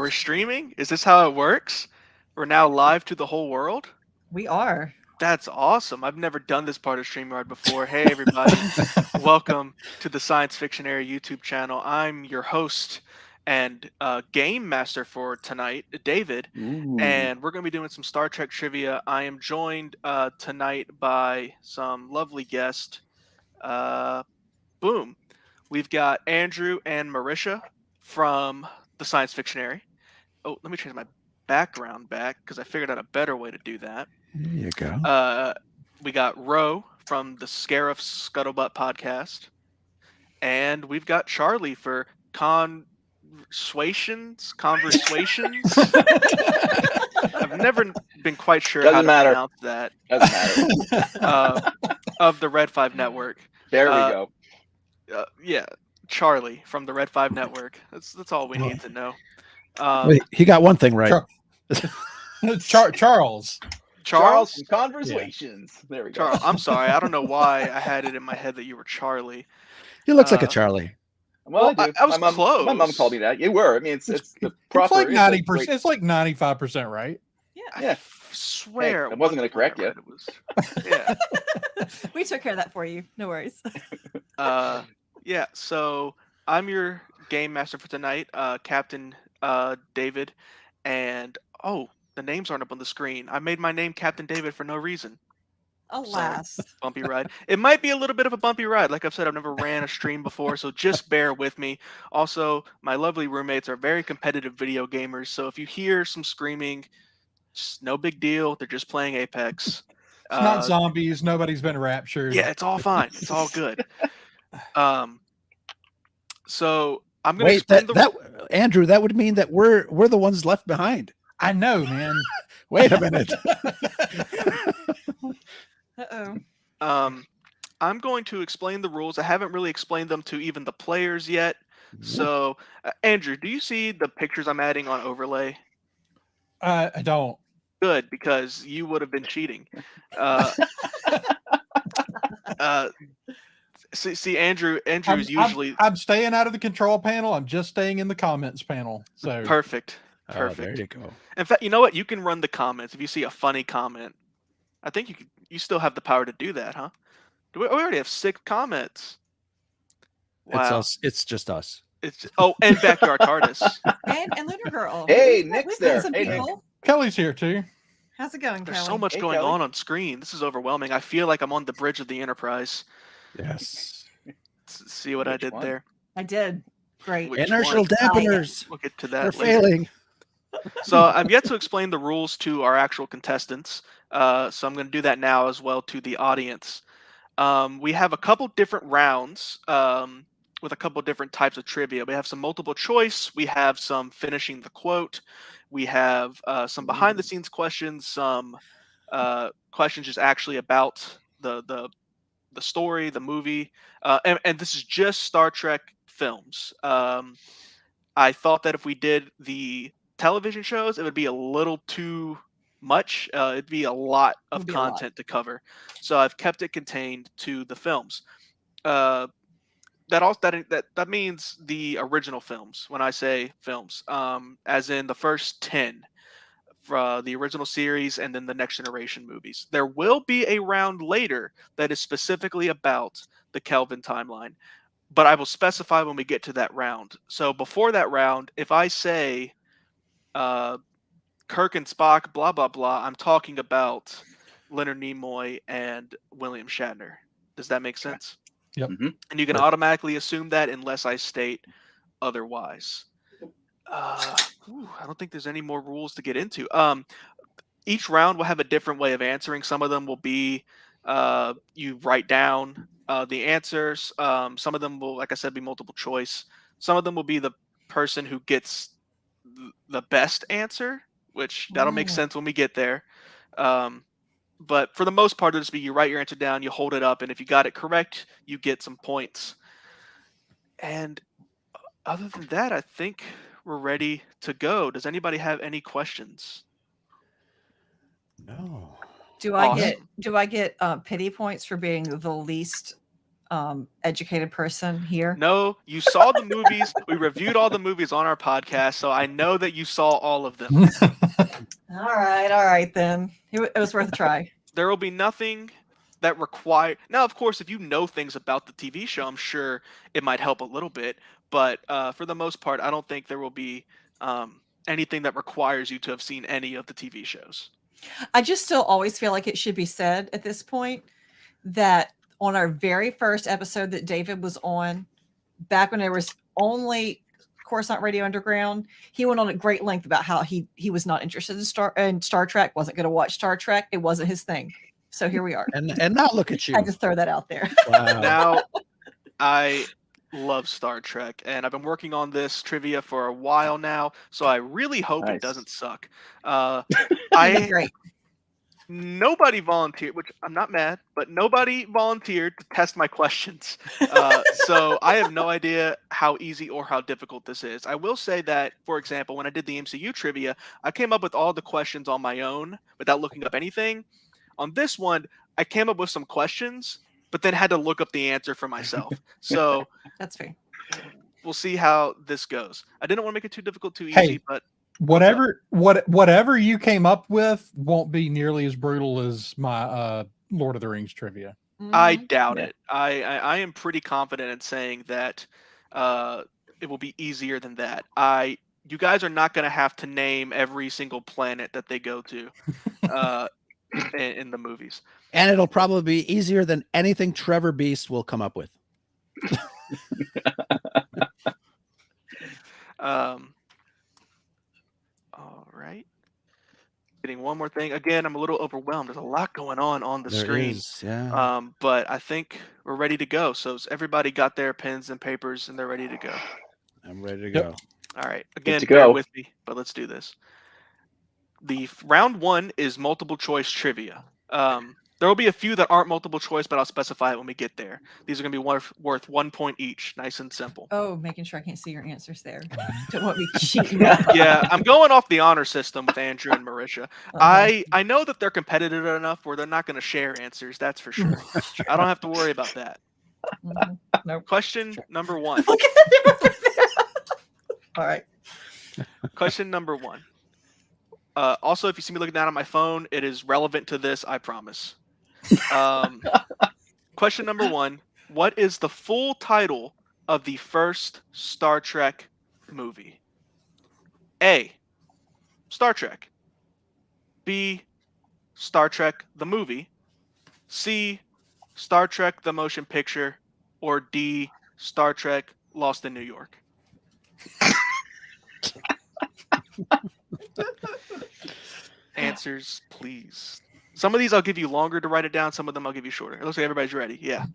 we're streaming? Is this how it works? We're now live to the whole world? We are. That's awesome. I've never done this part of StreamYard before. Hey, everybody. Welcome to the Science Fictionary YouTube channel. I'm your host and game master for tonight, David. And we're going to be doing some Star Trek trivia. I am joined tonight by some lovely guests. Boom. We've got Andrew and Marisha from the Science Fictionary. Oh, let me change my background back because I figured out a better way to do that. There you go. We got Ro from the Scarif Scuttlebutt podcast. And we've got Charlie for ConverSWations. I've never been quite sure how to pronounce that. Doesn't matter. Of the Red 5 Network. There we go. Yeah, Charlie from the Red 5 Network. That's all we need to know. Wait, he got one thing right. Charles. Charles from ConverSWations. Yeah. There we go. Charles, I'm sorry. I don't know why I had it in my head that you were Charlie. He looks like a Charlie. Well, I was close. My mom called me that. You were. I mean, it's the proper. It's like 90%. It's like 95% right. Yeah. I swear. Hey, I wasn't going to correct you. Yeah. We took care of that for you. No worries. Yeah. So I'm your game master for tonight, Captain David, and the names aren't up on the screen. I made my name Captain David for no reason. Alas. Sorry. Bumpy ride. It might be a little bit of a bumpy ride. Like I've said, I've never ran a stream before, so just bear with me. Also, my lovely roommates are very competitive video gamers, so if you hear some screaming, just no big deal. They're just playing Apex. It's not zombies. Nobody's been raptured. Yeah, it's all fine. It's all good. So I'm going to explain Andrew, that would mean that we're the ones left behind. I know, man. Wait a minute. Uh-oh. I'm going to explain the rules. I haven't really explained them to even the players yet. So, Andrew, do you see the pictures I'm adding on overlay? I don't. Good, because you would have been cheating. See, Andrew is usually. I'm staying out of the control panel. I'm just staying in the comments panel. So perfect. Oh, there you go. In fact, you know what? You can run the comments if you see a funny comment. I think you still have the power to do that, huh? We already have 6 comments. Wow. It's us. It's just us. And Backyard TARDIS. And Lunar Girl. Hey, Nick's there. Hey, Nick. Kelly's here too. How's it going, There's Kelly? so much going Kelly. on screen. This is overwhelming. I feel like I'm on the bridge of the Enterprise. Yes. See what I did there? I did. Great. Inertial dampeners. We'll get to that They're later. failing. So I've yet to explain the rules to our actual contestants. So I'm going to do that now as well to the audience. We have a couple different rounds with a couple different types of trivia. We have some multiple choice. We have some finishing the quote. We have some behind the scenes questions. Some questions just actually about the story, the movie, and this is just Star Trek films. I thought that if we did the television shows, it would be a little too much. It'd be a lot of content to cover. So I've kept it contained to the films. That means the original films. When I say films, as in the first 10 for the original series and then the Next Generation movies. There will be a round later that is specifically about the Kelvin timeline, but I will specify when we get to that round. So before that round, if I say Kirk and Spock, blah, blah, blah, I'm talking about Leonard Nimoy and William Shatner. Does that make sense? Yep. Mm-hmm. And you can automatically assume that unless I state otherwise. I don't think there's any more rules to get into. Each round will have a different way of answering. Some of them will be you write down the answers. Some of them will, like I said, be multiple choice. Some of them will be the person who gets the best answer, which that'll make sense when we get there. But for the most part, it'll just be you write your answer down, you hold it up, and if you got it correct, you get some points. And other than that, I think we're ready to go. Does anybody have any questions? No. Do I get pity points for being the least educated person here. No, you saw the movies. We reviewed all the movies on our podcast, so I know that you saw all of them. All right then. It was worth a try. There will be nothing that require. Now, of course, if you know things about the TV show, I'm sure it might help a little bit. But for the most part, I don't think there will be anything that requires you to have seen any of the TV shows. I just still always feel like it should be said at this point that on our very first episode that David was on, back when there was only Coruscant Radio Underground, he went on at great length about how he was not interested in Star Trek, wasn't going to watch Star Trek. It wasn't his thing. So here we are. And now look at you. I just throw that out there. Wow. Now, I love Star Trek, and I've been working on this trivia for a while now, so I really hope it Nice. doesn't suck. Great. Nobody volunteered, which I'm not mad, but nobody volunteered to test my questions. So I have no idea how easy or how difficult this is. I will say that, for example, when I did the MCU trivia, I came up with all the questions on my own without looking up anything. On this one, I came up with some questions, but then had to look up the answer for myself. So That's fair. we'll see how this goes. I didn't want to make it too difficult, too easy, Hey, but whatever you came up with won't be nearly as brutal as my Lord of the Rings trivia. I doubt Yeah. it. I am pretty confident in saying that it will be easier than that. You guys are not going to have to name every single planet that they go to in the movies. And it'll probably be easier than anything Trevor Beast will come up with. All right. Getting one more thing. Again, I'm a little overwhelmed. There's a lot going on the There screen. is, yeah. But I think we're ready to go. So everybody got their pens and papers and they're ready to go. I'm ready to Yep. go. All right. Again, to bear go. with me, but let's do this. The round one is multiple choice trivia. There will be a few that aren't multiple choice, but I'll specify it when we get there. These are going to be worth 1 point each. Nice and simple. Oh, making sure I can't see your answers there. Don't want me cheating. Yeah, I'm going off the honor system with Andrew and Marisha. Uh-huh. I know that they're competitive enough where they're not going to share answers. That's for sure. I don't have to worry about that. Mhm. Nope. Question number one. Look at him over there. All right. Question number one. Also, if you see me looking down at my phone, it is relevant to this, I promise. Question number one. What is the full title of the first Star Trek movie? A. Star Trek. B. Star Trek the movie. C. Star Trek the motion picture. Or D. Star Trek Lost in New York. Answers, please. Some of these I'll give you longer to write it down. Some of them I'll give you shorter. It looks like everybody's ready. Yeah.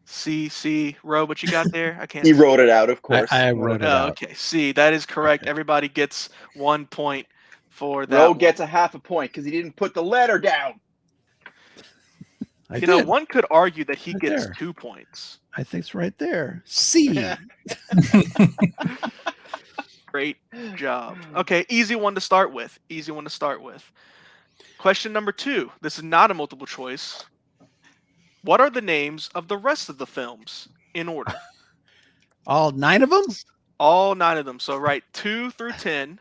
C. Ro, what you got there? I can't. He see. wrote it out, of course. I wrote it out. Okay. C. That is correct. Everybody gets 1 point for that. Ro one. gets a half a point because he didn't put the letter down. I You know, did. one could argue that he Right gets there. 2 points. I think it's right there. C. Yeah. Great job. Okay, easy one to start with. Question number 2. This is not a multiple choice. What are the names of the rest of the films in order? All 9 of them? All 9 of them. So write 2 through 10.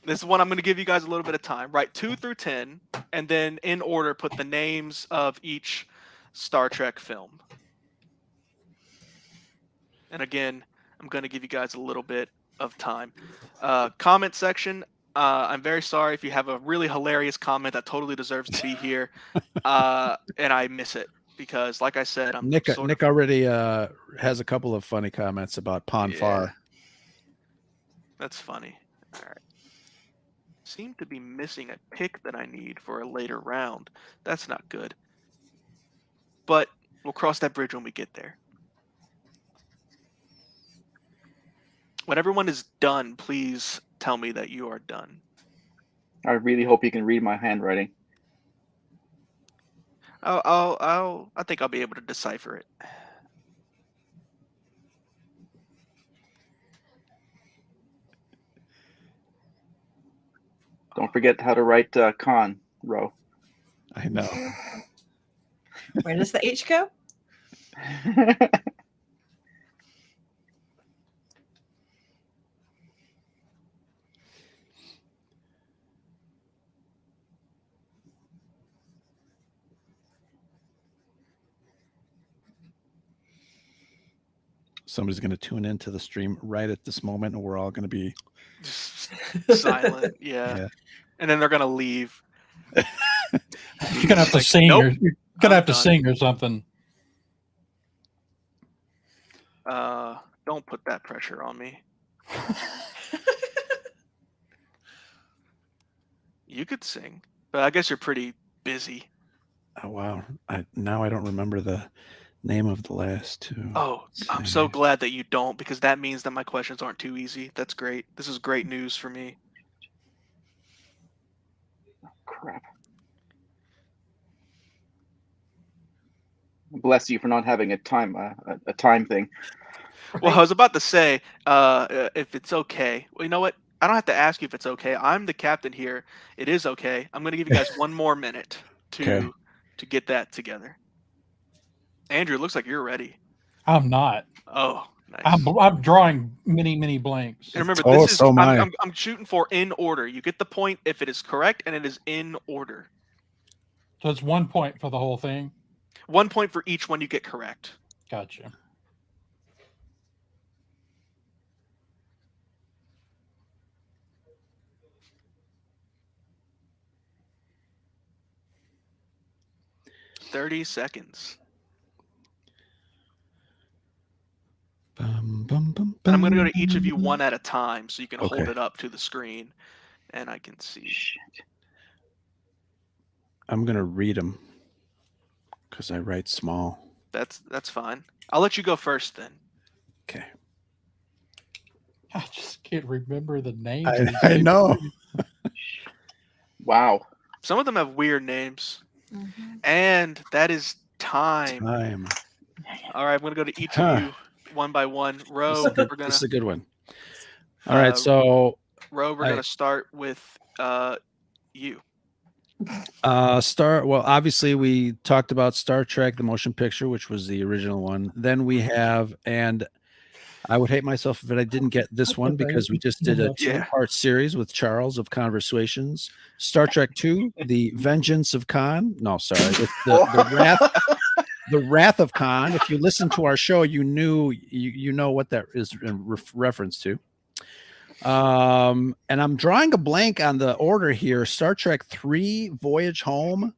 This is one I'm going to give you guys a little bit of time. Write 2 through 10, and then in order put the names of each Star Trek film. And again, I'm going to give you guys a little bit of time. Comment section. I'm very sorry if you have a really hilarious comment that totally deserves to be here, and I miss it because, like I said, I'm Nick sort Nick of, already has a couple of funny comments about Pon Far. That's funny. All right. Seem to be missing a pick that I need for a later round. That's not good. But we'll cross that bridge when we get there. When everyone is done, please tell me that you are done. I really hope you can read my handwriting. I think I'll be able to decipher it. Don't forget how to write con, Ro. I know. Where does the H go? Somebody's going to tune into the stream right at this moment, and we're all going to be Just silent. Yeah. Yeah. And then they're gonna leave. You're gonna have to Like, sing. nope, Or, you're gonna I'm have to done. sing or something. Don't put that pressure on me. You could sing, but I guess you're pretty busy. Oh wow! Now I don't remember the name of the last two. Oh, I'm so glad that you don't, because that means that my questions aren't too easy. That's great. This is great news for me. Crap. Bless you for not having a time thing. Well, I was about to say, if it's okay. Well, you know what? I don't have to ask you if it's okay. I'm the captain here. It is okay. I'm going to give you guys one more minute to get that together. Andrew, it looks like you're ready. I'm not. Oh, nice. I'm drawing many blanks. And remember, Oh, this is so am I. I'm shooting for in order. You get the point if it is correct and it is in order. So it's 1 point for the whole thing. 1 point for each one you get correct. Gotcha. $30 seconds. Bum, bum, bum, And I'm going to go to bum. each of you one at a time so you can hold Okay. it up to the screen and I can see. Shit. I'm going to read them because I write small. That's fine. I'll let you go first then. Okay. I just can't remember the names. I know. Wow. Some of them have weird names. Mhm. And that is time. Time. All right, I'm going to go to each Huh. of you one by one. This Roe, is, a good, we're going this is to a good one. All right. Uh, So Roe, we're I- going to start with you. well, obviously we talked about Star Trek, the motion picture, which was the original one. Then we have, and I would hate myself if I didn't get this one because we just did a Yeah. 2-part series with Charles of ConverSWations. Star Trek 2, The Vengeance of Khan. No, sorry. It's the Wrath of Khan. If you listen to our show, you know what that is in reference to. And I'm drawing a blank on the order here. Star Trek 3, Voyage Home.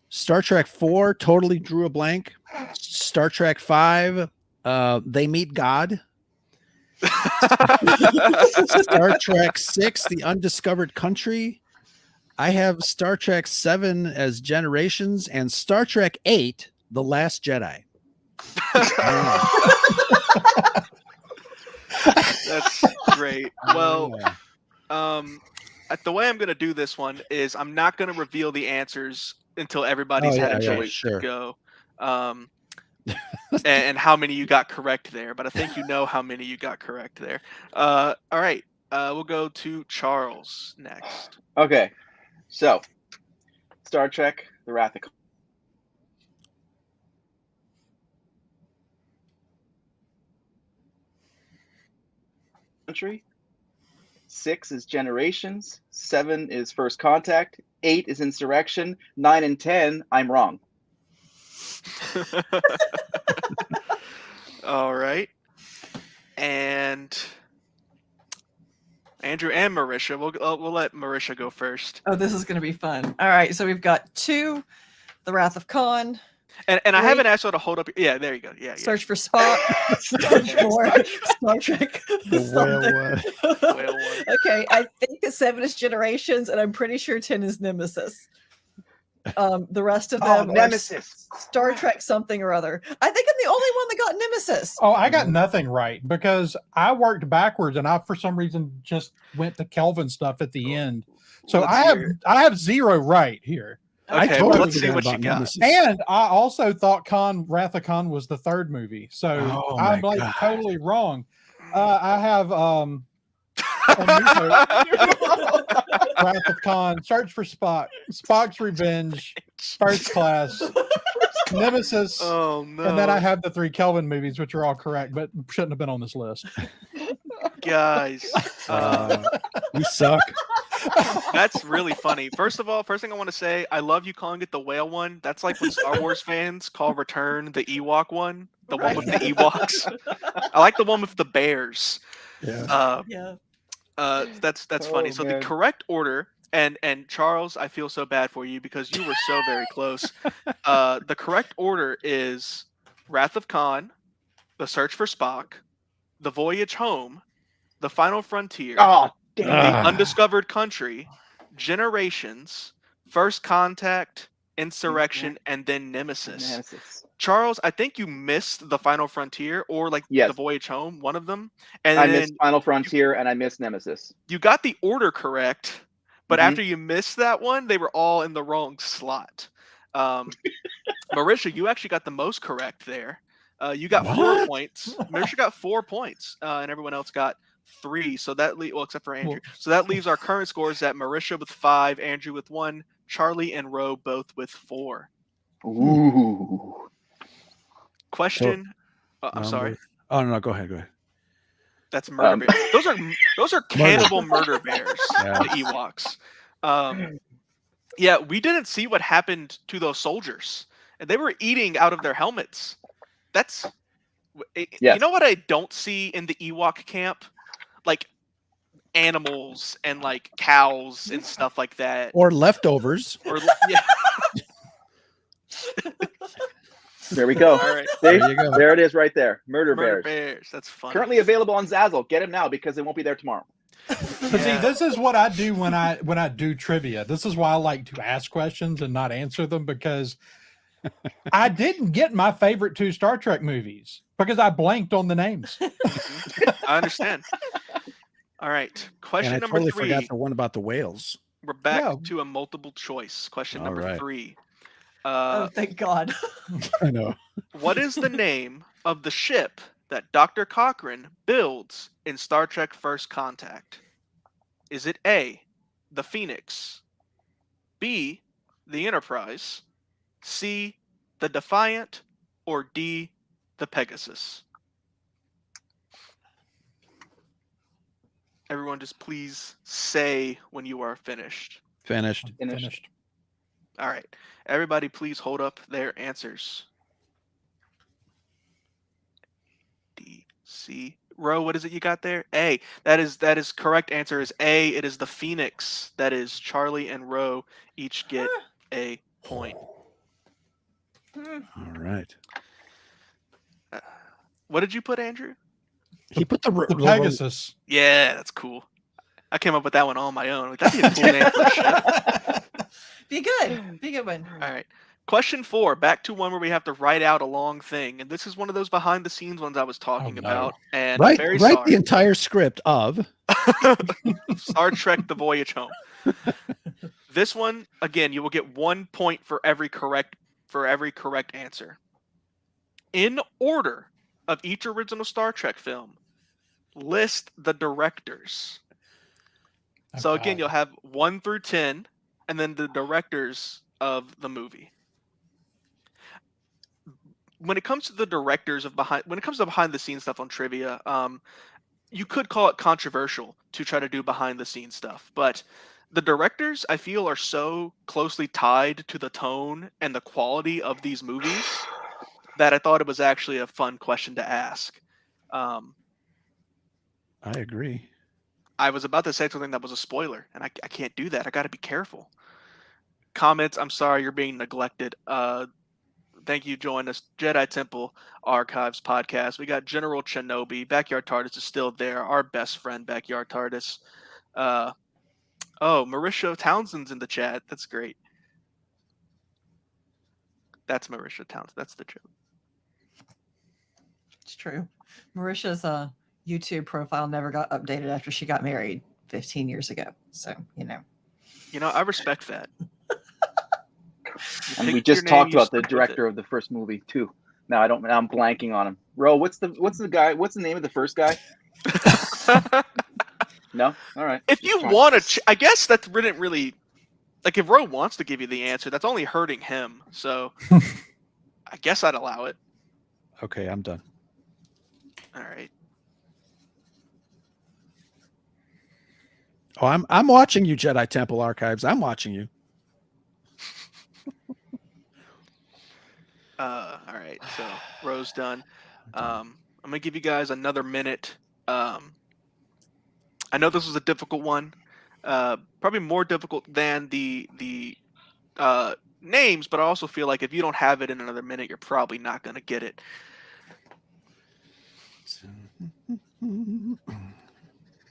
Star Trek 4, totally drew a blank. Star Trek 5, They Meet God. Star Trek 6, The Undiscovered Country. I have Star Trek 7 as Generations and Star Trek 8, The Last Jedi. That's great. Well, the way I'm going to do this one is I'm not going to reveal the answers until everybody's had a chance sure. to go. And how many you got correct there, but I think you know how many you got correct there. All right. We'll go to Charles next. Okay. So, Star Trek: The Wrath of Khan. Country. 6 is Generations. 7 is First Contact. 8 is Insurrection. 9 and 10, I'm wrong. All right. And Andrew and Marisha. We'll let Marisha go first. Oh, this is going to be fun. All right, so we've got 2, The Wrath of Khan. And I Three. haven't asked her to hold up. Yeah, there you go. Yeah. Search for Spock. Search for Star Trek. The something. Whale one. Okay, I think the 7 is Generations, and I'm pretty sure 10 is Nemesis. The rest of them are Nemesis. Star Trek something or other. I think I'm the only one that got Nemesis. Oh, I got nothing right because I worked backwards and I, for some reason, just went to Kelvin stuff at the end. So Let's hear I have 0 right here. I Okay, totally let's see forgot what you about got. Nemesis. And I also thought Wrath of Khan was the 3rd movie. So Oh I'm my like God. totally wrong. I have Wrath of Khan, Search for Spock, Spock's Revenge, First Class, Nemesis. Oh no! And then I have the 3 Kelvin movies, which are all correct, but shouldn't have been on this list. Guys, You suck. that's really funny. First of all, first thing I want to say, I love you calling it the whale one. That's like when Star Wars fans call Return the Ewok one, the one with the Ewoks. I like the one with the bears. Yeah. Yeah. That's funny. Oh, So man. the correct order, and Charles, I feel so bad for you because you were so very close. The correct order is Wrath of Khan, The Search for Spock, The Voyage Home, The Final Frontier, Oh, damn. The Ah. Undiscovered Country, Generations, First Contact, Insurrection, and then Nemesis. Nemesis. Charles, I think you missed The Final Frontier or like Yes. The Voyage Home, one of them. And I then missed Final Frontier and I missed Nemesis. you got the order correct, but Mhm. after you missed that one, they were all in the wrong slot. Marisha, you actually got the most correct there. You got 4 What? points. Marisha got 4 points, and everyone else got 3. So that well, except for Andrew. Well- So that leaves our current scores at Marisha with 5, Andrew with 1, Charlie and Ro both with 4. Ooh. Question. I'm sorry. Number- Oh no, go ahead. Go ahead. That's murder bears. Those are cannibal murder bears. Yeah. The Ewoks. Yeah, we didn't see what happened to those soldiers, and they were eating out of their helmets. That's you Yes. know what I don't see in the Ewok camp, like animals and like cows and stuff like that. Or leftovers. Or yeah, There we go. all right, See? There you go. There it is right there. Murder, murder Bears. bears. That's funny. Currently available on Zazzle. Get him now because it won't be there tomorrow. But Yeah. see, this is what I do when I do trivia. This is why I like to ask questions and not answer them, because I didn't get my favorite 2 Star Trek movies because I blanked on the names. I understand. All right, And question I number totally 3. forgot the one about the whales. We're back Yeah. to a multiple choice. Question All number right. 3. Oh, thank God. I know. What is the name of the ship that Dr. Cochrane builds in Star Trek First Contact? Is it A, the Phoenix, B, the Enterprise, C, the Defiant, or D, the Pegasus? Everyone just please say when you are finished. Finished. Finished. All right. Everybody please hold up their answers. D, C. Ro, what is it you got there? A. That is correct answer is A. It is the Phoenix. That is Charlie and Ro each get a point. All right. What did you put, Andrew? He put the The Pegasus. Yeah, that's cool. I came up with that one on my own. Like, that'd be a cool name for a ship. Be good. Be a good one. All right. Question 4. Back to one where we have to write out a long thing, and this is one of those behind the scenes ones I was talking no. about. And I'm Write very the sorry. entire script of Star Trek: The Voyage Home. This one, again, you will get 1 point for every correct answer. In order of each original Star Trek film, list the directors. So again, Okay. you'll have 1 through 10, and then the directors of the movie. When it comes to the directors of behind the scenes stuff on trivia, you could call it controversial to try to do behind the scenes stuff, but the directors I feel are so closely tied to the tone and the quality of these movies that I thought it was actually a fun question to ask. I agree. I was about to say something that was a spoiler, and I can't do that. I got to be careful. Comments, I'm sorry, you're being neglected. Thank you, join us. Jedi Temple Archives podcast. We got General Shinobi. Backyard TARDIS is still there. Our best friend, Backyard TARDIS. Marisha Townsend's in the chat. That's great. That's Marisha Townsend. That's the joke. It's true. Marisha's YouTube profile never got updated after she got married 15 years ago. So, I respect that. And we Pick your just name, talked you about the stick with director of the first movie too. Now I'm blanking on him. Ro, what's the name of the first guy? it. No? All right. If Just you trying- want to, I guess that didn't really, like, if Ro wants to give you the answer, that's only hurting him. So I guess I'd allow it. Okay, I'm done. All right. Oh, I'm watching you, Jedi Temple Archives. I'm watching you. All right. So Rose done. I'm gonna give you guys another minute. I know this was a difficult one. Probably more difficult than the names, but I also feel like if you don't have it in another minute, you're probably not gonna get it.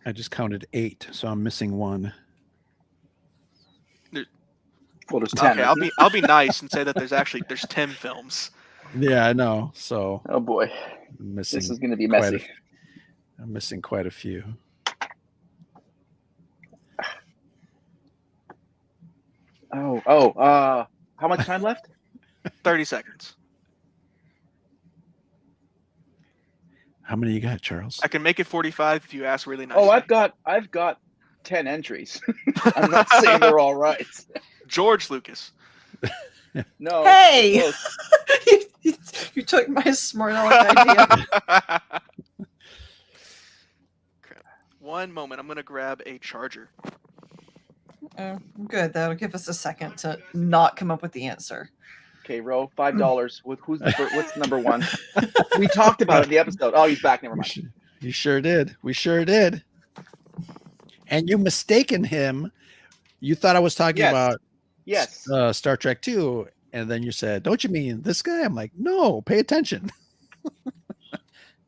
I just counted 8, so I'm missing 1. Well, there's 10. Okay, I'll be nice and say that there's 10 films. Yeah, I know. So Oh boy, I'm missing. this is going to be quite messy. I'm missing quite a few. How much time left? 30 seconds. How many you got, Charles? I can make it 45 if you ask really nicely. Oh, I've got 10 entries. I'm not saying they're all right. George Lucas. No. Hey! close. You took my smart aleck idea. Crap. One moment. I'm going to grab a charger. Oh, good. That'll give us a second to not come up with the answer. Okay, Ro, $5. What's number 1? We talked about it in the episode. Oh, he's back. Never mind. You sure did. We sure did. And you mistaken him. You thought I was talking about Yes. Star Trek 2, and then you said, "Don't you mean this guy?" I'm like, "No, pay attention."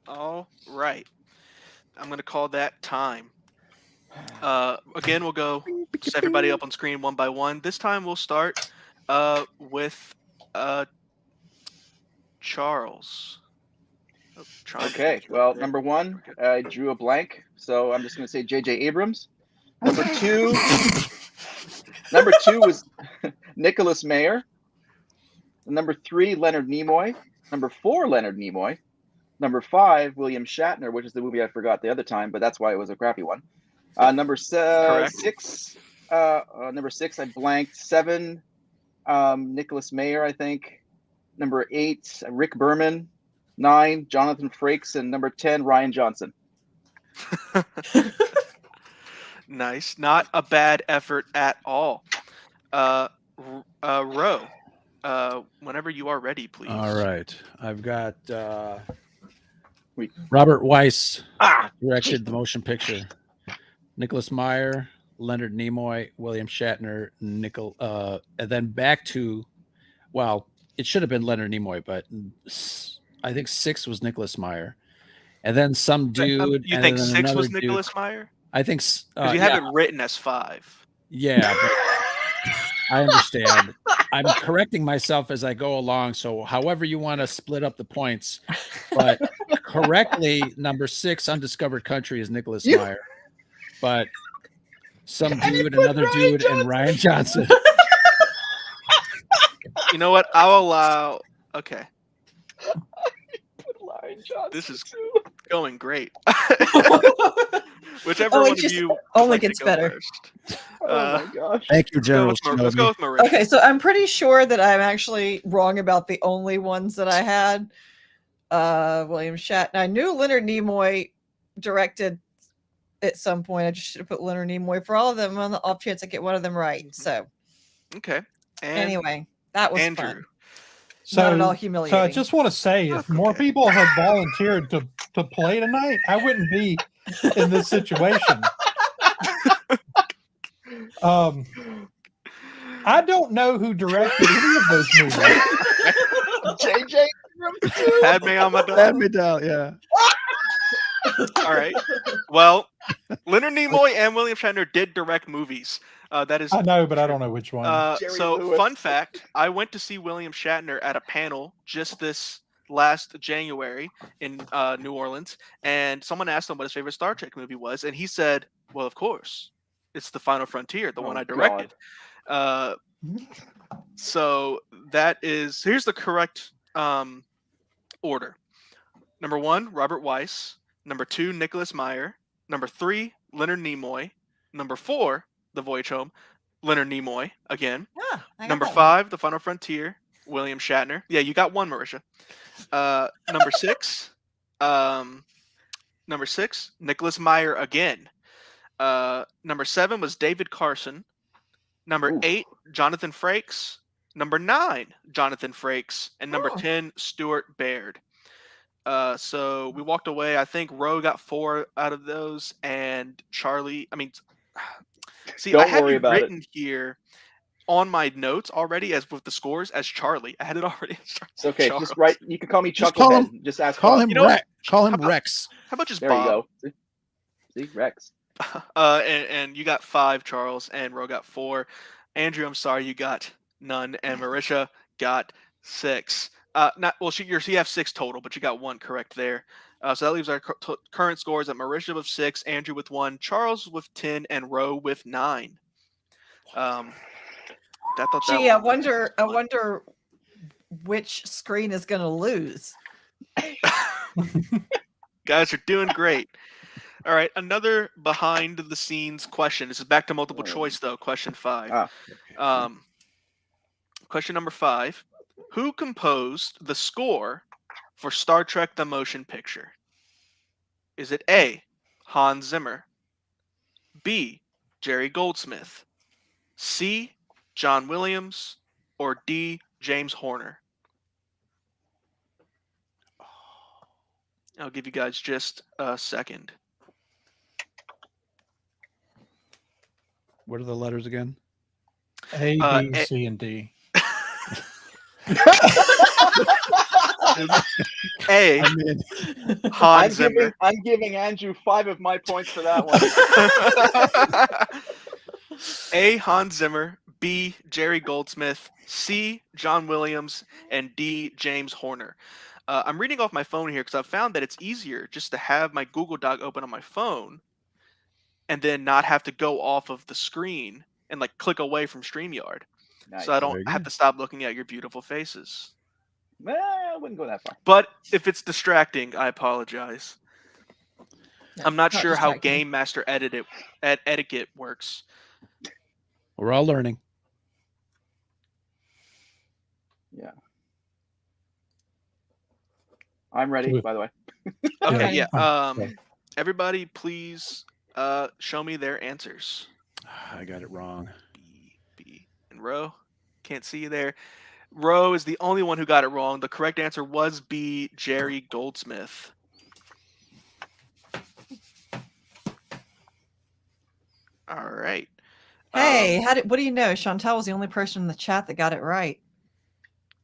All right. I'm going to call that time. Again, we'll go just everybody up on screen one by one. This time we'll start with Charles. Oh, Okay. Well, number 1, I drew a blank, so I'm just going to say J.J. Abrams. Number 2 was Nicholas Meyer. Number 3, Leonard Nimoy. Number 4, Leonard Nimoy. Number 5, William Shatner, which is the movie I forgot the other time, but that's why it was a crappy one. Number 6, I blanked. 7, Nicholas Meyer, I think. Number 8, Rick Berman. 9, Jonathan Frakes, and number 10, Ryan Johnson. Nice. Not a bad effort at all. Ro, whenever you are ready, please. All right, I've got Robert Weiss directed the motion picture. Nicholas Meyer, Leonard Nimoy, William Shatner, and then back to, well, it should have been Leonard Nimoy, but I think 6 was Nicholas Meyer, and then some dude. You think 6 was Nicholas Meyer? I think you have it written as 5. Yeah, but I understand. I'm correcting myself as I go along. So, however you want to split up the points, but correctly, number 6, Undiscovered Country, is Nicholas Meyer, but some dude, another dude, and Ryan Johnson. You know what? I'll allow. Okay. This is going great. Whichever one of you only gets better. First. Oh my gosh. Thank you, General. Let's go with Maria. Okay, so I'm pretty sure that I'm actually wrong about the only ones that I had. William Shatner. I knew Leonard Nimoy directed at some point. I just should have put Leonard Nimoy for all of them on the off chance I get one of them right. So okay. And anyway, that was Andrew. fun. So, not at all humiliating. So I just want to say, if more people had volunteered to play tonight, I wouldn't be in this situation. I don't know who directed any of those movies. JJ. Had me on my dial. Had me down, yeah. All right. Well, Leonard Nimoy and William Shatner did direct movies. That is. I know, but I don't know which one. So, Lewis. fun fact: I went to see William Shatner at a panel just this last January in New Orleans, and someone asked him what his favorite Star Trek movie was, and he said, "Well, of course, it's The Final Frontier, the one I directed." So that is. Here's the correct order. Number 1, Robert Weiss. Number 2, Nicholas Meyer. Number 3, Leonard Nimoy. Number 4, The Voyage Home, Leonard Nimoy again. I got Number that 5, The Final Frontier. William Shatner. Yeah, you got one, Marisha. Number 6. Number 6, Nicholas Meyer again. Number 7 was David Carson. Number Oof. 8, Jonathan Frakes. Number 9, Jonathan Frakes. And number Oh. 10, Stuart Baird. So we walked away. I think Roe got 4 out of those, and Charlie. I mean, see, I Don't have worry you about it. written here on my notes already as with the scores as Charlie. I had it already. It's okay. Charles. Just write. You can call me Just call Chucklehead. Just ask. Call Bob. him You know, Rex. Call him how about- Rex. How about just There Bob? you go. See, Rex. And you got 5, Charles, and Roe got 4. Andrew, I'm sorry, you got none, and Marisha got 6. Not well. You have 6 total, but you got 1 correct there. So that leaves our current scores at Marisha with 6, Andrew with 1, Charles with 10, and Roe with 9. I thought that Gee, I one was wonder. I fun. wonder which screen is going to lose. Guys are doing great. All right, another behind the scenes question. This is back to multiple choice though. Question 5. Question number 5. Who composed the score for Star Trek: The Motion Picture? Is it A, Hans Zimmer, B, Jerry Goldsmith, C, John Williams, or D, James Horner? I'll give you guys just a second. What are the letters again? A, B, A- C, and D. A, I mean, Hans Zimmer. I'm giving Andrew 5 of my points for that one. A, Hans Zimmer, B, Jerry Goldsmith, C, John Williams, and D, James Horner. I'm reading off my phone here because I've found that it's easier just to have my Google Doc open on my phone and then not have to go off of the screen and like click away from StreamYard. Nice. So I Very don't have good. to stop looking at your beautiful faces. Well, I wouldn't go that far. But if it's distracting, I apologize. I'm not sure how distracting. Game Master etiquette works. we're all learning. Yeah. I'm ready, So- by the way. Okay, Yeah. yeah. Everybody, please show me their answers. I got it wrong. B, and Roe. Can't see you there. Roe is the only one who got it wrong. The correct answer was B, Jerry Goldsmith. All right. Hey, what do you know? Chantal was the only person in the chat that got it right.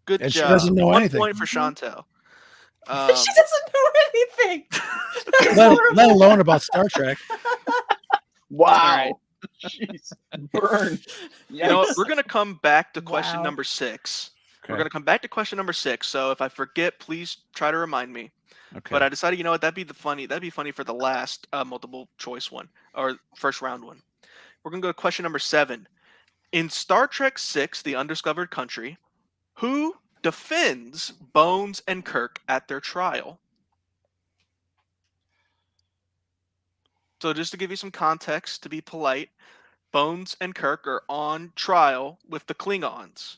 Good And she job. doesn't know 1 anything. point for Chantal. she doesn't know anything. Let alone about Star Trek. Wow. Jeez. Burn. You know, Yikes. we're going to come back to question Wow. number 6. We're Okay. going to come back to question number 6. So if I forget, please try to remind me. Okay. But I decided, you know what, that'd be funny for the last multiple choice one or first round one. We're going to go to question number 7. In Star Trek VI, The Undiscovered Country, who defends Bones and Kirk at their trial? So just to give you some context, to be polite, Bones and Kirk are on trial with the Klingons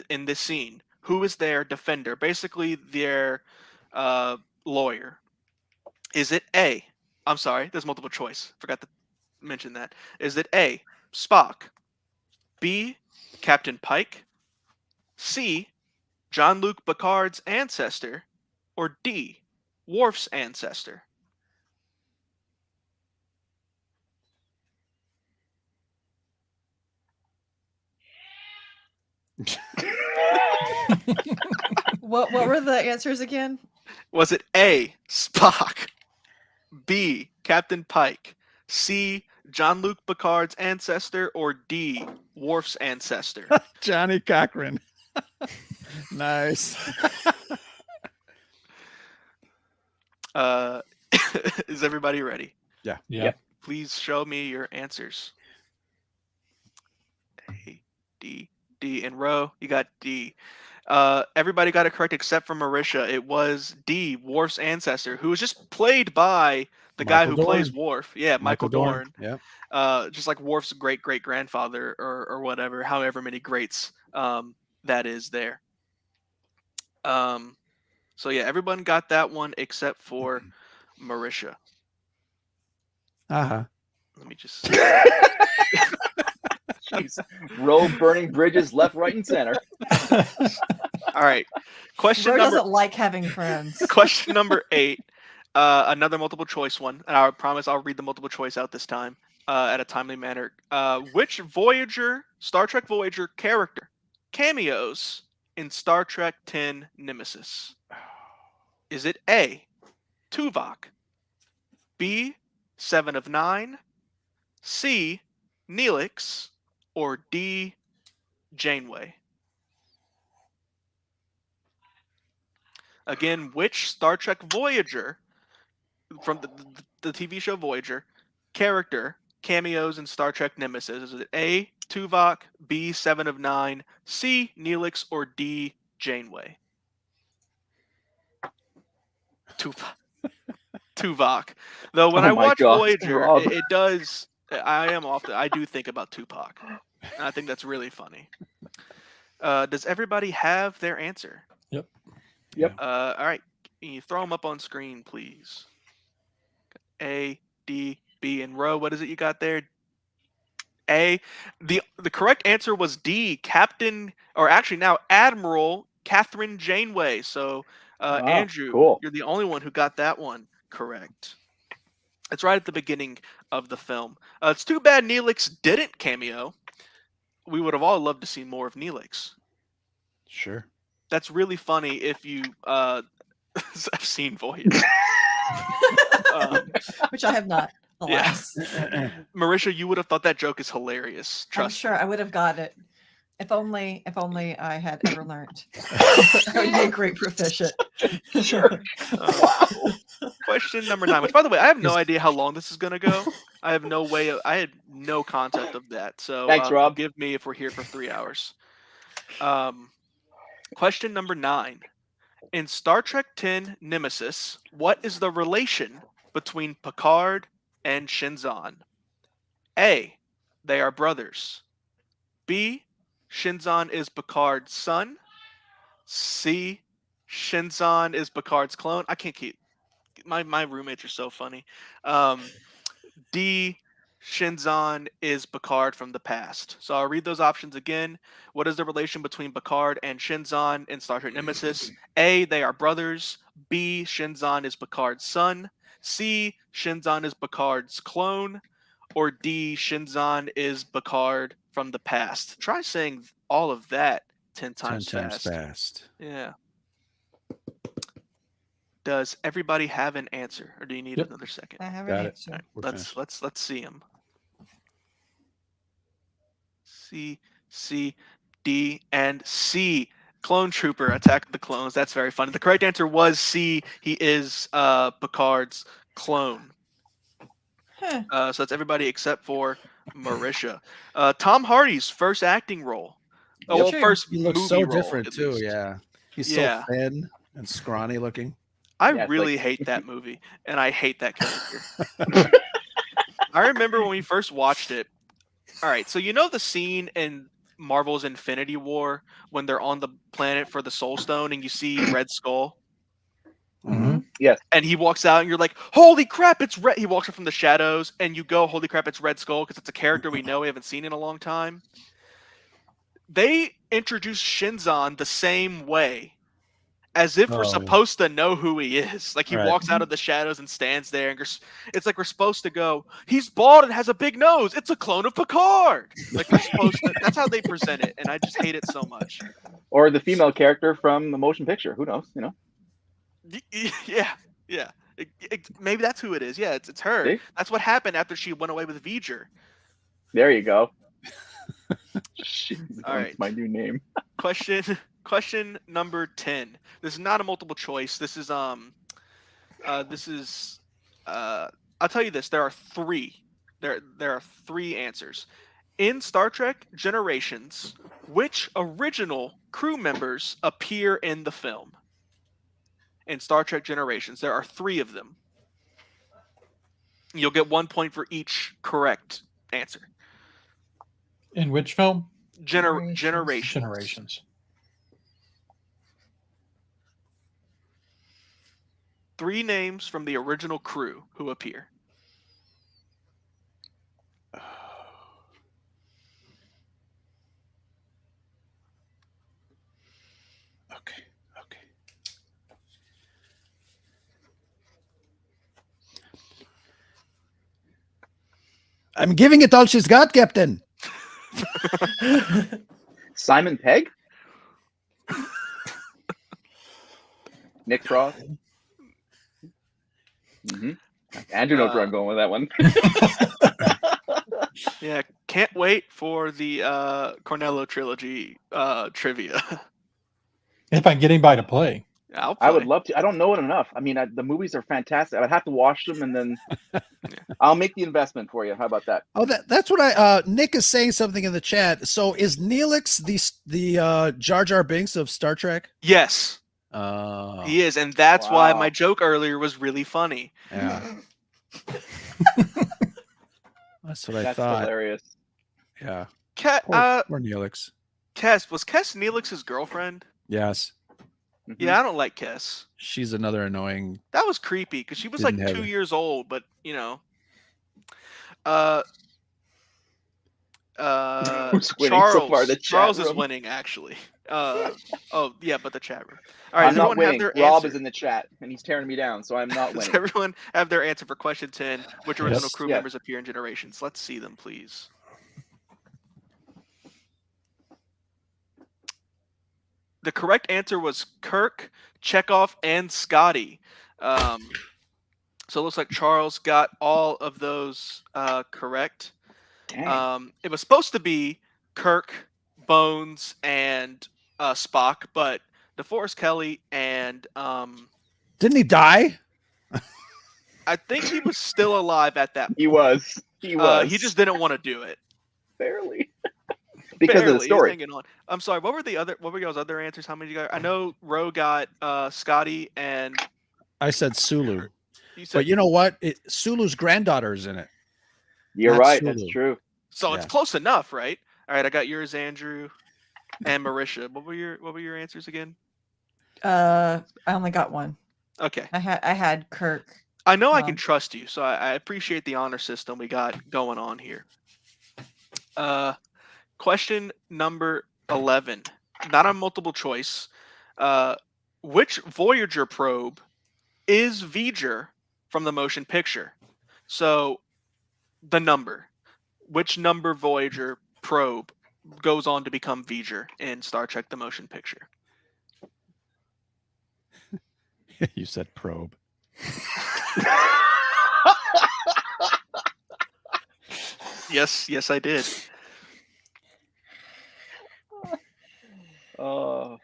in this scene. Who is their defender? Basically, their lawyer. Is it A? I'm sorry, there's multiple choice. Forgot to mention that. Is it A, Spock, B, Captain Pike, C, Jean-Luc Picard's ancestor, or D, Worf's ancestor? What were the answers again? Was it A, Spock, B, Captain Pike, C, Jean-Luc Picard's ancestor, or D, Worf's ancestor? Johnny Cochran. Nice. Is everybody ready? Yeah. Yep. Please show me your answers. A, D, D, and Roe. You got D. Everybody got it correct except for Marisha. It was D, Worf's ancestor, who was just played by the guy Michael who plays Dorn. Worf. Yeah, Michael Dorn. Yeah. Just like Worf's great great grandfather or whatever, however many greats. that is there. So yeah, everyone got that one except for Marisha. Uh-huh. Let me just. Jeez. Road burning bridges left, right, and center. All right. Question Ro number doesn't like having friends. question number 8. Another multiple choice one. And I promise I'll read the multiple choice out this time at a timely manner. Which Star Trek Voyager character cameos in Star Trek X Nemesis? Is it A, Tuvok, B, 7 of 9, C, Neelix, or D, Janeway? Again, which Star Trek Voyager from the TV show Voyager character cameos in Star Trek Nemesis? Is it A, Tuvok, B, 7 of 9, C, Neelix, or D, Janeway? Tuvok. Though when Oh I my watch gosh, Voyager, Rob. it does. I do think about Tupac. And I think that's really funny. Does everybody have their answer? Yep. Yep. All right. Can you throw them up on screen, please? A, D, B, and Ro. What is it you got there? A. The correct answer was D, Captain, or actually now Admiral Catherine Janeway. So, Andrew, cool. you're the only one who got that one correct. It's right at the beginning of the film. It's too bad Neelix didn't cameo. We would have all loved to see more of Neelix. Sure. That's really funny if you have seen Voyager. Which I have not, alas. Marisha, you would have thought that joke is hilarious. I'm Trust sure I would have got it. If only I had ever learned. I would be a great proficient. Sure. Question number 9, which by the way, I have no idea how long this is going to go. I have no way I had no concept of that. So Thanks, Rob. forgive me if we're here for 3 hours. Question number 9. In Star Trek X Nemesis, what is the relation between Picard and Shinzon? A. They are brothers. B. Shinzon is Picard's son. C. Shinzon is Picard's clone. I can't keep my roommates are so funny. D. Shinzon is Picard from the past. So I'll read those options again. What is the relation between Picard and Shinzon in Star Trek Nemesis? A. They are brothers. B. Shinzon is Picard's son. C. Shinzon is Picard's clone. Or D. Shinzon is Picard from the past. Try saying all of that 10 times 10 times fast. fast. Yeah. Does everybody have an answer, or do you need Yep. another second? I have Got an it. answer. We're Let's see them. C, D, and C. Clone Trooper, Attack of the Clones. That's very funny. The correct answer was C. He is Picard's clone. Huh. So that's everybody except for Marisha. Tom Hardy's first acting role. Yep. Well, True. first He looks movie so role, different at too. least. Yeah. He's Yeah. so thin and scrawny looking. I Yeah, it's really like- hate that movie, and I hate that character. I remember when we first watched it. All right, so you know the scene in Marvel's Infinity War when they're on the planet for the Soul Stone and you see Red Skull? Mhm. Yes. And he walks out and you're like, holy crap, it's Red. He walks up from the shadows and you go, holy crap, it's Red Skull because it's a character we know we haven't seen in a long time. They introduced Shinzon the same way, as if we're Oh. supposed to know who he is. Like he Right. walks out of the shadows and stands there, and it's like we're supposed to go, he's bald and has a big nose. It's a clone of Picard. Like we're supposed to. That's how they present it, and I just hate it so much. Or the female character from the motion picture. Who knows? You know. Yeah. Maybe that's who it is. Yeah, it's her. See? That's what happened after she went away with V'ger. There you go. Jeez, All right. that's my new name. Question number 10. This is not a multiple choice. This is I'll tell you this. There are 3. There are 3 answers. In Star Trek Generations, which original crew members appear in the film? In Star Trek Generations, there are 3 of them. You'll get 1 point for each correct answer. In which film? Generations. Generations. 3 names from the original crew who appear. Okay. I'm giving it all she's got, Captain. Simon Pegg? Nick Frost? Mm-hmm. Andrew knows where I'm going with that one. Yeah, can't wait for the Cornello trilogy trivia. If I can get anybody to play. I'll play. I would love to. I don't know it enough. I mean, the movies are fantastic. I'd have to watch them, and then I'll make the investment for you. How about that? Oh, that's what I. Nick is saying something in the chat. So is Neelix the Jar Jar Binks of Star Trek? Yes, he is, and that's why my Wow. joke earlier was really funny. Yeah. That's what I That's thought. hilarious. Yeah. Ke- Poor Neelix. Kes, was Kes Neelix's girlfriend? Yes. Mhm. Yeah, I don't like Kes. She's another annoying. That was creepy because she was Didn't like have 2 it. years old, but Who's winning so far? The chat Charles is room? winning actually. Oh yeah, but the chat room. All right, I'm does not everyone have winning. their Rob answer? is in the chat, and he's tearing me down, so I'm not Does winning. everyone have their answer for question 10? Which original Yes. crew Yes. members appear in Generations? Let's see them, please. The correct answer was Kirk, Chekhov, and Scotty. So it looks like Charles got all of those correct. Dang. It was supposed to be Kirk, Bones, and Spock, but DeForest Kelly and Didn't he die? I think he was still alive at that point. He was. He was. He just didn't want to do it. barely because of the Barely, he's story. hanging on. I'm sorry. What were y'all's other answers? How many you got? I know Ro got Scotty, and I said Sulu. you said But you know what? Sulu's granddaughter is in it. You're Not right. Sulu. That's true. so. It's Yeah. close enough, right? All right, I got yours, Andrew, and Marisha. What were your answers again? I only got one. Okay. I had Kirk. I know I can trust you, so I appreciate the honor system we got going on here. Question number 11, not a multiple choice. Which Voyager probe is V'ger from the motion picture? So, the number. Which number Voyager probe goes on to become V'ger in Star Trek: The Motion Picture? You said probe. Yes, I did. Oh,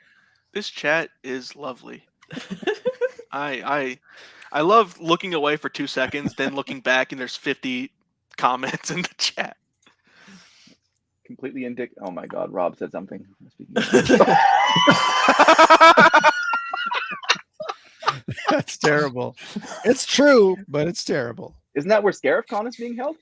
This chat is lovely. I love looking away for 2 seconds, then looking back, and there's 50 comments in the chat. completely Oh my God, Rob said something. That's terrible. It's true, but it's terrible. Isn't that where Scarif Con is being held?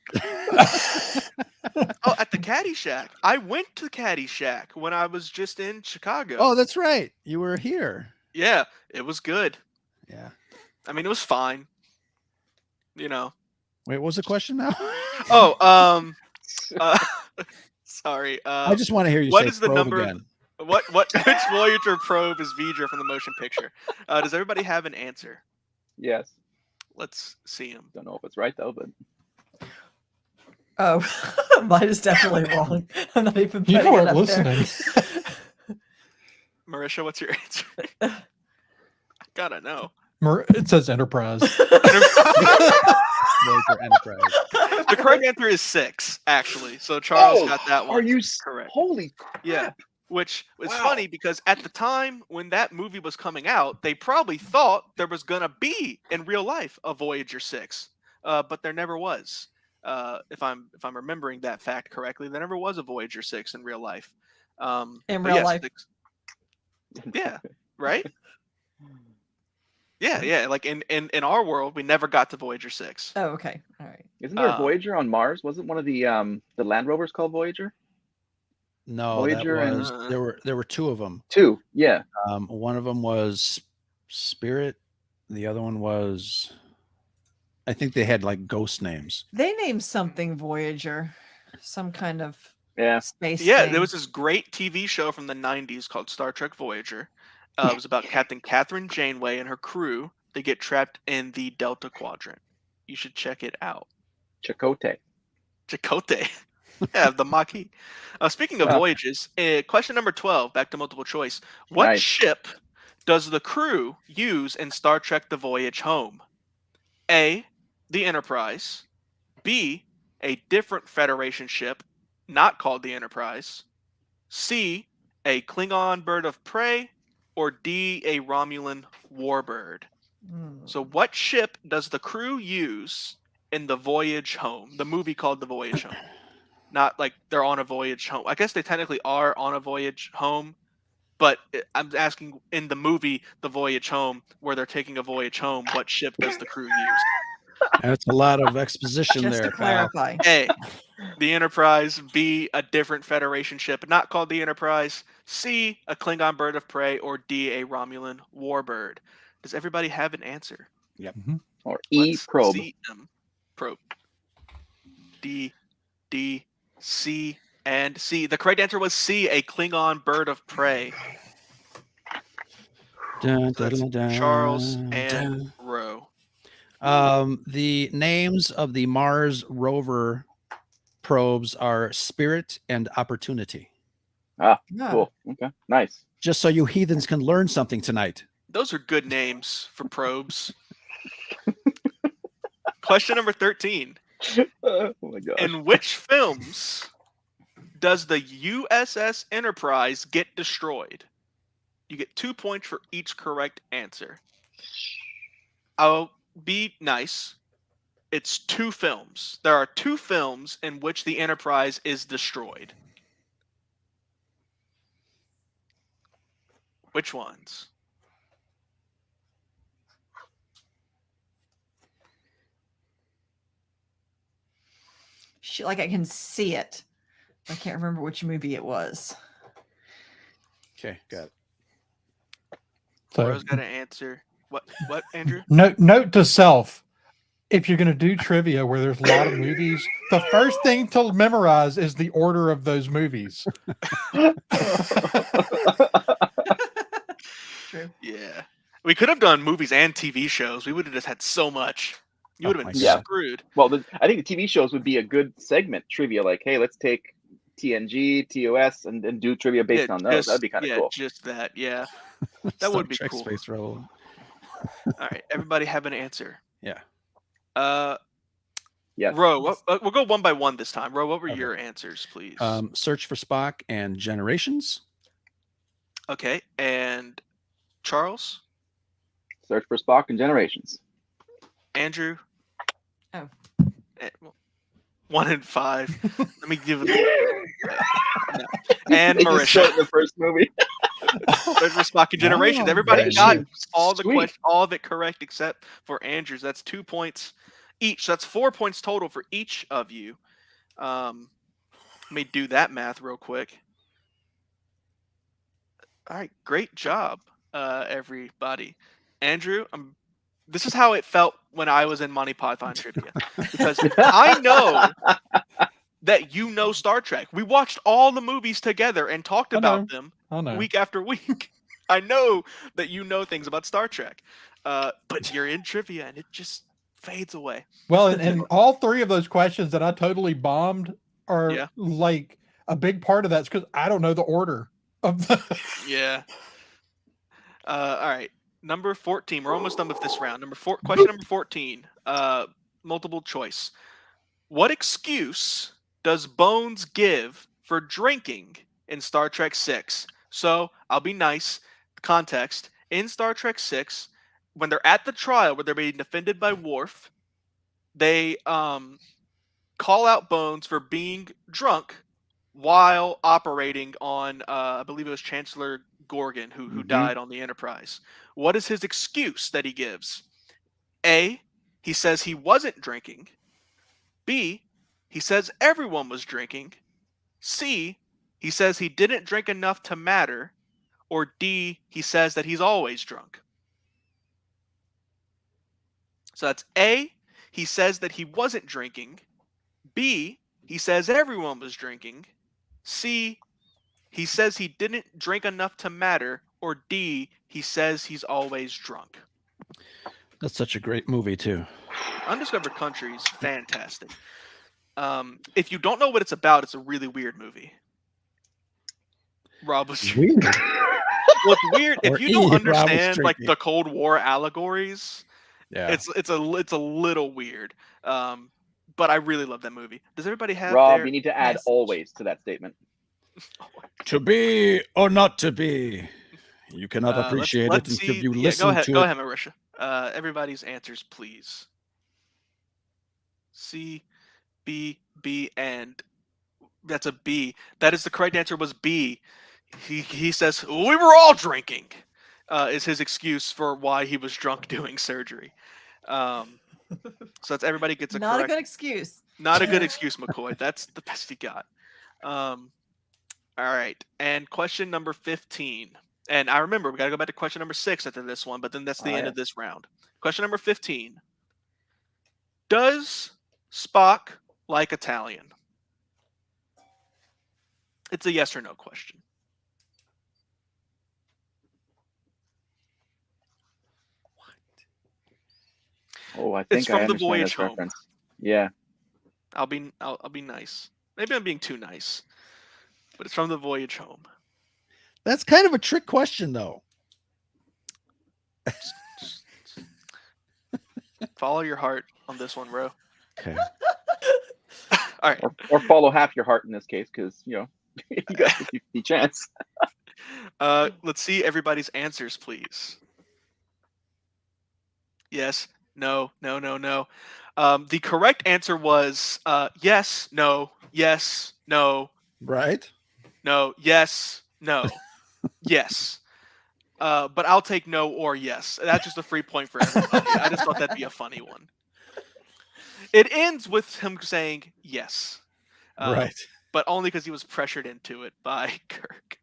Oh, at the Caddy Shack. I went to Caddy Shack when I was just in Chicago. Oh, that's right. You were here. Yeah, it was good. Yeah. I mean, it was fine. You know. Wait, what was the question now? Oh, sorry. I just want to hear you what say is the probe number? again. Which Voyager probe is V'ger from the motion picture? Does everybody have an answer? Yes. Let's see him. Don't know if it's right though, but Oh, mine is definitely wrong. I'm not even You putting it weren't up listening. Marisha, what's your answer? I gotta know. It says Enterprise. Voyager Enterprise. The correct answer is 6, actually. So Charles got that one. Are you correct? Holy crap. Yeah. Which is Wow. funny because at the time when that movie was coming out, they probably thought there was gonna be in real life a Voyager 6, but there never was. If I'm remembering that fact correctly, there never was a Voyager 6 in real life. In but real yes, life. yeah, right. Yeah. Like in our world, we never got to Voyager 6. Oh, okay. All right. Isn't there a Voyager on Mars? Wasn't one of the Land Rovers called Voyager? No, Voyager that and- was there were 2 of them. 2, yeah. One of them was Spirit. The other one was, I think they had like ghost names. They named something Voyager, some kind of Yeah. space Yeah, thing. there was this great TV show from the 90s called Star Trek Voyager. It was about Captain Catherine Janeway and her crew. They get trapped in the Delta Quadrant. You should check it out. Chakotay. Chakotay. Yeah, the Maquis. Speaking of Wow. voyages, question number 12, back to multiple choice. What Nice. ship does the crew use in Star Trek The Voyage Home? A, the Enterprise. B, a different Federation ship not called the Enterprise. C, a Klingon bird of prey. Or D, a Romulan warbird. Hmm. So what ship does the crew use in The Voyage Home? The movie called The Voyage Home. Not like they're on a voyage home. I guess they technically are on a voyage home, but I'm asking in the movie The Voyage Home, where they're taking a voyage home, what ship does the crew use? That's a lot of exposition Just there, to Kyle. clarify. A, the Enterprise. B, a different Federation ship not called the Enterprise. C, a Klingon bird of prey. Or D, a Romulan warbird. Does everybody have an answer? Or E Let's probe. see them. Probe. D, C, and C. The correct answer was C, a Klingon bird of prey. Dun, So that's dun, dun, Charles dun, and dun. Roe. The names of the Mars rover probes are Spirit and Opportunity. Ah, Yeah. cool. Okay, nice. Just so you heathens can learn something tonight. Those are good names for probes. Question number 13. Oh my gosh. In which films does the USS Enterprise get destroyed? You get 2 points for each correct answer. I'll be nice. It's 2 films. There are 2 films in which the Enterprise is destroyed. Which ones? Shit, like I can see it. I can't remember which movie it was. Okay, got it. So, Roe's got an answer. What, Andrew? note to self: if you're going to do trivia where there's a lot of movies, the first thing to memorize is the order of those movies. True. Yeah. We could have done movies and TV shows. We would have just had so much. You would have my been God. screwed. Well, I think the TV shows would be a good segment trivia. Like, hey, let's take TNG, TOS, and do trivia based on those. That'd be kind of cool. Just that. Yeah. That Star would be Trek cool. Space Rebel. All right. Everybody have an answer. Yeah. Yes. Roe, we'll go one by one this time. Roe, what were Okay. your answers, please? Search for Spock and Generations. Okay. And Charles? Search for Spock and Generations. Andrew? Oh. 1 and 5. Let me give it no. And They just showed Marisha. the first movie. Search for Spock and Generations. Oh, Everybody very got nice. all the Sweet. all of it correct except for Andrew's. That's 2 points each. That's 4 points total for each of you. Let me do that math real quick. All right, great job, everybody. Andrew, this is how it felt when I was in Monty Python trivia, because I know that you know Star Trek. We watched all the movies together and talked I know. about them Oh no. week after week. I know that you know things about Star Trek, but you're in trivia and it just fades away. Well, and all 3 of those questions that I totally bombed are Yeah. like a big part of that's because I don't know the order of the. Yeah. All right. Number 14. We're almost done with this round. Question number 14. Multiple choice. What excuse does Bones give for drinking in Star Trek 6? So I'll be nice. Context. In Star Trek 6, when they're at the trial where they're being defended by Worf, they call out Bones for being drunk while operating on, I believe it was Chancellor Gorgon, who Mhm. died on the Enterprise. What is his excuse that he gives? A, he says he wasn't drinking. B, he says everyone was drinking. C, he says he didn't drink enough to matter. Or D, he says that he's always drunk. So that's A, he says that he wasn't drinking. B, he says everyone was drinking. C, he says he didn't drink enough to matter. Or D, he says he's always drunk. That's such a great movie too. Undiscovered Country is fantastic. If you don't know what it's about, it's a really weird movie. Rob was Weird. Well, it's weird Or if you don't Rob was understand like drinking. the Cold War allegories. Yeah. It's a little weird. But I really love that movie. Does everybody have Rob, their you need to add message? always to that statement. To be or not to be. You cannot appreciate let's it until see. you Yeah, listen to go it. ahead, Marisha. Everybody's answers, please. C, B, B, and that's a B. That is the correct answer. Was B. He says we were all drinking. Is his excuse for why he was drunk doing surgery. So that's everybody gets a Not correct. a good excuse. Not a good excuse, McCoy. That's the best he got. All right, and question number 15. And I remember we got to go back to question number 6 after this one, but then that's the end of this round. Question number 15. Does Spock like Italian? It's a yes or no question. Oh, I It's think from I the understand Voyage this Home. reference. Yeah. I'll be nice. Maybe I'm being too nice, but it's from the Voyage Home. That's kind of a trick question, though. Follow your heart on this one, bro. Okay. All right. Or follow half your heart in this case, because you got a 50 chance. Let's see everybody's answers, please. Yes, no, no, no, no. The correct answer was yes, no, yes, no, Right? no, yes, no, yes. But I'll take no or yes. That's just a free point for everybody. I just thought that'd be a funny one. It ends with him saying yes. Right. But only because he was pressured into it by Kirk.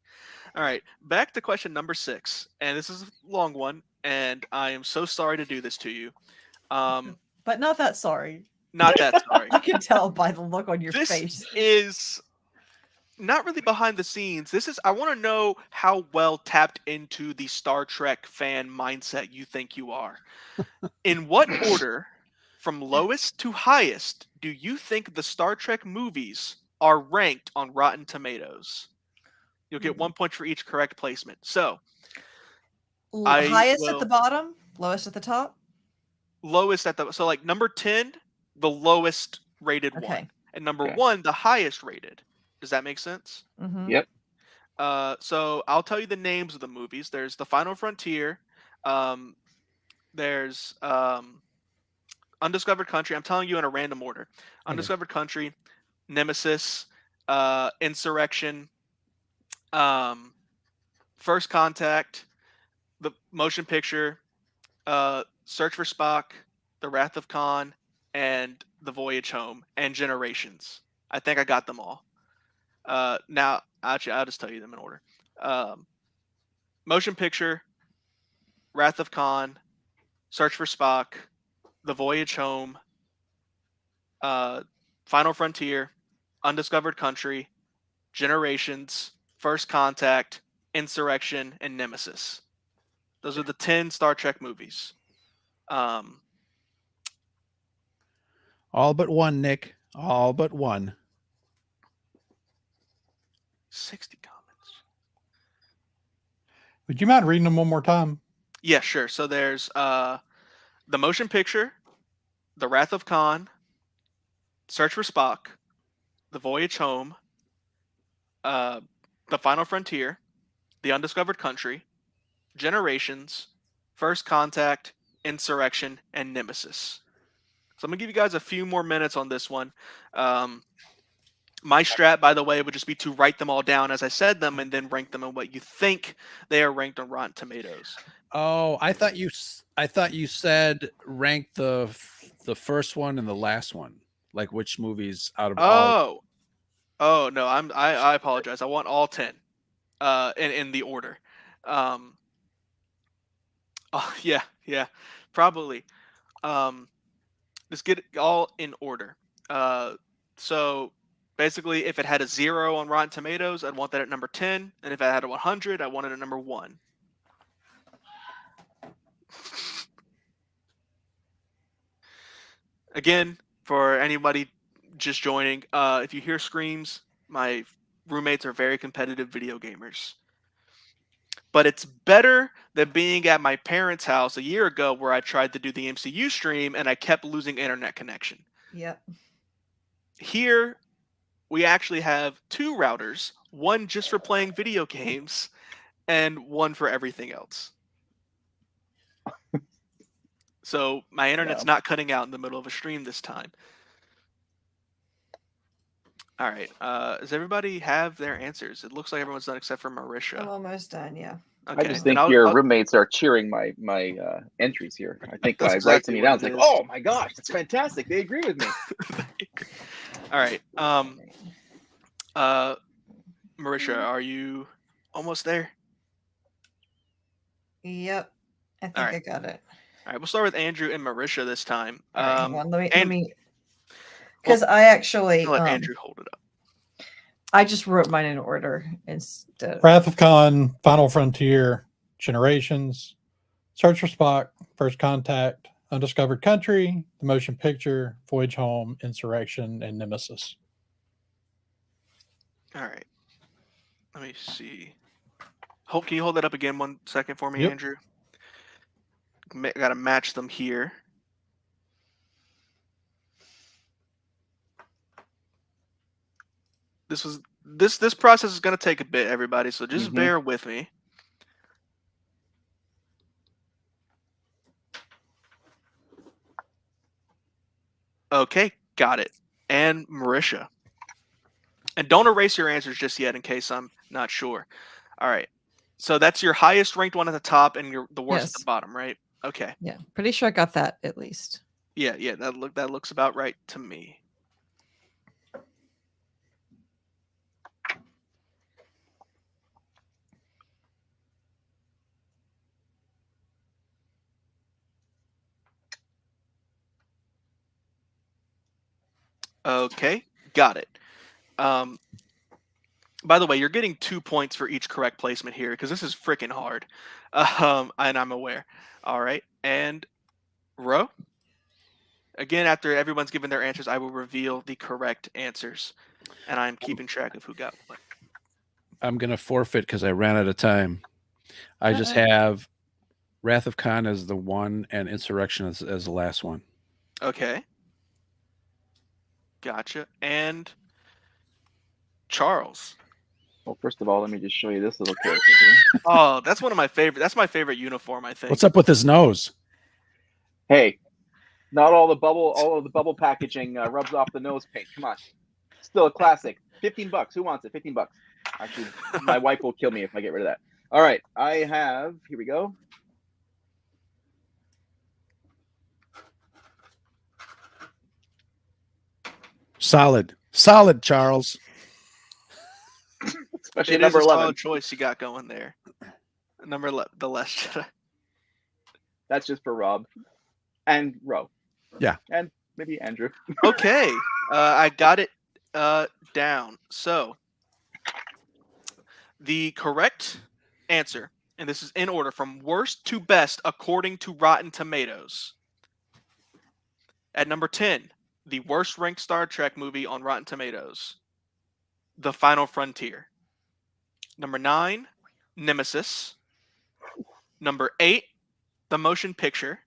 All right, back to question number 6. And this is a long one, and I am so sorry to do this to you. But not that sorry. Not that sorry. I can tell by the look on your This face. is not really behind the scenes. I want to know how well tapped into the Star Trek fan mindset you think you are. In what order, from lowest to highest, do you think the Star Trek movies are ranked on Rotten Tomatoes? You'll get 1 point for each correct placement. So, Highest at the bottom, lowest at the top. Lowest at the like number 10, the lowest rated one, and number 1, the highest rated. Does that make sense? Mm-hmm. Yep. So I'll tell you the names of the movies. There's The Final Frontier. There's Undiscovered Country. I'm telling you in a random order. Undiscovered Country, Nemesis, Insurrection, First Contact, the motion picture, Search for Spock, The Wrath of Khan, and The Voyage Home, and Generations. I think I got them all. Now, actually, I'll just tell you them in order. Motion picture, Wrath of Khan, Search for Spock, The Voyage Home, Final Frontier, Undiscovered Country, Generations, First Contact, Insurrection, and Nemesis. Those are the 10 Star Trek movies. All but one, Nick. All but one. 60 comments. Would you mind reading them one more time? Yeah, sure. So there's the motion picture, The Wrath of Khan, Search for Spock, The Voyage Home, The Final Frontier, The Undiscovered Country, Generations, First Contact, Insurrection, and Nemesis. So I'm going to give you guys a few more minutes on this one. My strat, by the way, would just be to write them all down as I said them and then rank them on what you think they are ranked on Rotten Tomatoes. Oh, I thought you said rank the first one and the last one, like which movies out of all. Oh no, I apologize. I want all 10 in the order. Oh yeah, probably. Let's get it all in order. So basically, if it had a 0 on Rotten Tomatoes, I'd want that at number 10, and if it had a 100, I want it at number 1. Again, for anybody just joining, if you hear screams, my roommates are very competitive video gamers. But it's better than being at my parents' house a year ago where I tried to do the MCU stream and I kept losing internet connection. Yep. Here, we actually have 2 routers, one just for playing video games and one for everything else. So my internet's not cutting out in the middle of a stream this time. All right. Does everybody have their answers? It looks like everyone's done except for Marisha. I'm almost done. Yeah. Okay. I just think and your roommates are cheering my entries here. I think That's by exactly writing me what down, it it's like, is. oh my gosh, that's fantastic. They agree with me. All right. Marisha, are you almost there? Yep. I think right. I got it. All right. We'll start with Andrew and Marisha this time. All right, hang on. Let and- me, because I actually, I'll let Andrew hold it up. I just wrote mine in order instead. Wrath of Khan, Final Frontier, Generations, Search for Spock, First Contact, Undiscovered Country, The Motion Picture, Voyage Home, Insurrection, and Nemesis. All right. Let me see. Can you hold that up again 1 second for me, Yep. Andrew? Got to match them here. This process is going to take a bit, everybody, so just bear with me. Okay, got it. And Marisha. And don't erase your answers just yet in case I'm not sure. All right. So that's your highest ranked one at the top and the worst at the Yes. bottom, right? Okay. Yeah, pretty sure I got that at least. Yeah, that looks about right to me. Okay, got it. By the way, you're getting 2 points for each correct placement here because this is freaking hard. And I'm aware. All right, and Ro. Again, after everyone's given their answers, I will reveal the correct answers, and I'm keeping track of who got what. I'm going to forfeit because I ran out of time. I just have Wrath of Khan as the 1 and Insurrection as the last one. Okay. Gotcha. And Charles. Well, first of all, let me just show you this little character here. Oh, that's one of my favorite. That's my favorite uniform, I think. What's up with his nose? Hey, not all of the bubble packaging rubs off the nose paint. Come on. Still a classic. $15. Who wants it? $15. Actually, my wife will kill me if I get rid of that. All right. I have, here we go. Solid, Charles. Especially It is number a 11. solid choice you got going there. The less Jedi. That's just for Rob and Ro. Yeah. And maybe Andrew. Okay. I got it down. So the correct answer, and this is in order from worst to best according to Rotten Tomatoes. At number 10, the worst ranked Star Trek movie on Rotten Tomatoes, The Final Frontier. Number 9, Nemesis. Number 8, The Motion Picture.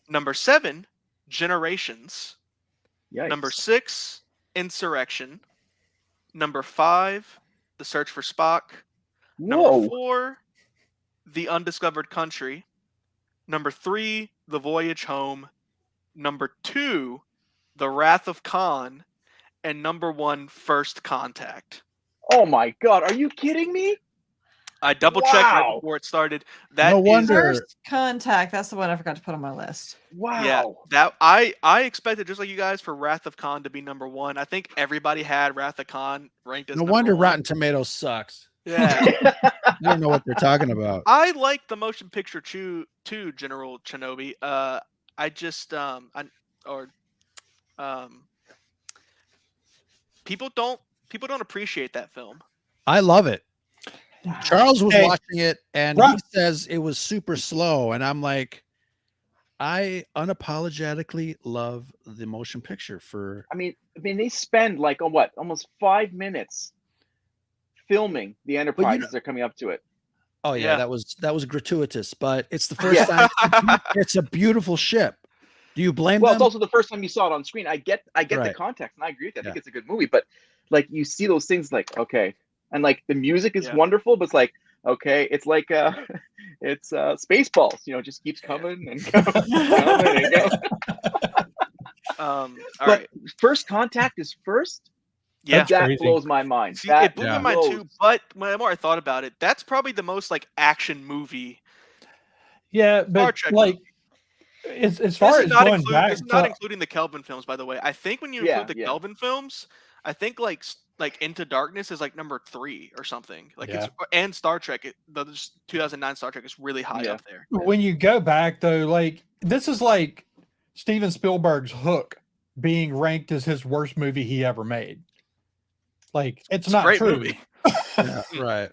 Number 7, Generations. Yikes. Number 6, Insurrection. Number 5, The Search for Spock. Number Whoa. 4, The Undiscovered Country. Number 3, The Voyage Home. Number 2, The Wrath of Khan. And number 1, First Contact. Oh my God. Are you kidding me? I double checked right Wow. before it started. That No is- wonder. First Contact. That's the one I forgot to put on my list. Wow. Yeah, that I expected, just like you guys, for Wrath of Khan to be number 1. I think everybody had Wrath of Khan ranked as No number wonder 1. Rotten Tomatoes sucks. Yeah. I don't know what they're talking about. I like the motion picture too, General Shinobi. I just or um, people don't appreciate that film. I love it. Charles was Hey, watching it and right. he says it was super slow. And I'm like, I unapologetically love the motion picture for. I mean, they spend like almost 5 minutes filming the Enterprise as they're coming up to it. Oh yeah, Yeah. that was gratuitous, but it's the first time. It's a beautiful ship. Do you blame Well, them? it's also the first time you saw it on screen. I get the Right. context, and I agree with you. I think Yeah. it's a good movie, but like you see those things, like okay, and like the music is Yeah. wonderful, but it's like okay, it's like it's Spaceballs, you know, it just keeps coming and coming and coming. All But right. First Contact is first. Yeah. That's That crazy. blows my mind. See, That it blew my Yeah. mind too. blows. But the more I thought about it, that's probably the most like action movie. Yeah, Star but Trek like as far as going back This is not to including the Kelvin films, by the way. I think when you Yeah, include the yeah. Kelvin films, I think like Into Darkness is like number 3 or something. Like Yeah. it's and Star Trek, the 2009 Star Trek is really high Yeah. up there. when you go back though, like this is like Steven Spielberg's Hook being ranked as his worst movie he ever made. Like it's a not great true. movie. Yeah, right.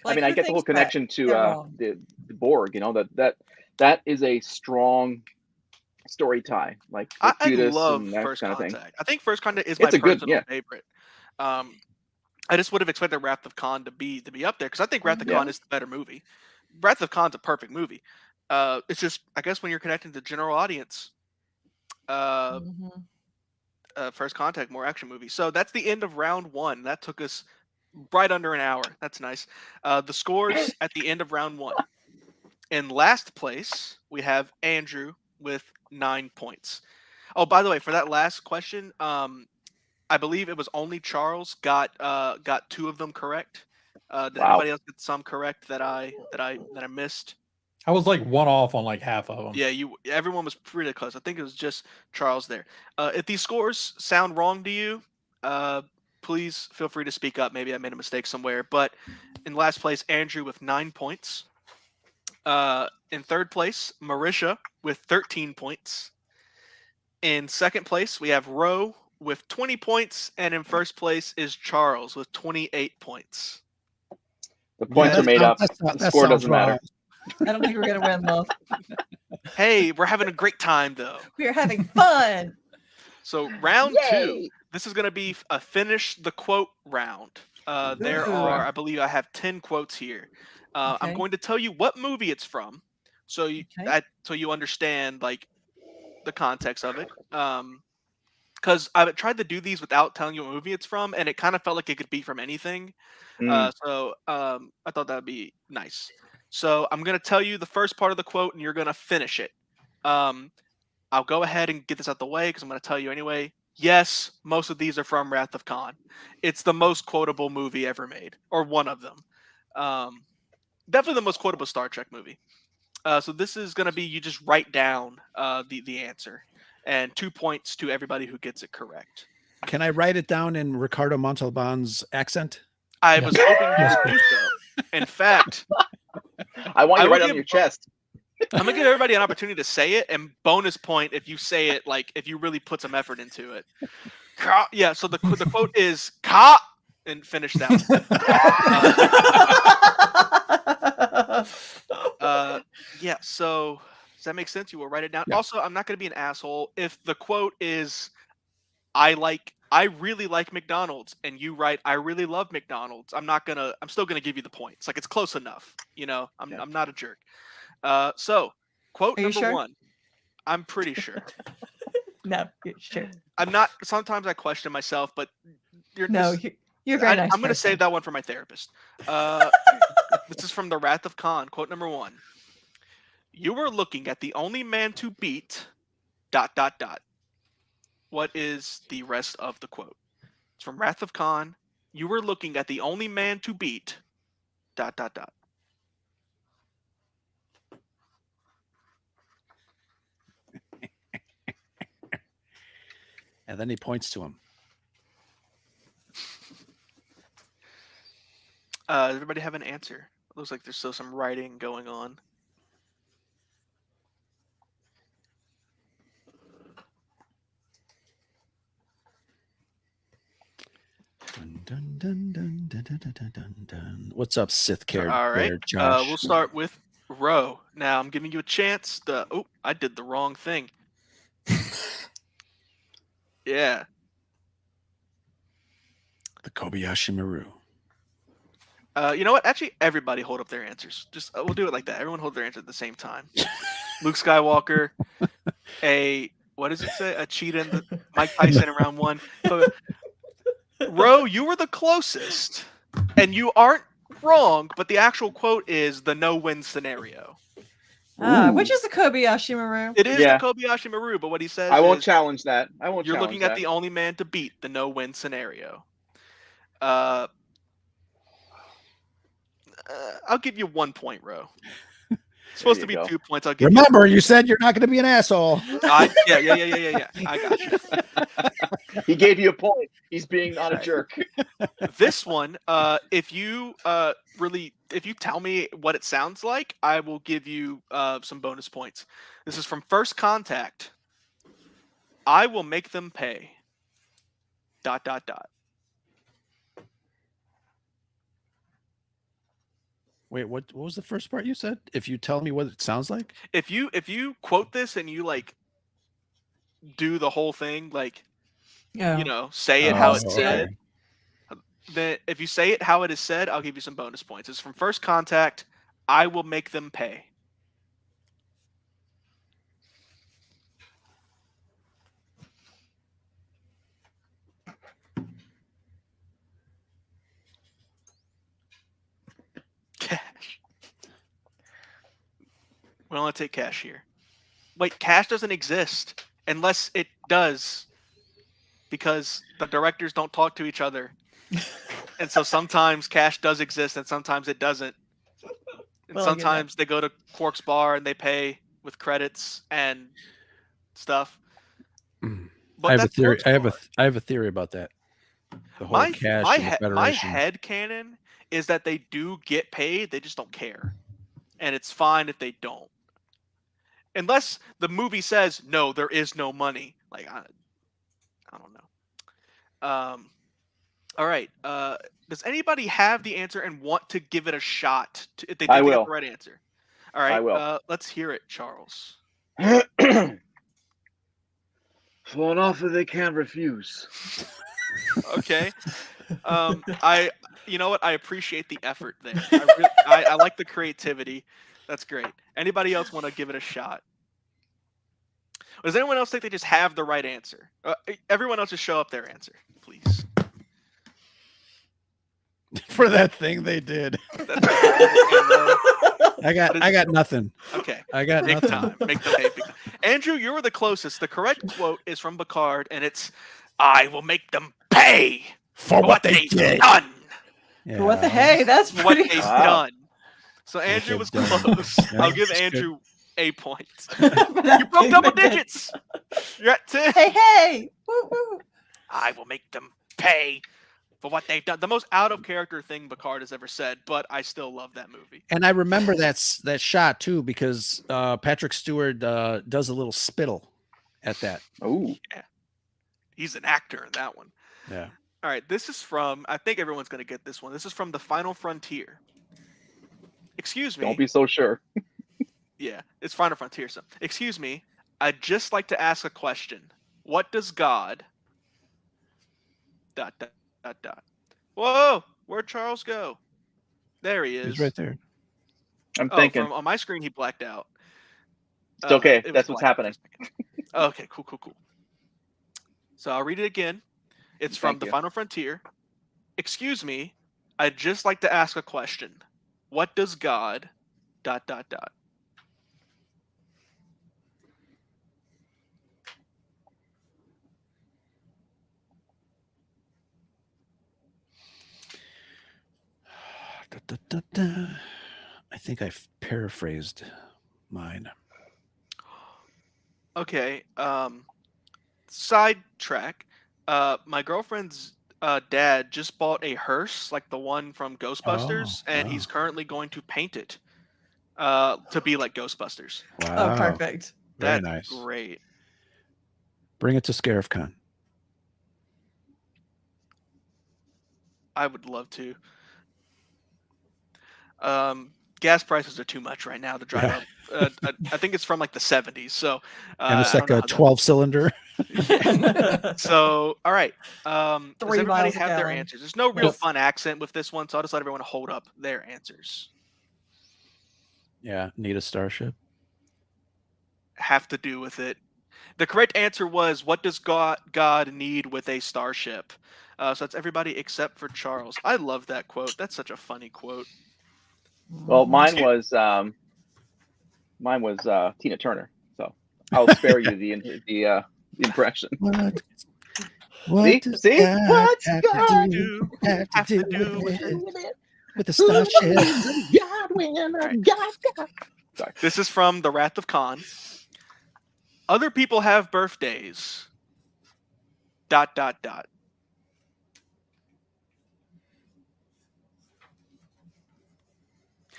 I mean, I who get the whole thinks that connection to they're wrong? the Borg. You know that is a strong story tie, like I Judas love and that First kind of thing. Contact. I think First Contact is my It's a good, personal yeah. favorite. I just would have expected Wrath of Khan to be up there because I think Wrath of Yeah. Khan is the better movie. Wrath of Khan's a perfect movie. It's just I guess when you're connecting to the general audience, Mhm. First Contact more action movie. So that's the end of round 1. That took us right under an hour. That's nice. The scores at the end of round 1. In last place, we have Andrew with 9 points. Oh, by the way, for that last question, I believe it was only Charles got 2 of them correct. Did Wow. anybody else get some correct that I missed? I was like one off on like half of them. Yeah, everyone was pretty close. I think it was just Charles there. If these scores sound wrong to you, please feel free to speak up. Maybe I made a mistake somewhere. But in last place, Andrew with 9 points. In third place, Marisha with 13 points. In second place, we have Ro with 20 points. And in first place is Charles with 28 points. The points are made up. That The score sounds doesn't matter. wrong. I don't think we're gonna win, love. Hey, we're having a great time, though. We are having fun. So round 2, Yay! this is going to be a finish the quote round. There are, I believe I have 10 quotes here. I'm Okay. going to tell you what movie it's from, so you understand like the context of it. Because I've tried to do these without telling you what movie it's from, and it kind of felt like it could be from anything. So I thought that would be nice. So I'm going to tell you the first part of the quote, and you're going to finish it. I'll go ahead and get this out the way because I'm going to tell you anyway. Yes, most of these are from Wrath of Khan. It's the most quotable movie ever made, or one of them. Definitely the most quotable Star Trek movie. So this is going to be you just write down the answer, and 2 points to everybody who gets it correct. Can I write it down in Ricardo Montalban's accent? I was hoping you would do so. In fact, I want you I to will write it on give- your chest. I'm gonna give everybody an opportunity to say it, and bonus point if you say it like if you really put some effort into it. Yeah. So the quote is "Ka," and finish that one. Yeah. So does that make sense? You will write it down. Yeah. Also, I'm not gonna be an asshole if the quote is I really like McDonald's, and you write I really love McDonald's. I'm still gonna give you the points. Like it's close enough. You know, I'm not a jerk. So quote Are you number sure? 1. I'm pretty sure. No, sure. I'm not. Sometimes I question myself, but you're No, you're very nice. I'm going to person. save that one for my therapist. This is from The Wrath of Khan. Quote number 1. You were looking at the only man to beat ... What is the rest of the quote? It's from Wrath of Khan. You were looking at the only man to beat ... And then he points to him. Does everybody have an answer? It looks like there's still some writing going on. Dun, dun, dun, dun, dun, dun, dun, dun, dun. What's up, Sith Care? All right. There, Josh. We'll start with Ro. Now I'm giving you a chance. Oh, I did the wrong thing. Yeah. The Kobayashi Maru. You know what? Actually, everybody hold up their answers. Just we'll do it like that. Everyone hold their answer at the same time. Luke Skywalker, what does it say? A cheetah in the Mike Tyson in round 1. Ro, you were the closest, and you aren't wrong. But the actual quote is the no-win scenario. Which is the Kobayashi Maru? It is Yeah. the Kobayashi Maru, but what he says I won't is challenge that. I won't. you're challenge looking that. at the only man to beat the no-win scenario. I'll give you 1 point, Ro. It's supposed to be go. 2 points. I'll give Remember, you said you're not going to be an asshole. Yeah. I got you. He gave you a point. He's being not a jerk. This one, if you tell me what it sounds like, I will give you some bonus points. This is from First Contact. I will make them pay. ... Wait, what was the first part you said? If you tell me what it sounds like? If you quote this and you like do the whole thing, like say it how it's said. Then if you say it how it is said, I'll give you some bonus points. It's from First Contact. I will make them pay. Cash. We only take cash here. Wait, cash doesn't exist unless it does, because the directors don't talk to each other. And so sometimes cash does exist and sometimes it doesn't. And sometimes they go to Quark's bar and they pay with credits and stuff. But I have a that's theory. Quark's I have a theory about that. The whole cash and the Federation. my head canon is that they do get paid, they just don't care. And it's fine if they don't. Unless the movie says, no, there is no money. Like, I don't know. All right. Does anybody have the answer and want to give it a shot if they think they have the right answer? All right. I will. Let's hear it, Charles. For an offer they can't refuse. Okay. You know what? I appreciate the effort there. I like the creativity. That's great. Anybody else want to give it a shot? Does anyone else think they just have the right answer? Everyone else just show up their answer, please. For that thing they did. I got nothing. Okay. I got Big nothing. time. Make them pay big time. Andrew, you were the closest. The correct quote is from Picard, and it's, I will make them pay For what they did. done. Yeah. What the hey? That's What pretty. they've Wow. done. So Andrew was they've done. close. Yeah, I'll give that's good. Andrew a point. You broke double digits. You're at 10. Hey! Woo, woo. I will make them pay for what they've done. The most out of character thing Picard has ever said, but I still love that movie. And I remember that shot too because Patrick Stewart does a little spittle at that. Oh, He's an actor in that one. Yeah. All right, this is from, I think everyone's going to get this one. This is from The Final Frontier. Excuse me. don't be so sure. Yeah, it's Final Frontier. So, excuse me, I'd just like to ask a question. What does God... ... Whoa, where'd Charles go? There he is. He's right there. I'm thinking. On my screen, he blacked out. It's okay. It was That's what's black for a happening. second. Okay, cool. So I'll read it again. It's from Thank The you. Final Frontier. Excuse me, I'd just like to ask a question. What does God... ... I think I've paraphrased mine. Okay. Sidetrack. My girlfriend's dad just bought a hearse, like the one from Ghostbusters, and he's currently going to paint it to be like Ghostbusters. Wow. Oh, perfect. Very That's nice. great. Bring it to Scarif Con. I would love to. Gas prices are too much right now to drive Yeah. up. I think it's from like the 70s, so And it's I like don't know a how that 12-cylinder. Yeah. So, all right. Does 3 everybody miles a have their gallon. answers? There's no real Yes. fun accent with this one, so I'll just let everyone hold up their answers. Yeah, need a starship. Have to do with it. The correct answer was, what does God need with a starship? So that's everybody except for Charles. I love that quote. That's such a funny quote. Well, mine was Tina Turner. So I'll spare you the impression. What See? does See? God What's have God to do? Have to do with it? With the starship. God when Right. God. Sorry. This is from The Wrath of Khan. Other people have birthdays. ...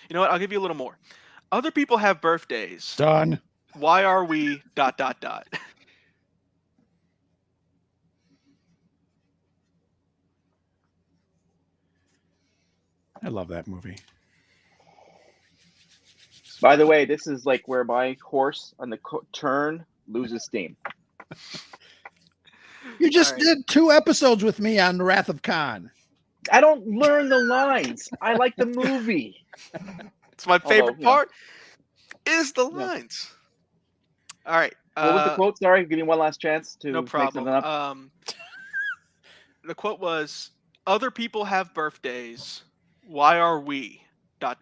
You know what? I'll give you a little more. Other people have birthdays. Done. Why are we ... I love that movie. By the way, this is like where my horse on the turn loses steam. You just All right. did 2 episodes with me on The Wrath of Khan. I don't learn the lines. I like the movie. It's my favorite Although, you know. part is the Yeah. lines. All right. What was the quote? Sorry, give me one last chance to No make problem. something up. The quote was, "Other people have birthdays. Why are we ... I'll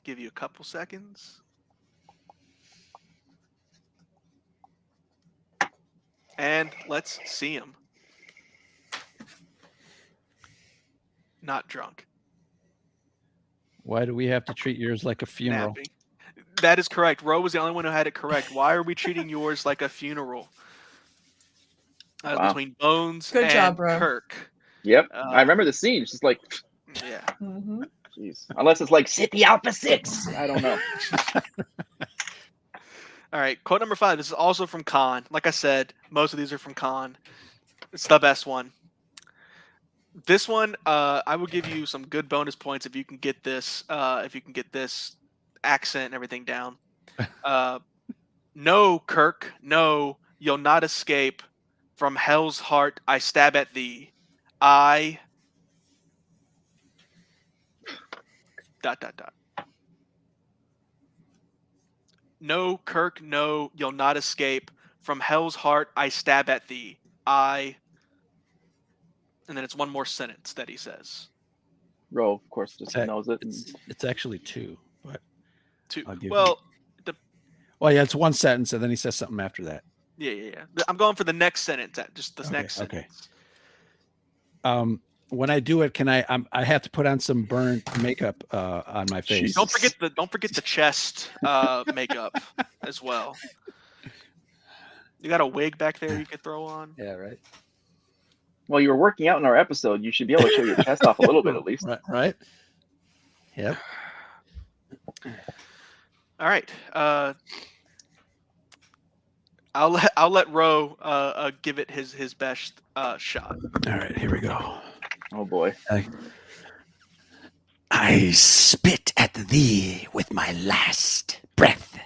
give you a couple seconds. And let's see him. Not drunk. Why do we have to treat yours like a funeral? Napping. That is correct. Roe was the only one who had it correct. Why are we treating yours like a funeral? Wow. Between Bones Good and job, Ro. Kirk. Yep. I remember the scene. It's just like, Yeah. Mhm. jeez. Unless it's like City Alpha 6. I don't know. All right. Quote number 5. This is also from Khan. Like I said, most of these are from Khan. It's the best one. This one, I will give you some good bonus points if you can get this. If you can get this accent and everything down. No, Kirk. No, you'll not escape. From hell's heart, I stab at thee. I ... No, Kirk. No, you'll not escape. From hell's heart, I stab at thee. I... And then it's one more sentence that he says. Ro, of course, just knows it. It's actually 2, but Two. I'll give Well, well, yeah, it's one sentence, and then he says something after that. yeah. I'm going for the next sentence. Just the next Okay. sentence. When I do it, I have to put on some burnt makeup on my face. Don't forget the chest makeup as well. You got a wig back there you could throw on. Yeah, right. Well, you were working out in our episode. You should be able to show your chest off a little bit at least. Right. Yep. All right. I'll let Ro give it his best shot. All right, here we go. Oh boy. I spit at thee with my last breath.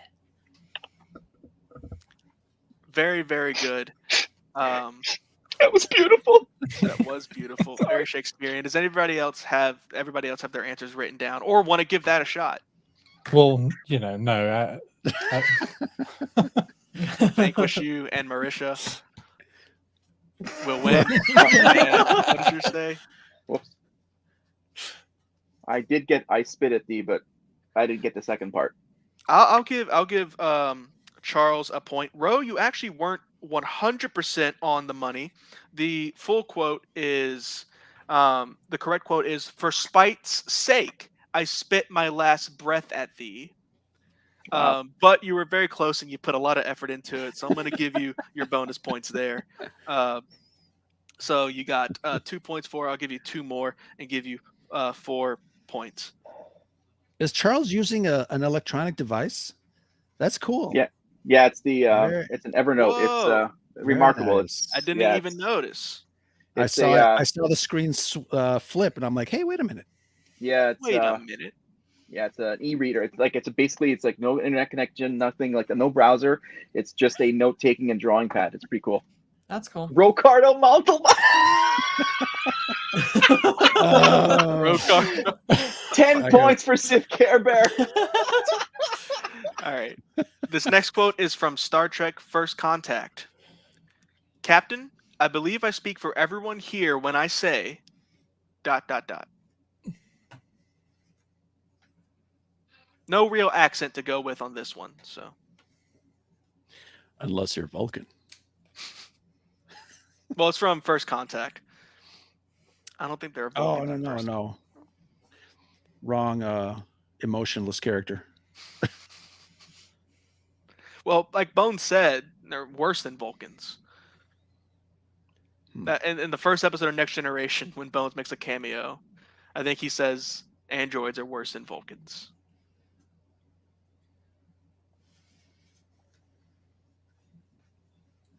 Very, very good. That was beautiful. That was beautiful. Very Shakespearean. Does everybody else have their answers written down, or want to give that a shot? Well, no. Vanquish you and Marisha will win. What did you say? Whoops. I did get I spit at thee, but I didn't get the second part. I'll give Charles a point. Ro, you actually weren't 100% on the money. The full quote is the correct quote is, "For spite's sake, I spit my last breath at thee." Wow. But you were very close and you put a lot of effort into it, so I'm going to give you your bonus points there. So you got 2 points for. I'll give you 2 more and give you 4 points. Is Charles using an electronic device? That's cool. Yeah. Yeah, it's the it's an Evernote. Whoa. remarkable. nice. I didn't Yeah, even notice. I It's saw a, I saw the screen flip, and I'm like, hey, wait a minute. yeah, it's Wait a minute. yeah, it's an e-reader. It's like no internet connection, nothing, like no browser. It's just a note-taking and drawing pad. It's pretty cool. That's cool. Ricardo Montalban. Ricardo. 10 I points for Sif Care Bear. All right. This next quote is from Star Trek First Contact. Captain, I believe I speak for everyone here when I say ... No real accent to go with on this one, so. Unless you're Vulcan. Well, it's from First Contact. I don't think they're a Oh, Vulcan. no. Wrong emotionless character. Well, like Bones said, they're worse than Vulcans. In the first episode of Next Generation, when Bones makes a cameo, I think he says androids are worse than Vulcans.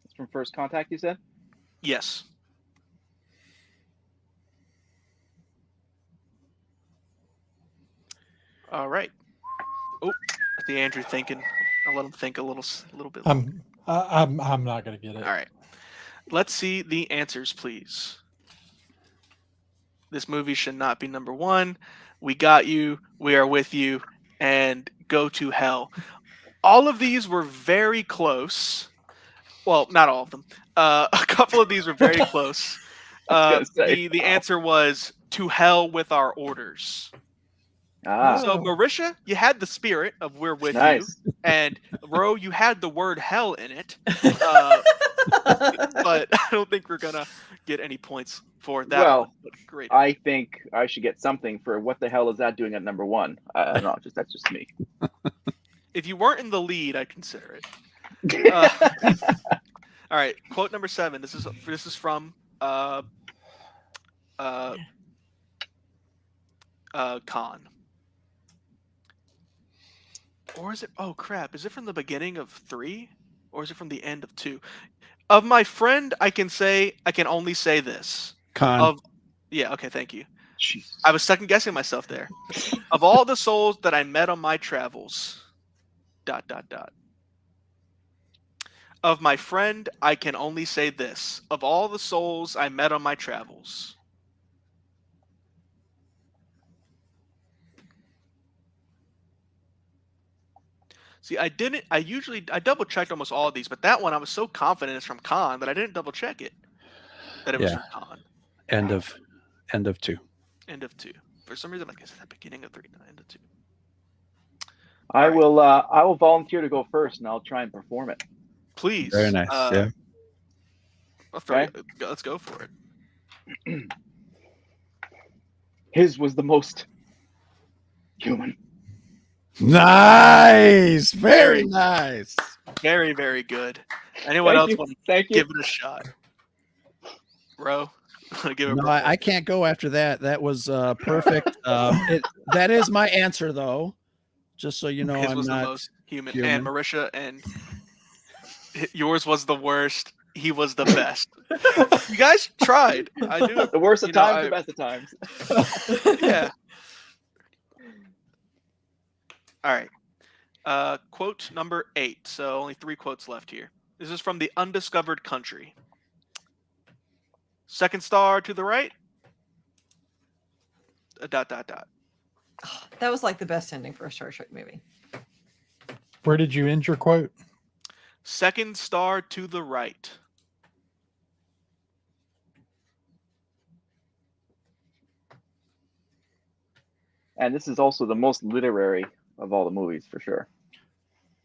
It's from First Contact, you said? Yes. All right. Oh, I see Andrew thinking. I'll let him think a little bit. I'm not gonna get it. All right. Let's see the answers, please. This movie should not be number one. We got you. We are with you. And go to hell. All of these were very close. Well, not all of them. A couple of these were very close. The answer was to hell with our orders. So Marisha, you had the spirit of we're with you, and Ro, you had the word hell in it. But I don't think we're gonna get any points for that one. But great. I think I should get something for what the hell is that doing at number one? I don't know. That's just me. If you weren't in the lead, I'd consider it. All right, quote number 7. This is from Khan. Or is it? Oh crap! Is it from the beginning of 3, or is it from the end of 2? Of my friend, I can only say this. Khan. Yeah. Okay. Thank you. Jesus. I was second guessing myself there. Of all the souls that I met on my travels. ... Of my friend, I can only say this. Of all the souls I met on my travels. See, I double checked almost all of these, but that one I was so confident it's from Khan that I didn't double check it. That it was from Khan. End of 2. End of 2. For some reason, like I said, the beginning of 3, not end of 2. I will volunteer to go first, and I'll try and perform it. Please. Very nice. Yeah. Let's go for it. His was the most human. Nice. Very nice. Very, very good. Anyone else want to give it a shot? Bro, give it. No, I can't go after that. That was perfect. That is my answer, though. Just so you know, his I'm was not the most human. And Marisha, and yours was the worst. He was the best. You guys tried. I knew the worst of times, the best of times. Yeah. All right. Quote number 8. So only 3 quotes left here. This is from The Undiscovered Country. Second star to the right. ... That was like the best ending for a Star Trek movie. Where did you end your quote? Second star to the right. And this is also the most literary of all the movies, for sure.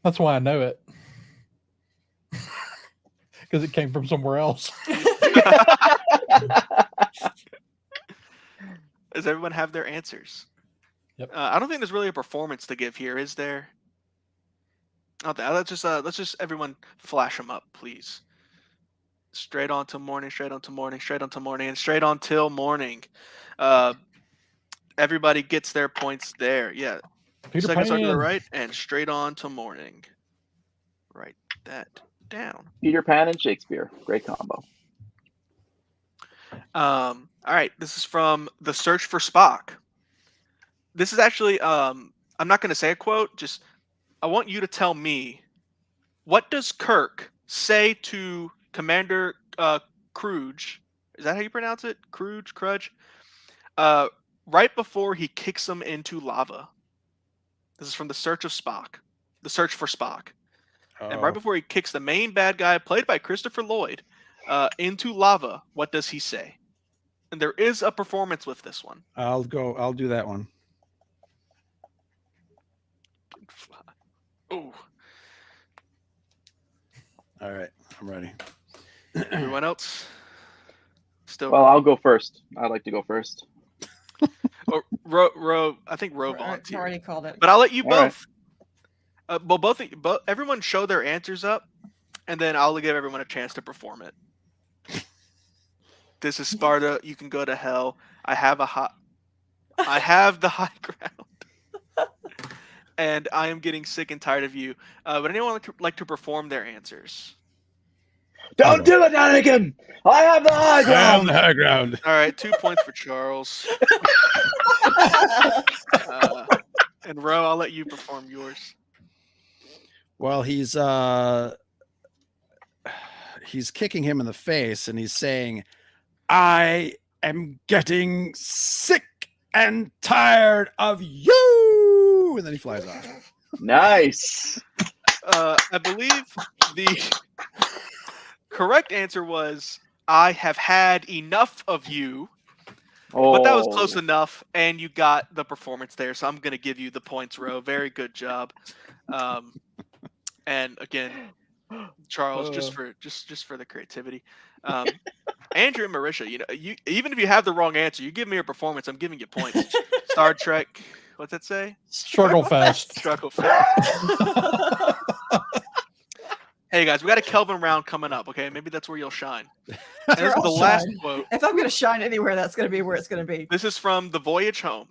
That's why I know it. Because it came from somewhere else. Does everyone have their answers? Yep. I don't think there's really a performance to give here, is there? Okay, let's just everyone flash them up, please. Straight on to morning, straight on to morning, straight on to morning, and straight on till morning. Everybody gets their points there. Yeah. Peter Second star to the Pan. right and straight on to morning. Right. That down. Peter Pan and Shakespeare. Great combo. All right, this is from The Search for Spock. This is actually, I'm not going to say a quote. Just, I want you to tell me, what does Kirk say to Commander Kruge? Is that how you pronounce it? Krudge? Right before he kicks him into lava. This is from The Search of Spock. The Search for Spock. And right before he kicks the main bad guy, played by Christopher Lloyd, into lava, what does he say? And there is a performance with this one. I'll do that one. Oh. All right, I'm ready. Everyone else? Still. Well, I'll go first. I like to go first. I think Ro I volunteered. already called it. But I'll let you All right. both. Everyone show their answers up, and then I'll give everyone a chance to perform it. This is Sparta. You can go to hell. I have the high ground, and I am getting sick and tired of you. Would anyone like to perform their answers? Don't do it, Anakin! I have the high ground! the high ground. All right, 2 points for Charles. And Ro, I'll let you perform yours. Well, he's kicking him in the face, and he's saying, "I am getting sick and tired of you," and then he flies off. Nice. I believe the correct answer was, "I have had enough of you." Oh, But that was close enough, and you got the performance there, so I'm going to give you the points, Ro. Very good job. And again, Charles, just for the creativity. Andrew and Marisha, you even if you have the wrong answer, you give me a performance, I'm giving you points. Star Trek, what's that say? Struggle fest. Struggle fest. Hey guys, we got a Kelvin round coming up. Okay, maybe that's where you'll shine. And this is the last quote. If I'm going to shine anywhere, that's going to be where it's going to be. This is from The Voyage Home.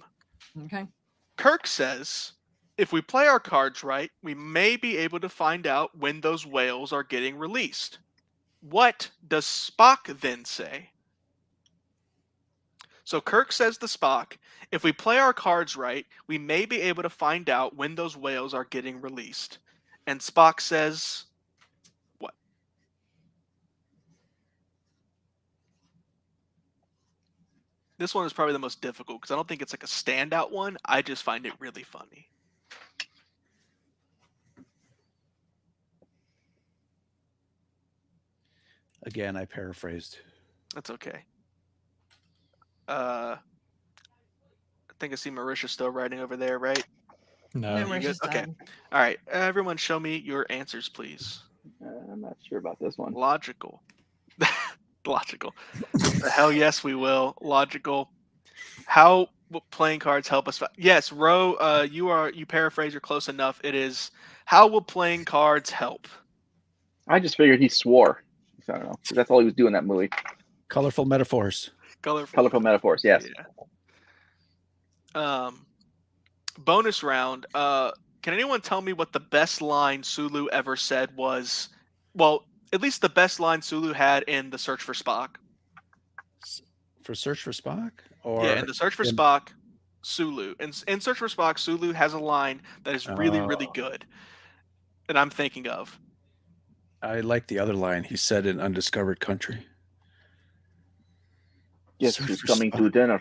Okay. Kirk says, "If we play our cards right, we may be able to find out when those whales are getting released." What does Spock then say? So Kirk says to Spock, "If we play our cards right, we may be able to find out when those whales are getting released." And Spock says, what? This one is probably the most difficult because I don't think it's like a standout one. I just find it really funny. Again, I paraphrased. That's okay. I think I see Marisha still writing over there, right? No. No, we're just Okay. done. All right. Everyone show me your answers, please. I'm not sure about this one. Logical. Logical. The hell yes, we will. Logical. How will playing cards help us? Yes, Ro, you paraphrase, you're close enough. It is, how will playing cards help? I just figured he swore. So I don't know. 'Cause that's all he was doing in that movie. Colorful metaphors. Colorful metaphors, yes. Yeah. Bonus round. Can anyone tell me what the best line Sulu ever said was? Well, at least the best line Sulu had in The Search for Spock. For Search for Spock? Or Yeah, in The Search for Spock, Sulu. In Search for Spock, Sulu has a line that is really, really good that I'm thinking of. I like the other line he said in Undiscovered Country. Guess Search who's for coming Spock. to dinner?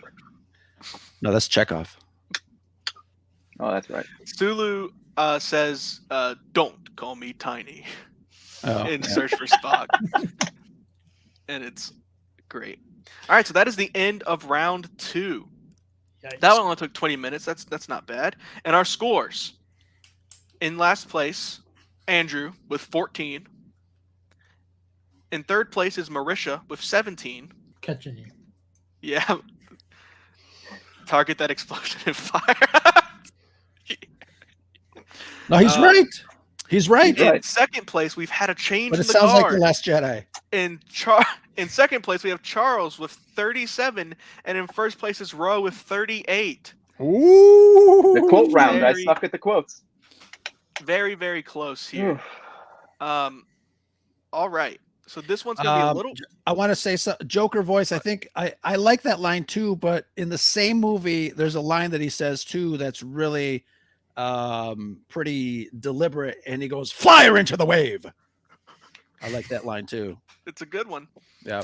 No, that's Chekhov. Oh, that's right. Sulu says, "Don't call me tiny," Oh, in yeah. Search for Spock. And it's great. All right, so that is the end of round 2. That one only took 20 minutes. That's not bad. And our scores. In last place, Andrew with 14. In third place is Marisha with 17. Catching you. Yeah. Target that explosion and fire. No, he's right. He's right. He's right. In second place, we've had a change But in it the sounds guard. like The Last Jedi. In second place, we have Charles with 37, and in first place is Ro with 38. Ooh. The quote round. I Very- suck at the quotes. Very, very close here. All right. So this one's gonna be a little. I want to say Joker voice. I think I like that line too, but in the same movie, there's a line that he says too that's really pretty deliberate, and he goes, "Fire into the wave." I like that line too. It's a good one. Yeah.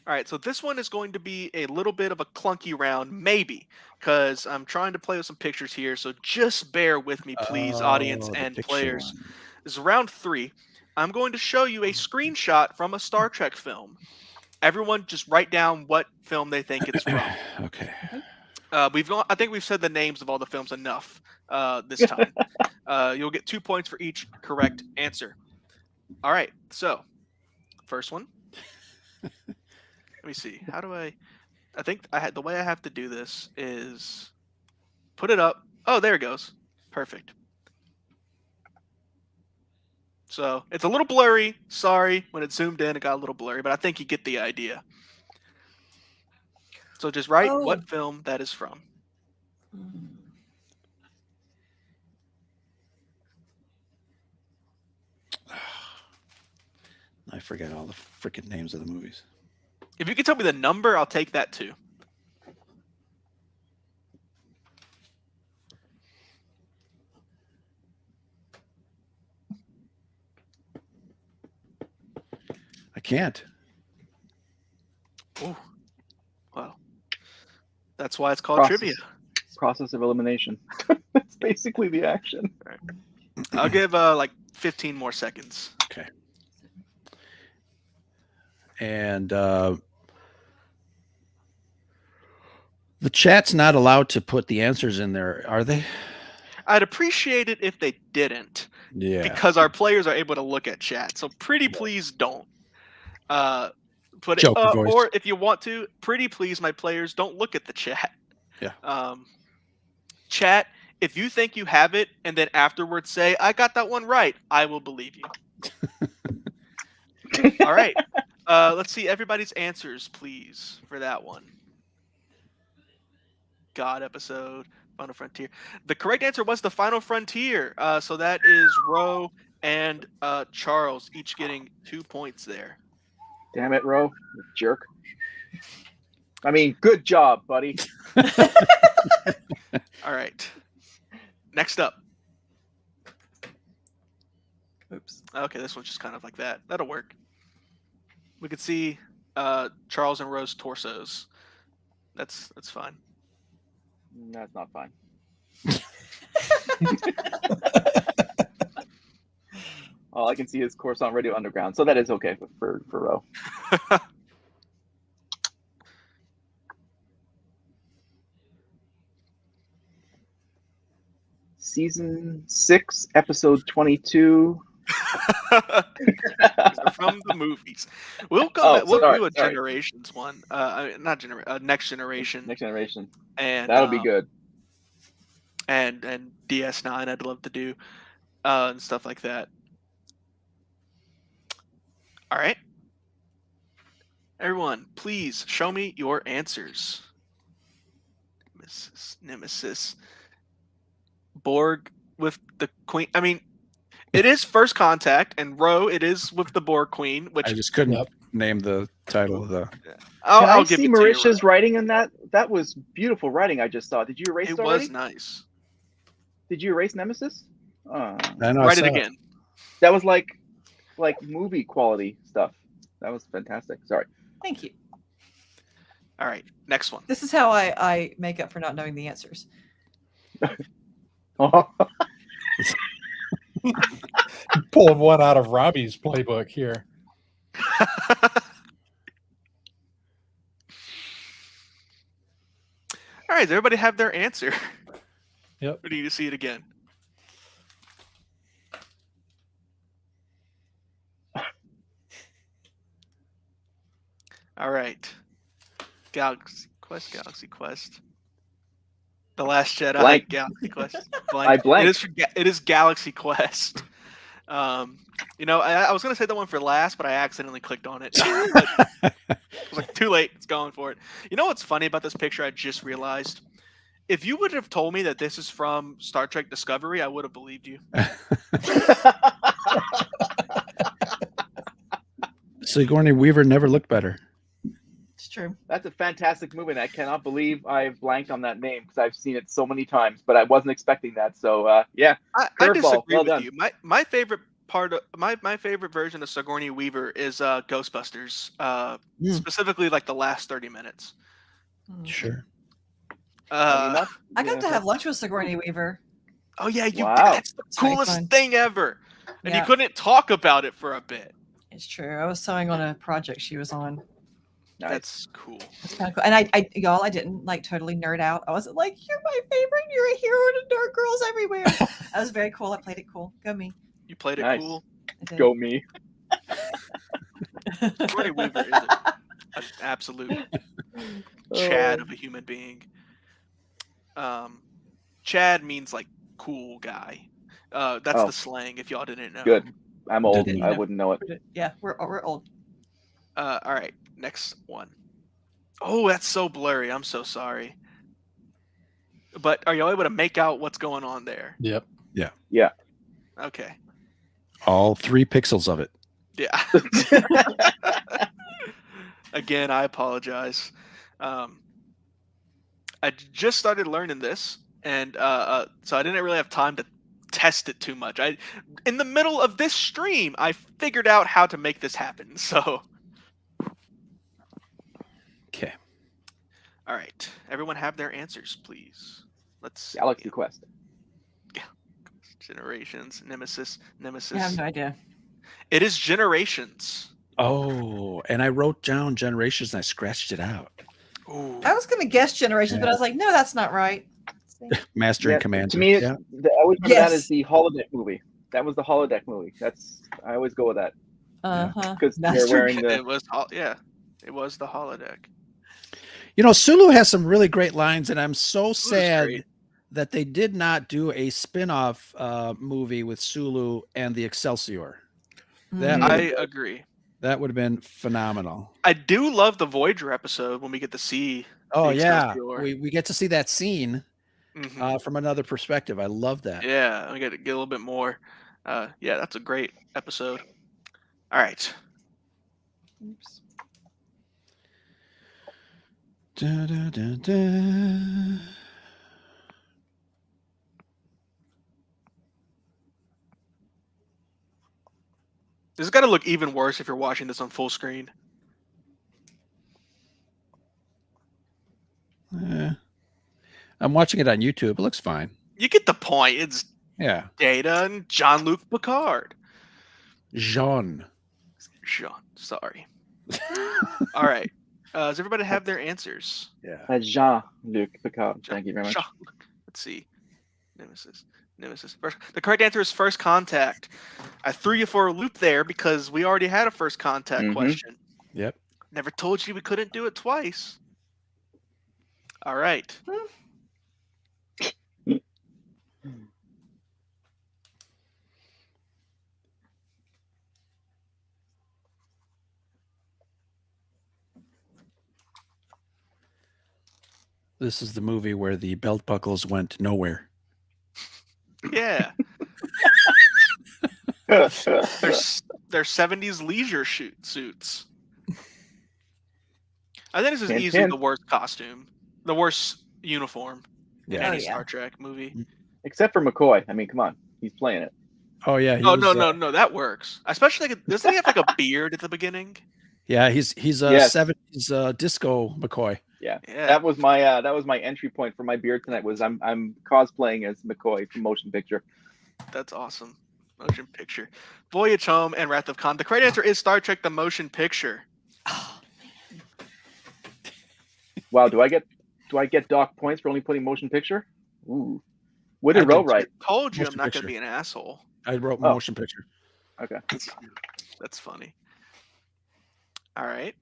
All right, so this one is going to be a little bit of a clunky round, maybe, because I'm trying to play with some pictures here. So just bear with me, please, audience Oh, the and picture players. one. This is round 3. I'm going to show you a screenshot from a Star Trek film. Everyone, just write down what film they think it's from. Okay. I think we've said the names of all the films enough this time. You'll get 2 points for each correct answer. All right, so first one. Let me see. How do I think the way I have to do this is put it up. Oh, there it goes. Perfect. So it's a little blurry. Sorry, when it zoomed in, it got a little blurry, but I think you get the idea. So just write what film that is from. I forget all the freaking names of the movies. If you can tell me the number, I'll take that too. I can't. Oh, well, that's why it's called trivia. Process of elimination. That's basically the action. Right. I'll give like 15 more seconds. Okay. And the chat's not allowed to put the answers in there, are they? I'd appreciate it if they didn't. Yeah. Because our players are able to look at chat. So pretty please don't. Put it Joker voice. or if you want to, pretty please, my players, don't look at the chat. Yeah. Chat, if you think you have it and then afterwards say, I got that one right, I will believe you. All right. Let's see everybody's answers, please, for that one. God episode, Final Frontier. The correct answer was The Final Frontier. So that is Ro and Charles, each getting 2 points there. Damn it, Ro, you jerk. I mean, good job, buddy. All right. Next up. Oops. Okay, this one's just kind of like that. That'll work. We could see Charles and Ro's torsos. That's fine. That's not fine. All I can see is Coruscant Radio Underground, so that is okay for Ro. Season 6, episode 22. From the movies. We'll go back. We'll do a sorry. Generations one. Next Generation. Next Generation. And That'll be good. And DS9 I'd love to do. And stuff like that. All right. Everyone, please show me your answers. Nemesis. Borg with the Queen. I mean, it is First Contact, and Ro, it is with the Borg Queen, which I just couldn't name the title of the. I'll give see it to you, Marisha's writing in that? That was beautiful writing I just saw. Did you erase it already? was nice. Did you erase Nemesis? I know, Write it again. That was like movie quality stuff. That was fantastic. Sorry. Thank you. All right, next one. This is how I make up for not knowing the answers. Pulling one out of Robbie's playbook here. All right, does everybody have their answer? Yep. Or do you see it again? All right. Galaxy Quest. The Last Jedi. Blank. Galaxy Quest. I blanked. It is Galaxy Quest. I was gonna say the one for last, but I accidentally clicked on it. I was like, too late. It's going for it. You know what's funny about this picture? I just realized. If you would have told me that this is from Star Trek Discovery, I would have believed you. Sigourney Weaver never looked better. It's true. That's a fantastic movie, and I cannot believe I blanked on that name because I've seen it so many times, but I wasn't expecting that. So yeah, I curveball. disagree Well with done. you. My favorite part of my favorite version of Sigourney Weaver is Ghostbusters. Specifically like the last 30 minutes. Sure. Funny enough, I got to yeah. have lunch with Sigourney Weaver. Oh yeah, you Wow. did. That's the It's very coolest fun. thing ever. And you Yeah. couldn't talk about it for a bit. It's true. I was sewing on a project she was on. Nice. That's cool. It's kind of cool. And I y'all, I didn't like totally nerd out. I wasn't like, you're my favorite. You're a hero to dark girls everywhere. That was very cool. I played it cool. Go me. You played it Nice. cool. I did. Go me. Sigourney Weaver is an absolute Chad of a human being. Chad means like cool guy. That's Oh. the slang if y'all didn't know. Good. I'm old. Didn't I know. wouldn't know it. Yeah, we're old. All right, next one. Oh, that's so blurry. I'm so sorry. But are y'all able to make out what's going on there? Yep. Okay. All 3 pixels of it. Yeah. Again, I apologize. I just started learning this, and so I didn't really have time to test it too much. In the middle of this stream, I figured out how to make this happen. So, Okay. all right, everyone have their answers, please. Let's see. Galaxy Quest. Generations, Nemesis. I have no idea. It is Generations. Oh, and I wrote down Generations and I scratched it out. Ooh. I was going to guess Generations, but I was like, no, that's not right. Master Yeah, and Commander. To me, yeah. I always remember that Yes. as the holodeck movie. That was the holodeck movie. I always go with that Uh-huh. because they're Master wearing It the. was it was the holodeck. You know, Sulu has some really great lines, and I'm so great. sad that they did not do a spin-off movie with Sulu and the Excelsior. That Mhm. I agree. That would have been phenomenal. I do love the Voyager episode when we get to see. Oh the yeah, Excelsior. we get to see that scene Mhm. from another perspective. I love that. Yeah, we get a little bit more. Yeah, that's a great episode. All right. Oops. Da, da, da, da. This has got to look even worse if you're watching this on full screen. I'm watching it on YouTube. It looks fine. You get the point. It's Yeah, Data and Jean-Luc Picard. Jean. Sorry. All right. Does everybody have their answers? Yeah. Jean-Luc Picard. Thank you very much. Let's see. Nemesis. The correct answer is First Contact. I threw you for a loop there because we already had a First Contact question. Yep. Never told you we couldn't do it twice. All right. This is the movie where the belt buckles went nowhere. Yeah. They're 70s leisure suits. I think this is Hint, easily hint. the worst costume, the worst uniform in Yeah. any Oh, yeah. Star Trek movie. Except for McCoy. I mean, come on, he's playing it. Oh yeah. he Oh was, no, that works. Especially doesn't he have like a beard at the beginning? Yeah, he's a Yes. 70s disco McCoy. Yeah. Yeah, That was my entry point for my beard tonight. Was I'm cosplaying as McCoy from Motion Picture. that's awesome. Motion picture, Voyage Home, and Wrath of Khan. The correct answer is Star Trek: The Motion Picture. Wow, do I get dock points for only putting Motion Picture? Ooh, what did I Roe did write? Told you Motion I'm not picture. going to be an asshole. I wrote Oh. motion picture. Okay. That's funny. All right.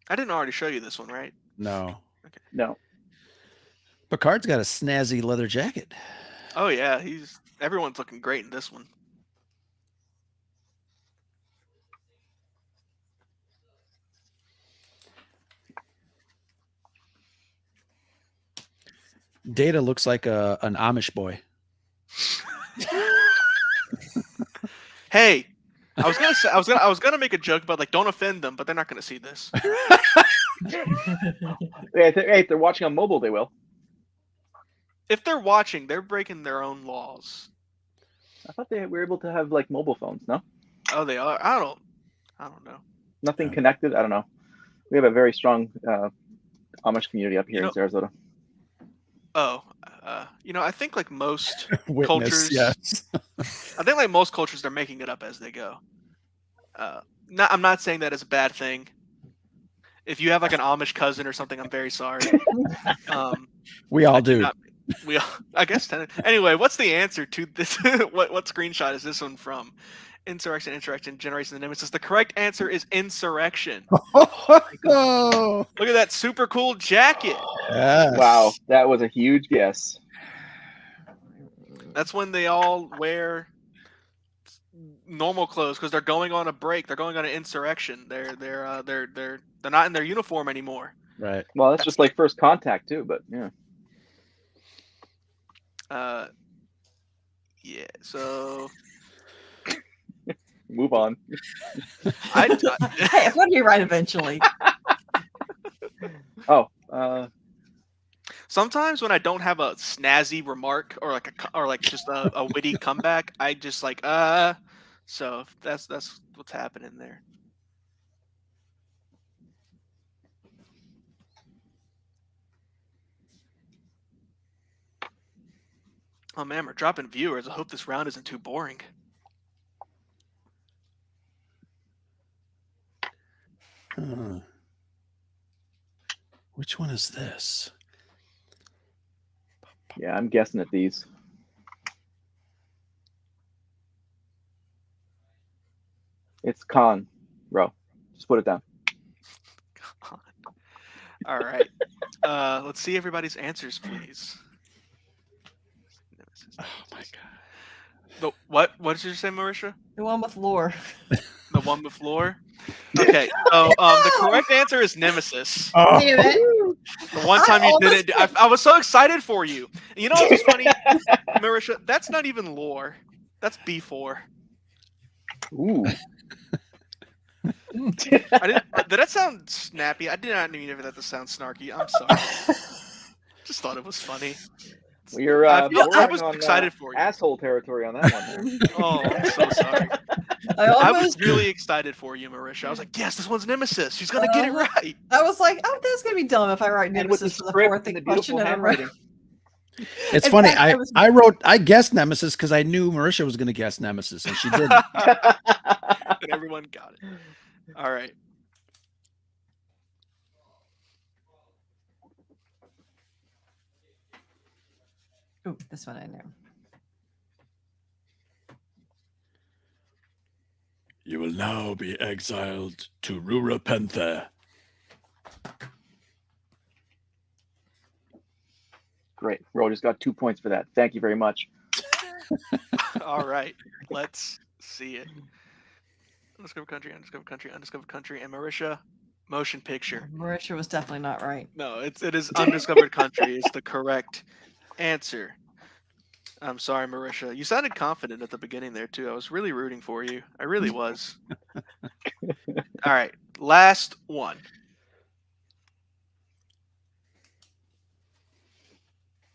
I didn't already show you this one, right? No. No. Picard's got a snazzy leather jacket. Oh yeah, everyone's looking great in this one. Data looks like an Amish boy. Hey, I was gonna make a joke about like don't offend them, but they're not gonna see this. Hey, if they're watching on mobile, they will. If they're watching, they're breaking their own laws. I thought they were able to have like mobile phones. No, Oh, they are. I don't know. nothing Yeah. connected. I don't know. We have a very strong Amish community up here in Sarasota. Oh, I think like most Witness, cultures, yes. I think like most cultures, they're making it up as they go. I'm not saying that is a bad thing. If you have like an Amish cousin or something, I'm very sorry. We all do. I guess. Anyway, what's the answer to this? What screenshot is this one from? Insurrection, Generation of Nemesis. The correct answer is insurrection. Oh, Look at that super cool jacket. yes. Wow, that was a huge guess. That's when they all wear normal clothes because they're going on a break. They're going on an insurrection. They're not in their uniform anymore. Right. Well, that's just like first contact too, but yeah. Yeah. So Move on. Hey, I'm going to be right eventually. Oh, sometimes when I don't have a snazzy remark or like just a witty comeback, I just like So that's what's happening there. Oh man, we're dropping viewers. I hope this round isn't too boring. Which one is this? yeah, I'm guessing at these. It's con, bro. Just put it down. All right. Let's see everybody's answers, please. Oh my god. What did you say, Marisha? The one with lore. The one with lore? Okay, so the correct answer is Nemesis. Oh. Damn it. The one time you did it, I was so excited for you. And you know what's funny, Marisha? That's not even lore. That's B4. Ooh. Did that sound snappy? I did not mean that to sound snarky. I'm sorry. Just thought it was funny. We're I bordering was on, excited for you. asshole territory on that one. There. Oh, I'm so sorry. I was really excited for you, Marisha. I was like, yes, this one's Nemesis. She's gonna get it right. I was like, oh, that's going to be dumb if I write And with the Nemesis for the script fourth and the question beautiful in a row. handwriting. It's In funny. fact, I guessed Nemesis because I knew Marisha was going to guess Nemesis, and she didn't. And everyone got it. All right. Ooh, this one I know. You will now be exiled to Rurapentha. Great. Ro just got 2 points for that. Thank you very much. All right. Let's see it. Undiscovered country, undiscovered country, undiscovered country, and Marisha, motion picture. Marisha was definitely not right. No, it is undiscovered country is the correct answer. I'm sorry, Marisha. You sounded confident at the beginning there too. I was really rooting for you. I really was. All right, last one.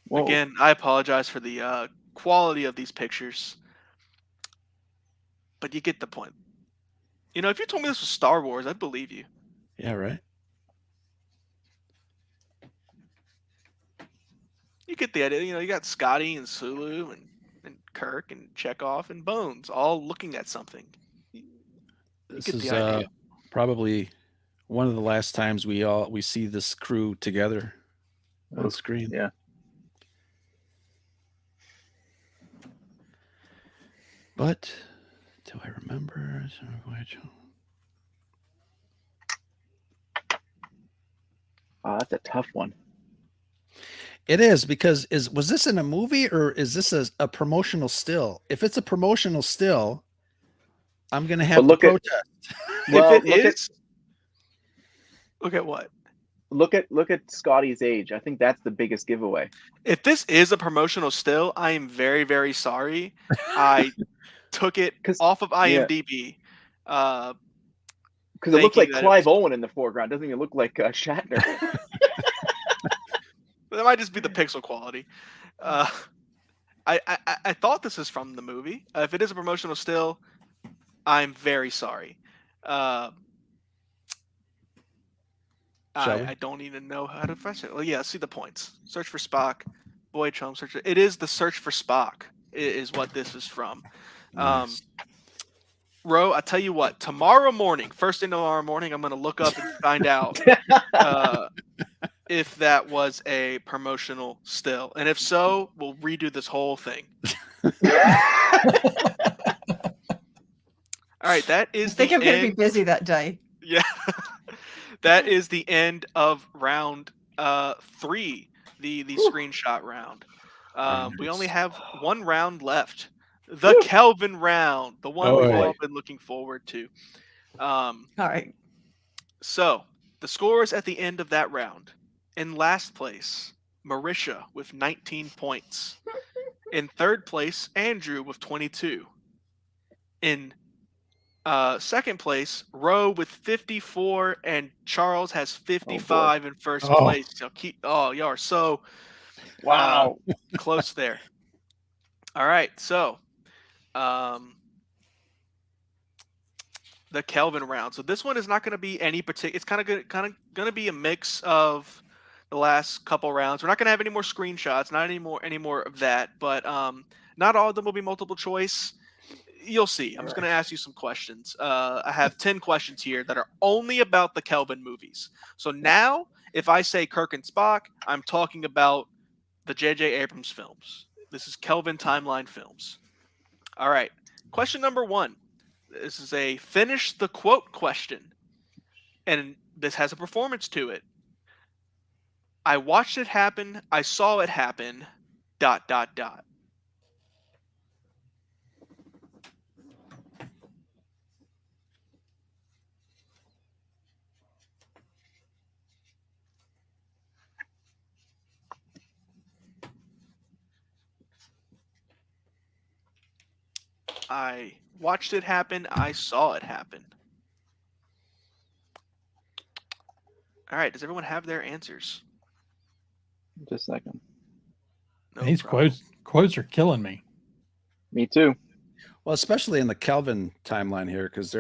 Whoa. Again, I apologize for the quality of these pictures, but you get the point. You know, if you told me this was Star Wars, I'd believe you. Yeah, right. You get the idea. You know, you got Scotty and Sulu and Kirk and Chekhov and Bones all looking at something. This get is the idea. probably one of the last times we see this crew together on screen. Yeah. But do I remember? That's a tough one. It is because was this in a movie or is this a promotional still? If it's a promotional still, I'm gonna have to protest. Well, if it is, look at what? Look at Scotty's age. I think that's the biggest giveaway. If this is a promotional still, I am very, very sorry. I took it 'Cause- off of yeah. IMDb. Because it looks thinking like that it Clive was- Owen in the foreground. Doesn't even look like Shatner. That might just be the pixel quality. I thought this is from the movie. If it is a promotional still, I'm very sorry. Shall we? I don't even know how to fresh it. Well, yeah, see the points. Search for Spock. Voyage home. Search. It is the search for Spock. Is what this is from. Nice. Ro, I tell you what. Tomorrow morning, first thing tomorrow morning, I'm gonna look up and find out if that was a promotional still, and if so, we'll redo this whole thing. All right, that I is think the I'm going to end. be busy that day. Yeah, that is the end of round 3, the screenshot round. We only nice. have one round left, the Kelvin round, the one we've all been looking forward to. All right. So the scores at the end of that round: in last place, Marisha with 19 points. In third place, Andrew with 22. In second place, Roe with 54, and Charles has 55 in first Oh. place. So y'all are so Wow. close there. All right, so the Kelvin round. So this one is not going to be any particular. It's kind of going to be a mix of the last couple rounds. We're not going to have any more screenshots, not any more of that. But not all of them will be multiple choice. You'll see. I'm just going to ask you some questions. I have 10 questions here that are only about the Kelvin movies. So now, if I say Kirk and Spock, I'm talking about the J.J. Abrams films. This is Kelvin timeline films. All right. Question number 1. This is a finish the quote question. And this has a performance to it. I watched it happen. I saw it happen. ... I watched it happen. I saw it happen. All right. Does everyone have their answers? Just a second. No These problem. quotes are killing me. Me too. Well, especially in the Kelvin timeline here, because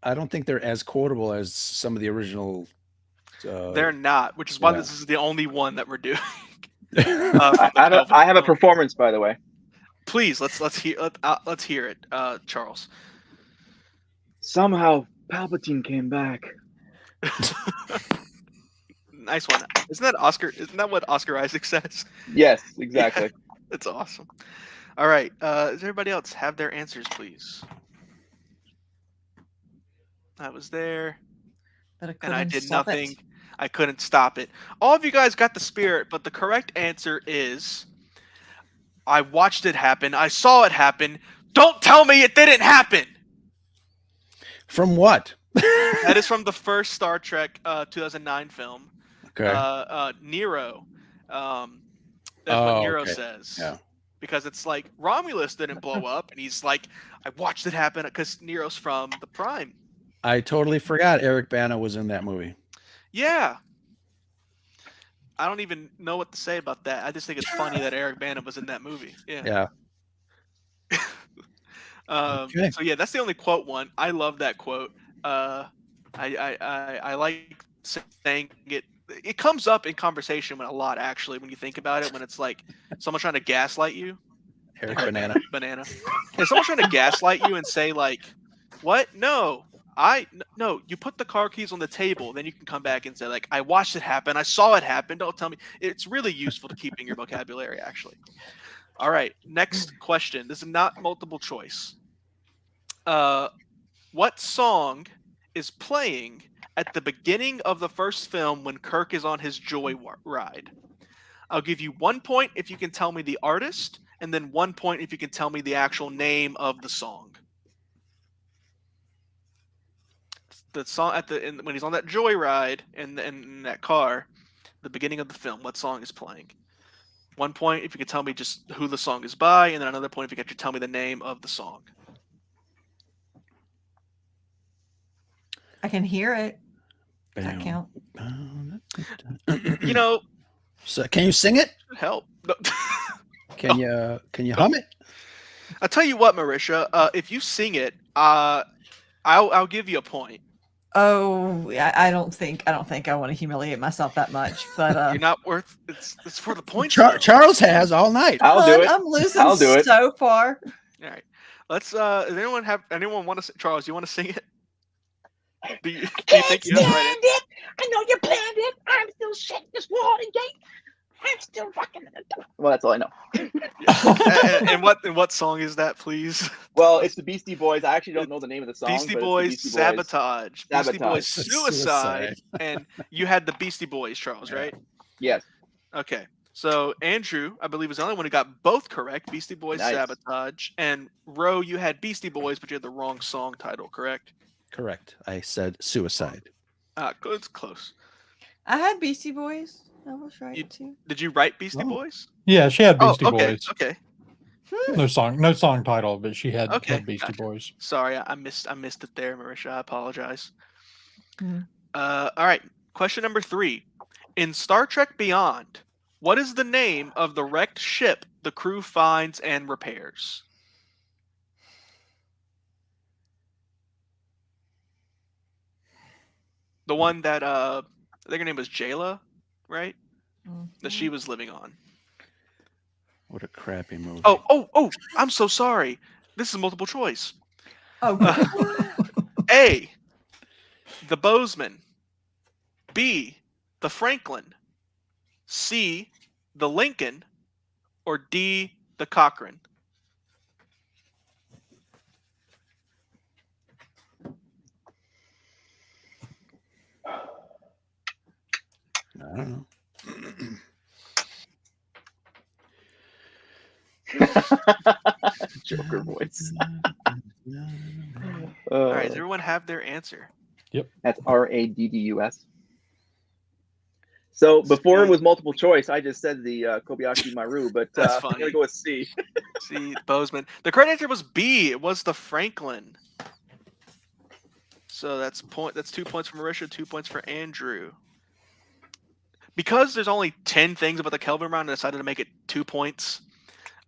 I don't think they're as quotable as some of the original. They're not, which is why yeah. this is the only one that we're doing. I have a performance, by the way. Please, let's hear it, Charles. Somehow Palpatine came back. Nice one. Isn't that what Oscar Isaac says? Yes, exactly. That's awesome. All right. Does everybody else have their answers, please? I was there, But and I did stop nothing. It. I couldn't stop it. All of you guys got the spirit, but the correct answer is I watched it happen. I saw it happen. Don't tell me it didn't happen. From what? That is from the first Star Trek 2009 film. Okay. Nero. That's what Nero okay. says. Yeah. Because it's like Romulus didn't blow up, and he's like, I watched it happen because Nero's from the Prime. I totally forgot Eric Bana was in that movie. Yeah. I don't even know what to say about that. I just think it's funny that Eric Bana was in that movie. Yeah. Okay. So yeah, that's the only quote one. I love that quote. I like saying it. It comes up in conversation a lot, actually, when you think about it. When it's like someone trying to gaslight you. Eric Banana. If someone's trying to gaslight you and say like, "What? No, no. You put the car keys on the table, then you can come back and say like, I watched it happen. I saw it happen. Don't tell me." It's really useful to keep in your vocabulary, actually. All right, next question. This is not multiple choice. What song is playing at the beginning of the first film when Kirk is on his joy ride? I'll give you 1 point if you can tell me the artist, and then 1 point if you can tell me the actual name of the song. The song when he's on that joy ride in that car, the beginning of the film, what song is playing? 1 point if you can tell me just who the song is by, and then another point if you can tell me the name of the song. I can hear it. Does that Bam. count? You know, So, can you sing it? should help. No. Can you hum it? I'll tell you what, Marisha. If you sing it, I'll give you a point. Oh, I don't think I want to humiliate myself that much, but You're not worth. It's for the points. Charles has all night. I'll do it. I'm losing I'll do it. so far. All right. Let's. Does anyone want to? Charles, you want to sing it? Do you think you have the right it. I know you planned it. I'm still shitting this water gate. I'm still rocking the door. Well, that's all I know. and what song is that, please? Well, it's the Beastie Boys. I actually don't know the name of the song. Beastie but it's the Boys Beastie Boys. Sabotage. Beastie Boys Sabotage. Suicide. And you had the Beastie Boys, Charles, right? Yes. Okay. So Andrew, I believe, was the only one who got both correct. Beastie Boys Nice. Sabotage. And Ro, you had Beastie Boys, but you had the wrong song title, correct? Correct. I said suicide. It's close. I had Beastie Boys. I was right You- too. Did you write Beastie Oh. Boys? Yeah, she had Beastie okay. Boys. Okay. No song title, but she had Beastie gotcha. Boys. Sorry, I missed it there, Marisha. I apologize. Mhm. All right. Question number 3. In Star Trek Beyond, what is the name of the wrecked ship the crew finds and repairs? The one that I think her name was Jayla, right? That she was living on. What a crappy movie. Oh! I'm so sorry. This is multiple choice. Oh, A, the Bozeman. B, the Franklin. C, the Lincoln. Or D, the Cochrane. I don't know. Joker voice. All right, does everyone have their answer? That's Raddus. So before it was multiple choice, I just said the Kobayashi Maru, but That's I'm funny. gonna go with C. C, Bozeman. The correct answer was B. It was the Franklin. So that's 2 points for Marisha, 2 points for Andrew. Because there's only 10 things about the Kelvin round, I decided to make it 2 points.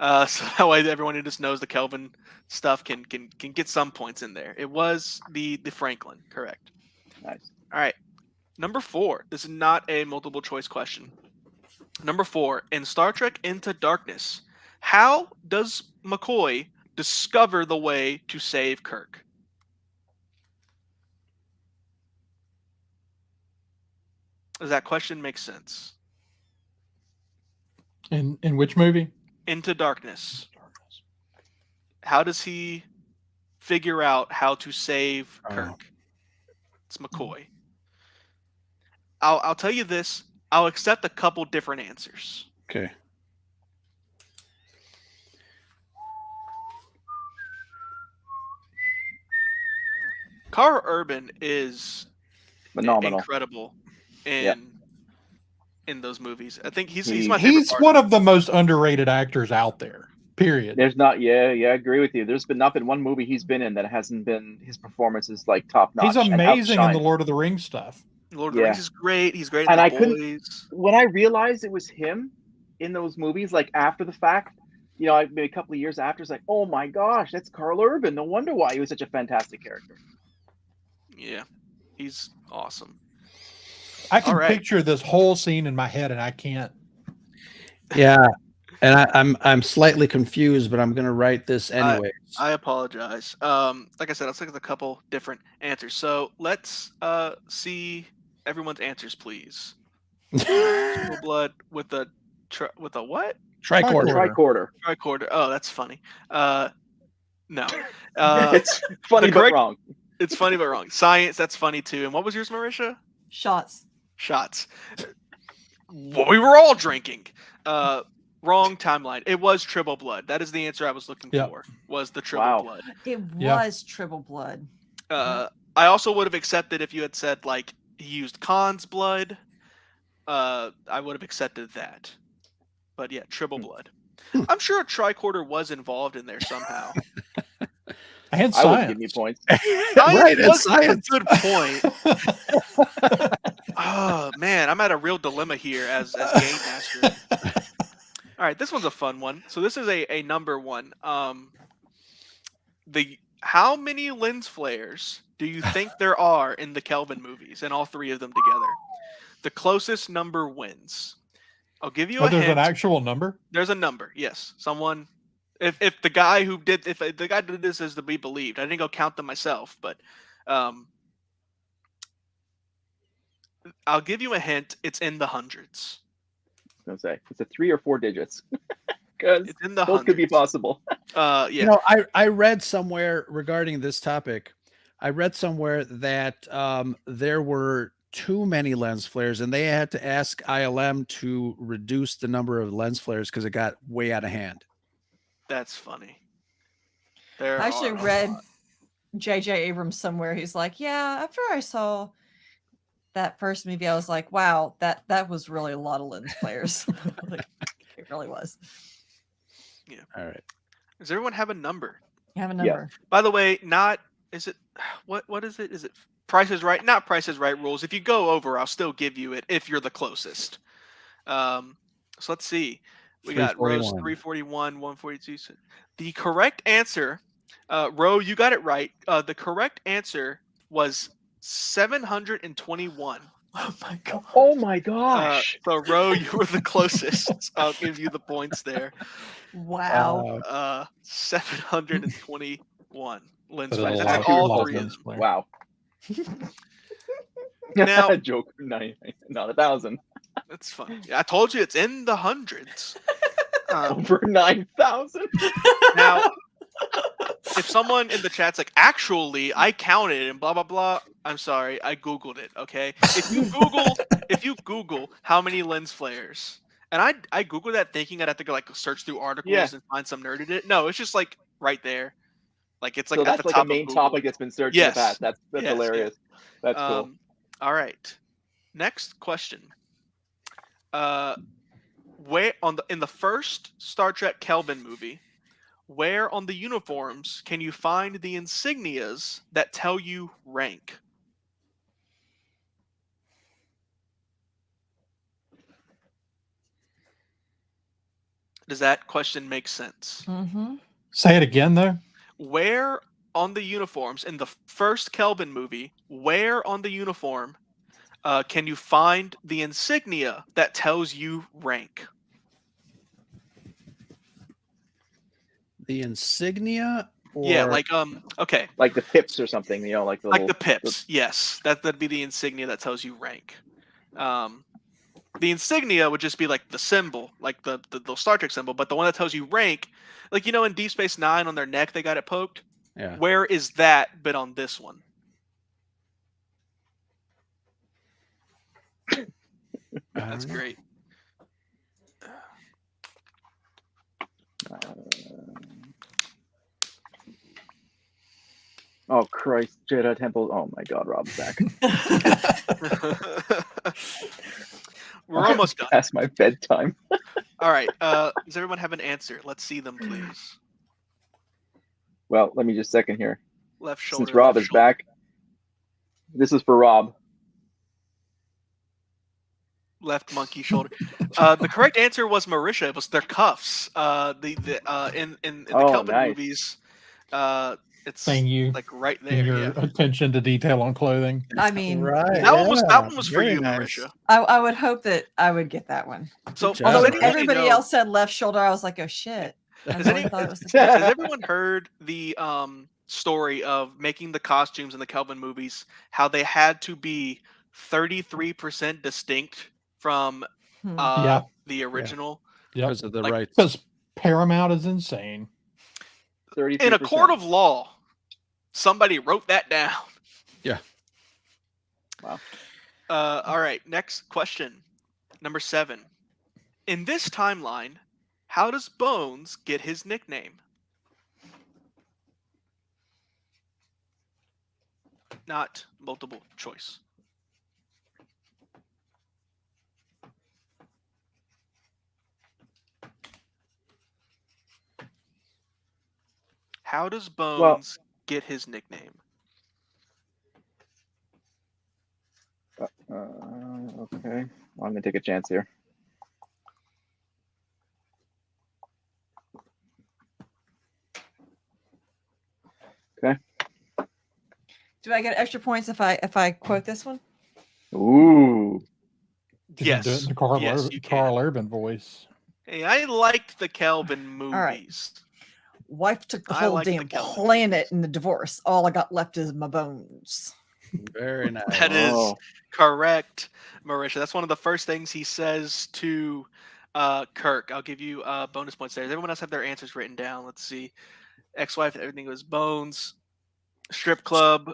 So that way everyone who just knows the Kelvin stuff can get some points in there. It was the Franklin, correct. Nice. All right. Number 4. This is not a multiple choice question. Number 4. In Star Trek Into Darkness, how does McCoy discover the way to save Kirk? Does that question make sense? In which movie? Into Darkness. How does he figure out how to save Kirk? It's McCoy. I'll tell you this. I'll accept a couple different answers. Okay. Carl Urban is Phenomenal. incredible in those movies. I think he's my favorite. He's partner. one of the most underrated actors out there. Period. There's not, I agree with you. There's not been one movie he's been in that hasn't been his performance is like top notch. He's amazing in the Lord of the Rings stuff. Lord of the Rings is great. He's great And in I The couldn't- Boys. When I realized it was him in those movies, like after the fact, maybe a couple of years after, it's like, oh my gosh, that's Carl Urban. No wonder why he was such a fantastic character. Yeah, he's awesome. I can All right. picture this whole scene in my head, and I can't. Yeah, and I'm slightly confused, but I'm going to write this anyway. I apologize. Like I said, let's look at a couple different answers. So let's see everyone's answers, please. Triple blood with a what? Tricorder. Tricorder. Tricorder. Oh, that's funny. No. It's funny the but correct- wrong. It's funny but wrong. Science. That's funny too. And what was yours, Marisha? shots. Shots. Well, we were all drinking. Wrong timeline. It was Triple Blood. That is the answer I was looking Yep. for. Was the Triple Wow. Blood. It Yeah. was Triple Blood. I also would have accepted if you had said like he used Khan's blood. I would have accepted that. But yeah, Triple Blood. I'm sure a tricorder was involved in there somehow. And I wouldn't give me science. points. Right, and was a science. good point. Oh man, I'm at a real dilemma here as game master. All right, this one's a fun one. So this is a number one. How many lens flares do you think there are in the Kelvin movies, and all three of them together? The closest number wins. I'll give you Oh, a there's an hint. actual number? There's a number. Yes, someone. If the guy who did if the guy did this is to be believed, I didn't go count them myself, but I'll give you a hint. It's in the hundreds. I was gonna say it's a 3 or 4 digits because It's in the both could be hundreds. possible. Yeah. You know, I read somewhere regarding this topic. I read somewhere that there were too many lens flares, and they had to ask ILM to reduce the number of lens flares because it got way out of hand. That's funny. There I actually are a read lot. J.J. Abrams somewhere. He's like, yeah, after I saw that first movie, I was like, wow, that was really a lot of lens flares. Like, it really was. All right. Does everyone have a number? You have a Yeah. number. By the way, is it what is it? Is it Price is Right? Not Price is Right rules. If you go over, I'll still give you it if you're the closest. So let's see. We got Rose 341. 341, 142. The correct answer, Ro, you got it right. The correct answer was 721. Oh my god. Oh my gosh! So Ro, you were the closest. So I'll give you the points there. Wow. 721 lens That is flares. a That's lot- in a all lot of three of lens them. flare. Wow. Now- Joker 99, not 1,000. That's fun. I told you it's in the hundreds. Over 9,000. Now, if someone in the chat's like, actually, I counted and blah blah blah, I'm sorry, I googled it. Okay, if you Google how many lens flares, and I googled that thinking I'd have to go like search through articles Yeah. and find some nerd in it. No, it's just like right there, like it's like So at that's the like top a main of Google. topic that's been searched Yes. in the past. That's Yes, yeah. hilarious. That's cool. All right, next question. Where in the first Star Trek Kelvin movie, where on the uniforms can you find the insignias that tell you rank? Does that question make sense? Mm-hmm. Say it again, though. Where on the uniforms in the first Kelvin movie, where on the uniform can you find the insignia that tells you rank? The insignia, or Yeah, like okay, Like the pips or something, like the like little, the pips. Yes, that'd be the insignia that tells you rank. The insignia would just be like the symbol, like the Star Trek symbol, but the one that tells you rank, like in Deep Space Nine on their neck they got it poked. yeah. Where is that bit on this one? That's great. Oh Christ, Jedi Temple. Oh my God, Rob's back. We're almost done. Past my bedtime. All right. Does everyone have an answer? Let's see them, please. Well, let me just a second here. Left shoulder. Since Rob left is shoulder. back, this is for Rob. Left monkey shoulder. The correct answer was Marisha. It was their cuffs. In the Oh, Kelvin nice. movies, it's Thank you. like right In there. your Yeah. attention to detail on clothing. I mean, Right. That one was for Very you, nice. Marisha. I would hope that I would get that one. So job. Although does when anybody everybody know- else said left shoulder, I was like, oh shit. I Does really any- thought it was Has everyone heard the story of making the costumes in the Kelvin movies, how they had to be 33% distinct from Yeah. the original? Yep. Because of the Like, rights. Because Paramount is insane. 33%. In a court of law, somebody wrote that down. Yeah. Wow. All right, next question. Number 7. In this timeline, how does Bones get his nickname? Not multiple choice. How does Bones get his nickname? Okay. Well, I'm gonna take a chance here. Okay. Do I get extra points if I quote this one? Ooh. You can do it in the Carl, Yes, you can. Carl Urban voice. Hey, I liked the Kelvin All right. movies. Wife took the I whole like the damn Kelvin planet in the divorce. All I got left is my bones. Very nice. That is Oh. correct, Marisha. That's one of the first things he says to Kirk. I'll give you bonus points there. Does everyone else have their answers written down? Let's see. Ex-wife, everything was bones. Strip club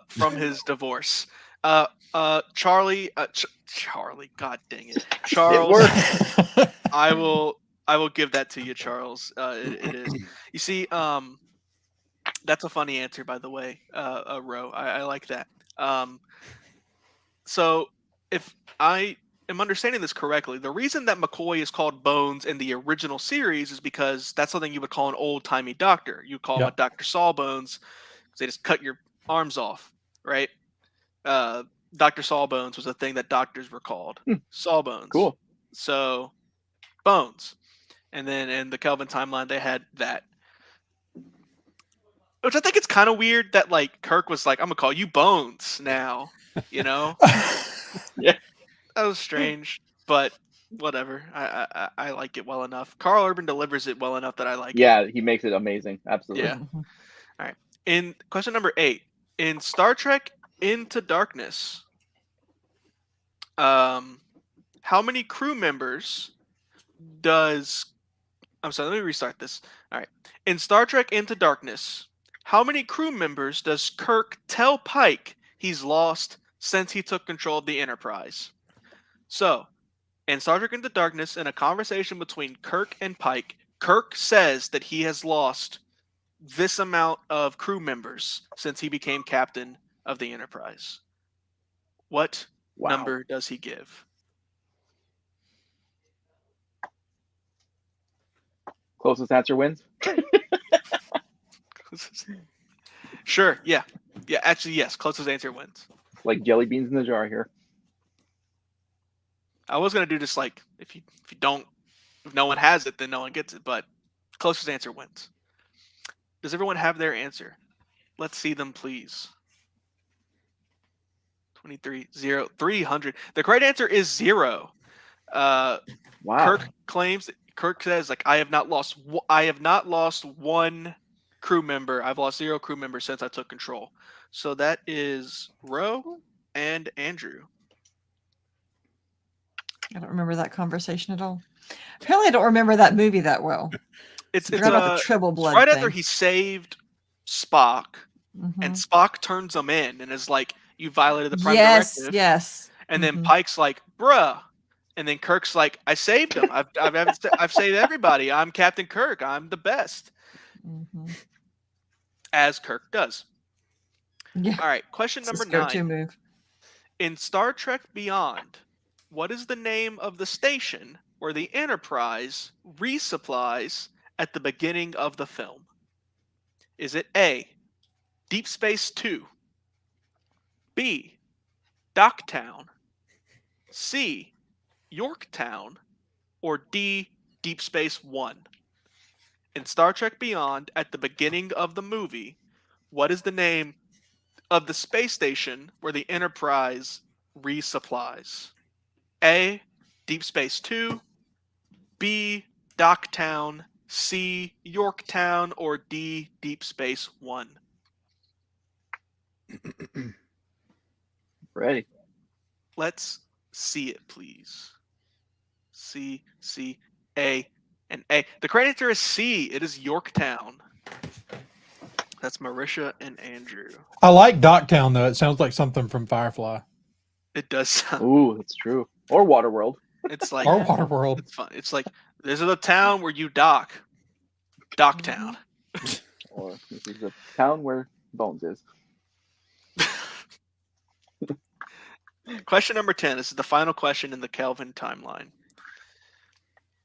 from his divorce. Charlie, Charlie, god dang it. Charles, worked. I will give that to you, Charles. It is. You see, that's a funny answer, by the way, Ro. I like that. So, if I am understanding this correctly, the reason that McCoy is called Bones in the original series is because that's something you would call an old-timey doctor. You call him a Yep. Dr. Sawbones because they just cut your arms off, right? Dr. Sawbones was a thing that doctors were called. Sawbones. Cool. So, Bones. And then in the Kelvin timeline, they had that. Which I think it's kind of weird that, like, Kirk was like, I'm going to call you Bones now, you know? Yeah. That was strange, but whatever. I like it well enough. Carl Urban delivers it well enough that I like it. Yeah, he makes it amazing. Absolutely. Yeah. All right. In question number 8, in Star Trek Into Darkness, how many crew members does... I'm sorry, let me restart this. All right. In Star Trek Into Darkness, how many crew members does Kirk tell Pike he's lost since he took control of the Enterprise? So, in Star Trek Into Darkness, in a conversation between Kirk and Pike, Kirk says that he has lost this amount of crew members since he became captain of the Enterprise. What Wow. number does he give? Closest answer wins. Sure, yeah. Yeah, actually, yes. Closest answer wins. Like jelly beans in the jar here. I was going to do just like, if no one has it, then no one gets it, but closest answer wins. Does everyone have their answer? Let's see them, please. 23, 0, 300. The correct answer is 0. Wow. Kirk says, like, I have not lost one crew member. I've lost 0 crew members since I took control. So that is Ro and Andrew. I don't remember that conversation at all. Apparently, I don't remember that movie that well. It's I forgot about the triple blood right thing. after he saved Spock, and Spock turns him in and is like, "You violated the Prime Directive." Yes. And then Pike's like, "Bruh," and then Kirk's like, "I saved him. I've saved everybody. I'm Captain Kirk. I'm the best." As Kirk does. Yeah. All right, question It's number his go-to 9. move. In Star Trek Beyond, what is the name of the station where the Enterprise resupplies at the beginning of the film? Is it A, Deep Space 2, B, Docktown, C, Yorktown, or D, Deep Space 1? In Star Trek Beyond, at the beginning of the movie, what is the name of the space station where the Enterprise resupplies? A, Deep Space 2, B, Docktown, C, Yorktown, or D, Deep Space 1? Ready. Let's see it, please. C, A, and A. The correct answer is C. It is Yorktown. That's Marisha and Andrew. I like Docktown, though. It sounds like something from Firefly. It does sound... Ooh, that's true. Or Waterworld. It's like... Or Waterworld. It's fun. It's like, this is a town where you dock. Docktown. Or this is the town where Bones is. Question number 10. This is the final question in the Kelvin timeline.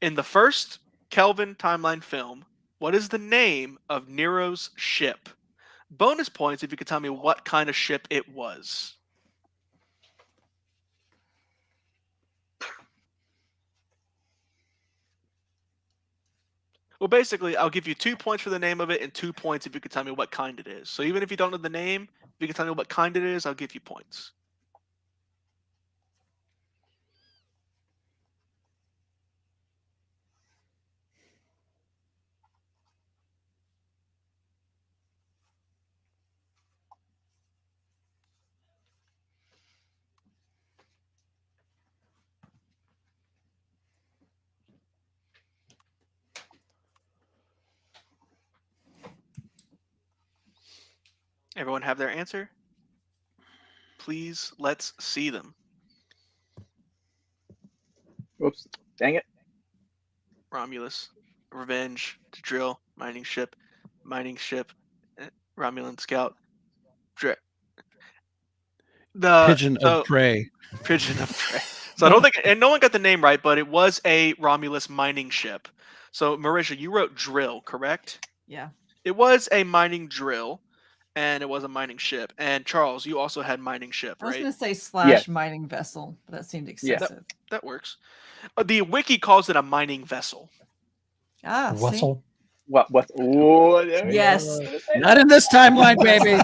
In the first Kelvin timeline film, what is the name of Nero's ship? Bonus points if you could tell me what kind of ship it was. Well, basically, I'll give you 2 points for the name of it and 2 points if you could tell me what kind it is. So even if you don't know the name, if you can tell me what kind it is, I'll give you points. Everyone have their answer? Please, let's see them. Oops. Dang it. Romulus, Revenge, to drill, mining ship, Romulan scout, Pigeon of prey. Pigeon of prey. So I don't think, and no one got the name right, but it was a Romulus mining ship. So Marisha, you wrote drill, correct? Yeah. It was a mining drill, and it was a mining ship. And Charles, you also had mining ship, I was right? going to say slash mining vessel, but that seemed excessive. That works. The wiki calls it a mining vessel. Ah, see? Russell. What? Oh, Yes. Not in this timeline, baby.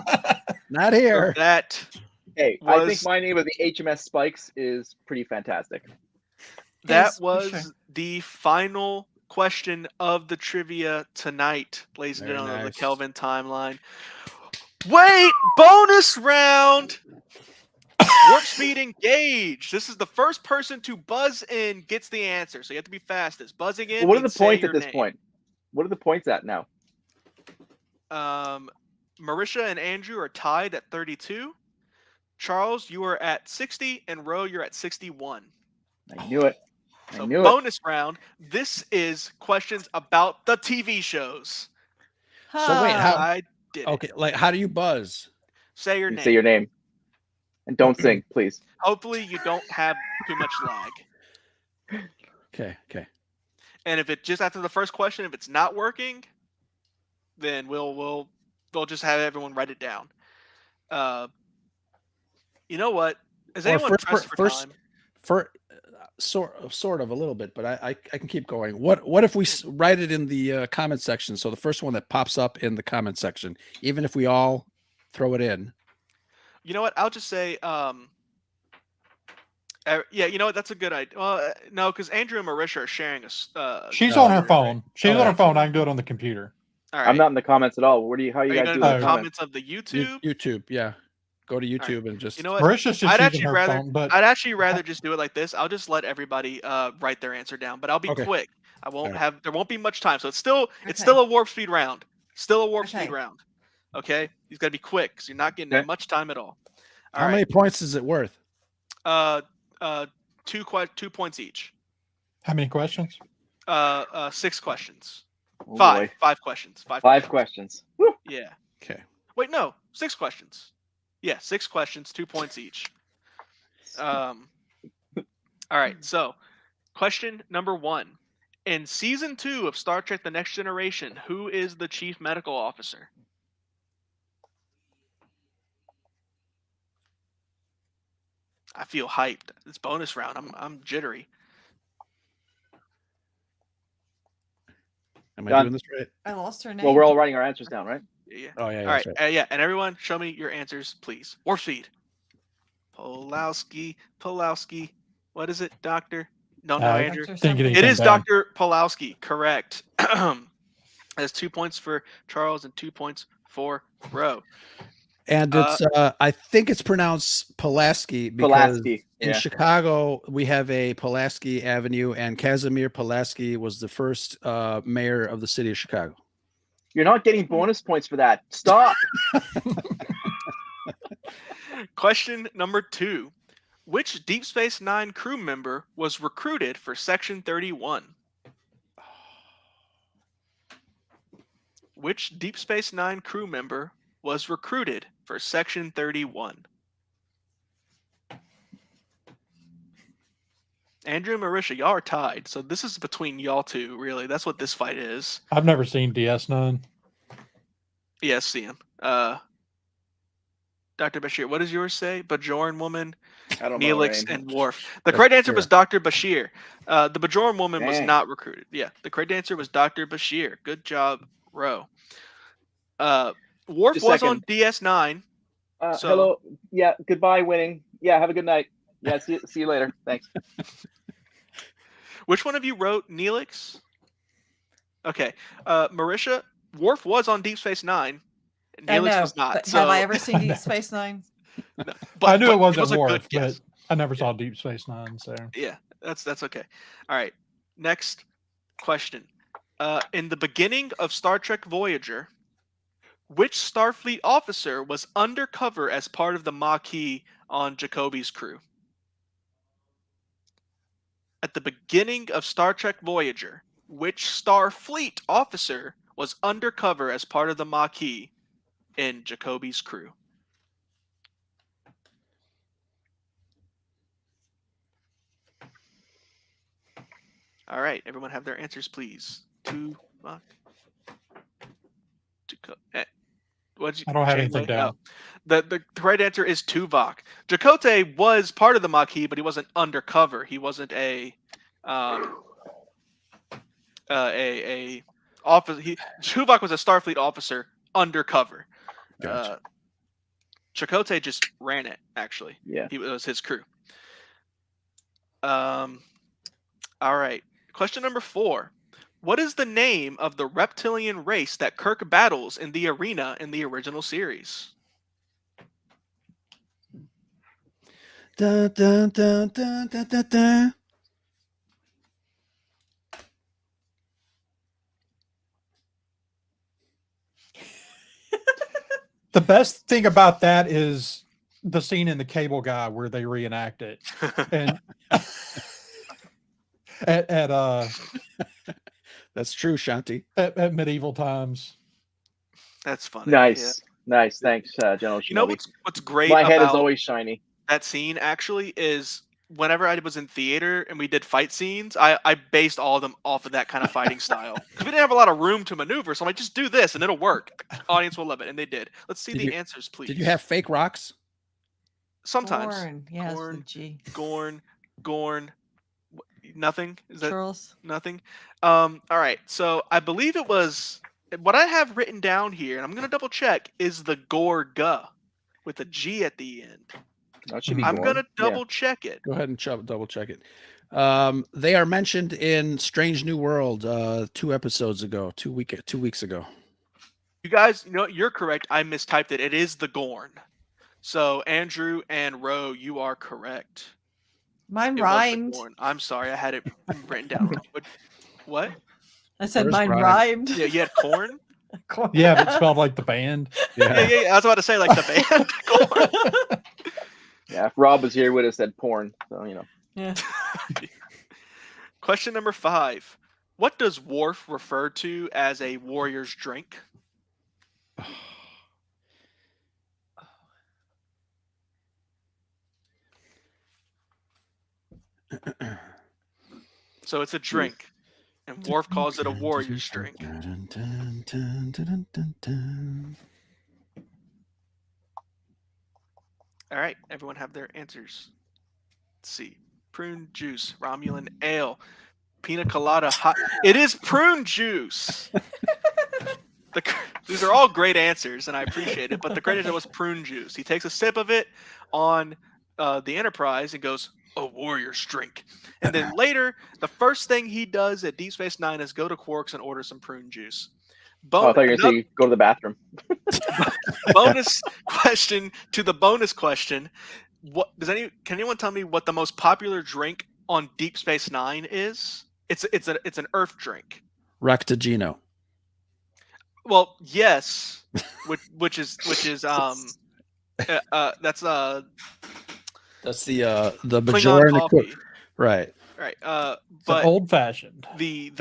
Not So here. that Hey, I think was my name of the HMS Spikes is pretty fantastic. that Yes, for was sure. the final question of the trivia tonight, ladies and Very gentlemen, of the nice. Kelvin timeline. Wait, bonus round. Warp speed engage. This is the first person to buzz in gets the answer, so you have to be fastest. Buzzing in. Well, what are the means say points your at this name. point? What are the points at now? Marisha and Andrew are tied at 32. Charles, you are at 60, and Ro, you're at 61. I knew it. I So knew it. bonus round. This is questions about the TV shows. So wait, how? I did Okay, it. like how do you buzz? Say your You name. say your name. And don't sing, please. Hopefully you don't have too much lag. Okay. And if it just after the first question, if it's not working, then we'll just have everyone write it down. You know what? Is Or anyone pressed for time? For sort of a little bit, but I can keep going. What if we write it in the comment section? So the first one that pops up in the comment section, even if we all throw it in. You know what? I'll just say, yeah, you know what? That's a good idea. Well, no, because Andrew and Marisha are sharing a. She's No, on her right. phone. She's Oh, on her yeah. phone. I can do it on the computer. All right. I'm not in the comments at all. How are you Are you guys gonna doing do in the the comments? comments of the YouTube? YouTube, yeah. Go to YouTube and just. You know what? Marisha's just I'd using actually her rather phone, but I'd actually rather just do it like this. I'll just let everybody write their answer down, but I'll be Okay. quick. I won't Alright. have there won't be much time. So it's still Okay. a warp speed round. Still a warp Okay. speed round. Okay? You've got to be quick because you're not getting Okay. much time at all. All How right. many points is it worth? 2 points each. how many questions? 6 questions. Oh, 5 boy. 5 questions. 5 questions. Woo. Yeah. Okay. Wait, no. 6 questions. Yeah, 6 questions, 2 points each. All right. So, question number 1. In season 2 of Star Trek: The Next Generation, who is the chief medical officer? I feel hyped. It's bonus round. I'm jittery. Am I Done. doing this right? I lost her name. Well, we're all writing our answers down, right? Yeah. Oh yeah. All right. That's right. Yeah. And everyone, show me your answers, please. Warp speed. Pulowski. What is it, Doctor? No, Andrew. Dr. Think something. It is Done. Dr. Pulowski. Correct. Has 2 points for Charles and 2 points for Ro. And it's I think it's pronounced Pulaski because Pulaski, in yeah. Chicago we have a Pulaski Avenue, and Casimir Pulaski was the first mayor of the city of Chicago. You're not getting bonus points for that. Stop. Question number 2. Which Deep Space Nine crew member was recruited for Section 31? Which Deep Space Nine crew member was recruited for Section 31? Andrew and Marisha, y'all are tied, so this is between y'all two, really. That's what this fight is. I've never seen DS9. Yes, Cian. Dr. Bashir, what does yours say? Bajoran woman, I don't know her Neelix, name. and Worf. The correct answer was Dr. Bashir. The Bajoran woman was Dang. not recruited. Yeah, the correct answer was Dr. Bashir. Good job, Ro. Worf Just a was on second. DS9. So Hello. Yeah. Goodbye, winning. Yeah. Have a good night. Yeah. See you later. Thanks. which one of you wrote Neelix? Okay. Marisha, Worf was on Deep Space Nine. I Neelix know, was not. but So, have I ever seen Deep Space Nine? no, I knew it wasn't was a good Worf, guess. but I never saw Deep Space Nine. So Yeah, that's okay. All right. Next question. In the beginning of Star Trek Voyager, which Starfleet officer was undercover as part of the Maquis on Jacoby's crew? At the beginning of Star Trek Voyager, which Starfleet officer was undercover as part of the Maquis in Jacoby's crew? All right, everyone have their answers, please. Tuvok. What'd you, I don't have Janeway? anything down. The right answer is Tuvok. Chakotay was part of the Maquis, but he wasn't undercover. He wasn't a officer. Tuvok was a Starfleet officer undercover. Gotcha. Chakotay just ran it. Actually, Yeah. it was his crew. All right. Question number 4. What is the name of the reptilian race that Kirk battles in the arena in the original series? Dun, dun, dun, dun, dun, dun, dun. the best thing about that is the scene in the Cable Guy where they reenact it, and at That's true, Shanti. at medieval times. That's funny. Nice. Yeah. Nice. Thanks, General Shinobi. You know what's great My head about is always shiny. that scene actually is whenever I was in theater and we did fight scenes, I based all of them off of that kind of fighting style. Because we didn't have a lot of room to maneuver, so I'm like, just do this and it'll work. The audience will love it. And they did. Let's see the answers, please. Did you have fake rocks? Sometimes. Gorn. Yes, Gorn. with G. Gorn. Nothing? Is that Charles. nothing? All right. So I believe it was what I have written down here, and I'm gonna double check, is the Gorga with a G at the end. That should be I'm Gorn. gonna double check it. Go ahead and double check it. They are mentioned in Strange New World 2 episodes ago, 2 weeks ago. You guys, you're correct. I mistyped it. It is the Gorn. So Andrew and Ro, you are correct. Mine It rhymed. was the Gorn. I'm sorry, I had it written down wrong. What? I said Where's mine rhymed? rhymed. Yeah, you had corn. Yeah, but it spelled like the band. Yeah. I was about to say like the band. Gorn. Yeah, if Rob was here, would have said porn. So Yeah. Question number 5. What does Worf refer to as a warrior's drink? So it's a drink, and Worf calls it a warrior's drink. All right, everyone have their answers. Let's see. Prune juice, Romulan ale, pina colada hot. It is prune juice. These are all great answers, and I appreciate it. But the great answer was prune juice. He takes a sip of it on the Enterprise and goes, "A warrior's drink." And then later, the first thing he does at Deep Space Nine is go to Quark's and order some prune juice. I thought you were going to say go to the bathroom. Bonus question to the bonus question. Can anyone tell me what the most popular drink on Deep Space Nine is? It's an Earth drink. Rectagino. Well, yes, which is that's That's the Klingon Bajoran coffee. right. Right. But But old fashioned. I'm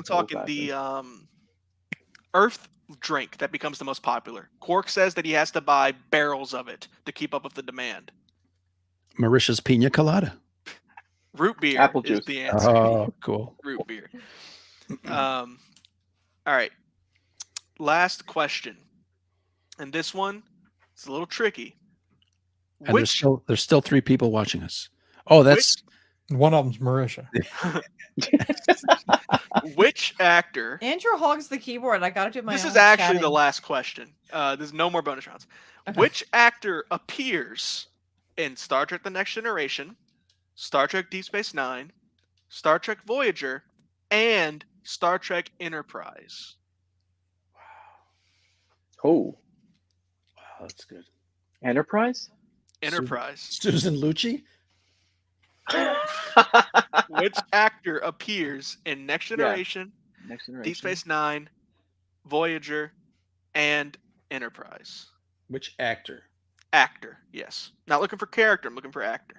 talking the Earth drink that becomes the most popular. Quark says that he has to buy barrels of it to keep up with the demand. Marisha's pina colada. Root beer Apple is juice. the answer. Oh, cool. Root beer. All right. Last question. And this one is a little tricky. And there's still 3 people watching us. Oh, that's One of them's Marisha. which actor? Andrew hogs the keyboard. I got to do my This own is actually chatting. the last question. There's no more bonus rounds. Okay. Which actor appears in Star Trek: The Next Generation, Star Trek: Deep Space Nine, Star Trek: Voyager, and Star Trek: Enterprise? Oh, wow, that's good. Enterprise. Enterprise. Susan Lucci? Which actor appears in Next Generation, Next Generation. Deep Space Nine, Voyager, and Enterprise? Which actor? Actor, yes. Not looking for character. I'm looking for actor.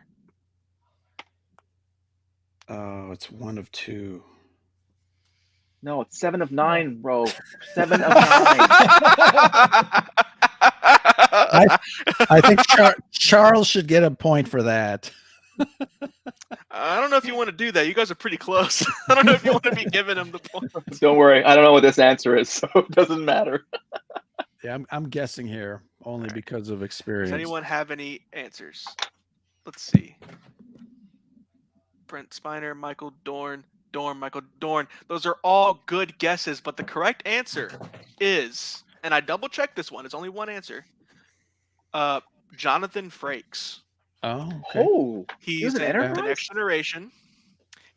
Oh, it's one of 2. No, it's 7 of 9, bro. 7 of 9. I think Charles should get a point for that. I don't know if you want to do that. You guys are pretty close. I don't know if you want to be giving him the points. Don't worry, I don't know what this answer is, so it doesn't matter. Yeah, I'm guessing here only because of experience. Does anyone have any answers? Let's see. Brent Spiner, Michael Dorn, Michael Dorn. Those are all good guesses, but the correct answer is, and I double checked this one. It's only one answer. Jonathan Frakes. Oh, okay. Oh, He's an in Enterprise? The Next Generation.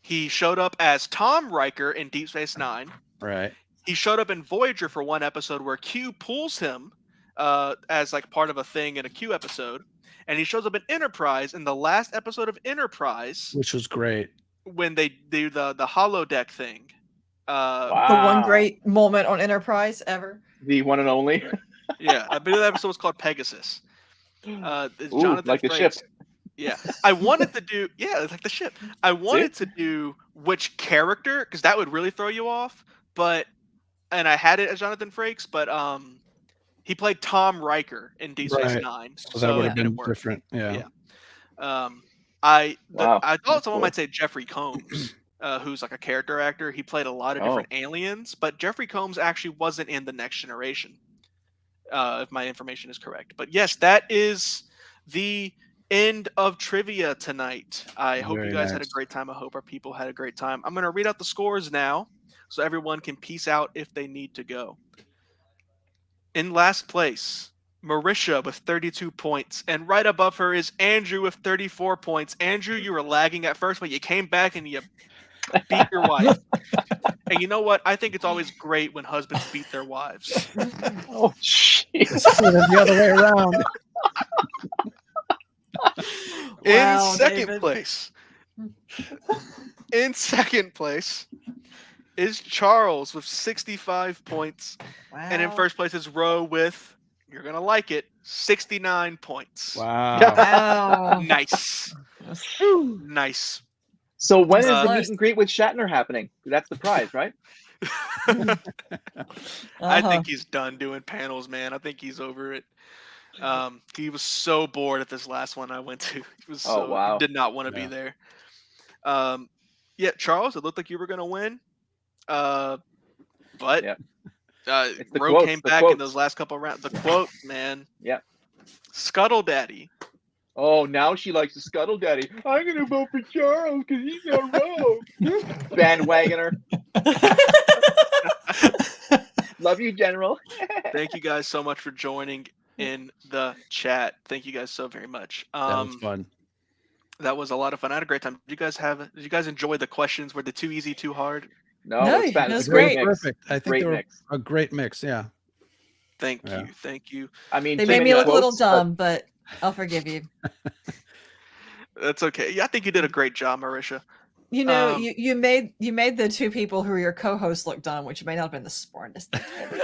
He showed up as Tom Riker in Deep Space Nine. Right. He showed up in Voyager for one episode where Q pulls him as like part of a thing in a Q episode, and he shows up in Enterprise in the last episode of Enterprise, Which was great. when they do the holodeck thing. The one great moment on Enterprise ever. The one and only. Yeah, I believe that episode was called Pegasus. It's Ooh, Jonathan like the Frakes. ship. Yeah, I wanted to do. Yeah, it's like the ship. I wanted to do which character, because that would really throw you off. And I had it as Jonathan Frakes, but he played Tom Riker in Deep Space Right. Nine, So that would have it didn't been work. different. Yeah. I Wow, thought that's someone cool. might say Jeffrey Combs, who's like a character actor. He played a lot of different aliens, but Jeffrey Combs actually wasn't in The Next Generation, if my information is correct. But yes, that is the end of trivia tonight. I hope Very you guys had a nice. great time. I hope our people had a great time. I'm going to read out the scores now so everyone can peace out if they need to go. In last place, Marisha with 32 points, and right above her is Andrew with 34 points. Andrew, you were lagging at first, but you came back and you beat your wife. And you know what? I think it's always great when husbands beat their wives. Oh, jeez. The other way around. Wow, In second David. place. In second place is Charles with 65 points. Wow. And in first place is Ro with, you're going to like it, 69 points. Wow. Wow. Nice. Nice. So when is the Close. meet and greet with Shatner happening? That's the prize, right? I Uh-huh. think he's done doing panels, man. I think he's over it. He was so bored at this last one I went to. He was Oh, wow. did not want to be Yeah. there. Yeah, Charles, it looked like you were gonna win. But Yeah. It's the Ro quotes, came the back in quotes. those last couple rounds. The quote, man. Yeah. Scuttle Daddy. Oh, now she likes the Scuttle Daddy. I'm going to vote for Charles because he's a rogue. Bandwagoner. Love you, General. Thank you guys so much for joining in the chat. Thank you guys so very much. That was fun. That was a lot of fun. I had a great time. Did you guys enjoy the questions? Were they too easy, too hard? No, No, it's fat. it It's was a great great. mix. Perfect. I think Great they were mix. a great mix. Yeah. Thank Yeah. you. Thank you. I mean, They too made many me look a little quotes, but- dumb, but I'll forgive you. That's okay. Yeah, I think you did a great job, Marisha. You know, Um, you made the two people who are your co-hosts look dumb, which may not have been the smartest thing ever.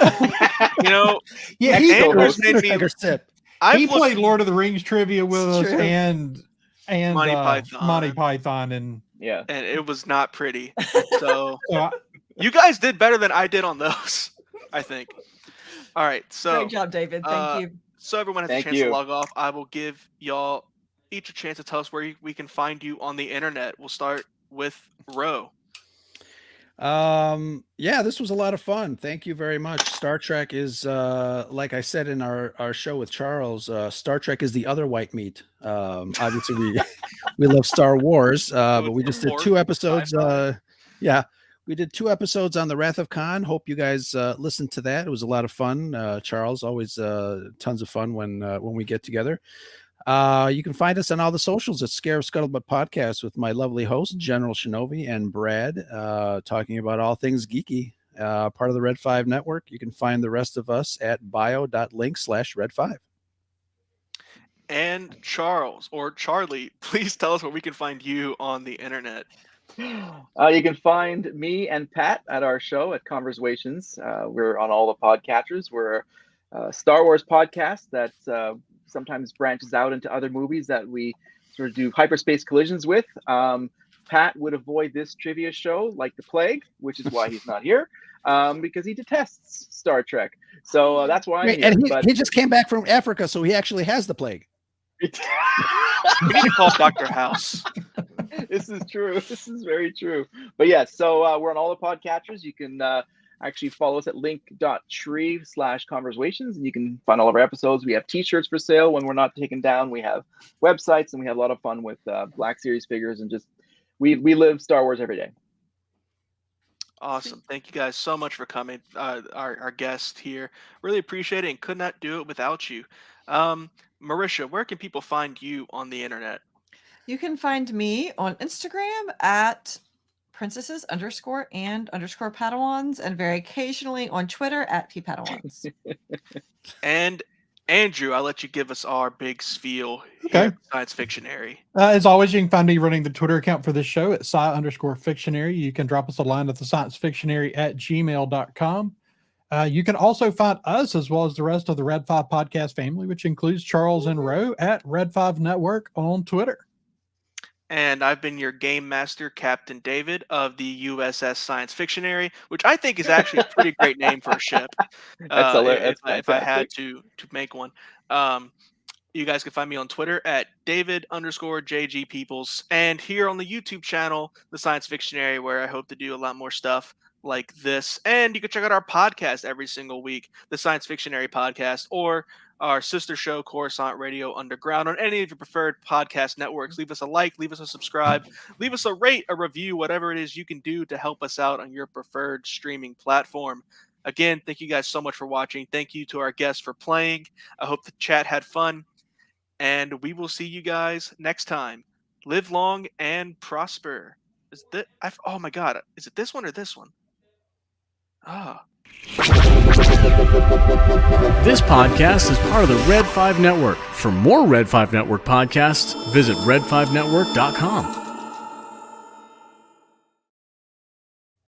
You know, Yeah, Andrew's he, made me. Take a sip. I've he looked- played Lord of the Rings trivia with It's us true. and Monty Python. Monty Python and yeah. and it was not pretty. So so you guys did better than I did on those, I think. All right, so Great job, David. Thank you. so everyone has a Thank chance you. to log off. I will give y'all each a chance to tell us where we can find you on the internet. We'll start with Ro. Yeah, this was a lot of fun. Thank you very much. Star Trek is like I said in our show with Charles, Star Trek is the other white meat. Obviously we love Star Wars, but we just did 2 episodes. Yeah, we did 2 episodes on the Wrath of Khan. Hope you guys listened to that. It was a lot of fun. Charles, always tons of fun when we get together. You can find us on all the socials at Scarif Scuttlebutt Podcast with my lovely host, General Shinobi, and Brad, talking about all things geeky, part of the Red 5 network. You can find the rest of us at bio.link/Red5. And Charles, or Charlie, please tell us where we can find you on the internet. You can find me and Pat at our show at ConverSWations. We're on all the podcatchers. We're a Star Wars podcast that sometimes branches out into other movies that we sort of do hyperspace collisions with. Pat would avoid this trivia show like the plague, which is why he's not here, because he detests Star Trek. So that's why I'm here. And he just came back from Africa, so he actually has the plague. We need to call Dr. House. This is true. This is very true. But yeah, so we're on all the podcatchers. You can actually follow us at link.tree/ConverSWations, and you can find all of our episodes. We have t-shirts for sale when we're not taken down. We have websites, and we have a lot of fun with Black Series figures, and just we live Star Wars every day. Awesome. Thank you guys so much for coming. Our guest here. Really appreciate it and could not do it without you. Marisha, where can people find you on the internet? You can find me on Instagram at princesses_and_padawans, and very occasionally on Twitter at ppadawans. And Andrew, I'll let you give us our big spiel here Okay. at Science Fictionary. As always, you can find me running the Twitter account for this show at sci_fictionary. You can drop us a line at the sciencefictionary@gmail.com. You can also find us, as well as the rest of the Red 5 podcast family, which includes Charles and Roe, at Red 5 Network on Twitter. And I've been your game master, Captain David, of the USS Science Fictionary, which I think is actually a pretty great name for a ship. If I had to make one. You guys can find me on Twitter at David_JG Peoples, and here on the YouTube channel, The Science Fictionary, where I hope to do a lot more stuff like this. And you can check out our podcast every single week, The Science Fictionary Podcast, or our sister show, Coruscant Radio Underground, on any of your preferred podcast networks. Leave us a like, leave us a subscribe, leave us a rate, a review, whatever it is you can do to help us out on your preferred streaming platform. Again, thank you guys so much for watching. Thank you to our guests for playing. I hope the chat had fun. And we will see you guys next time. Live long and prosper. Oh my God. Is it this one or this one? Ah. This podcast is part of the Red 5 Network. For more Red 5 Network podcasts, visit red5network.com.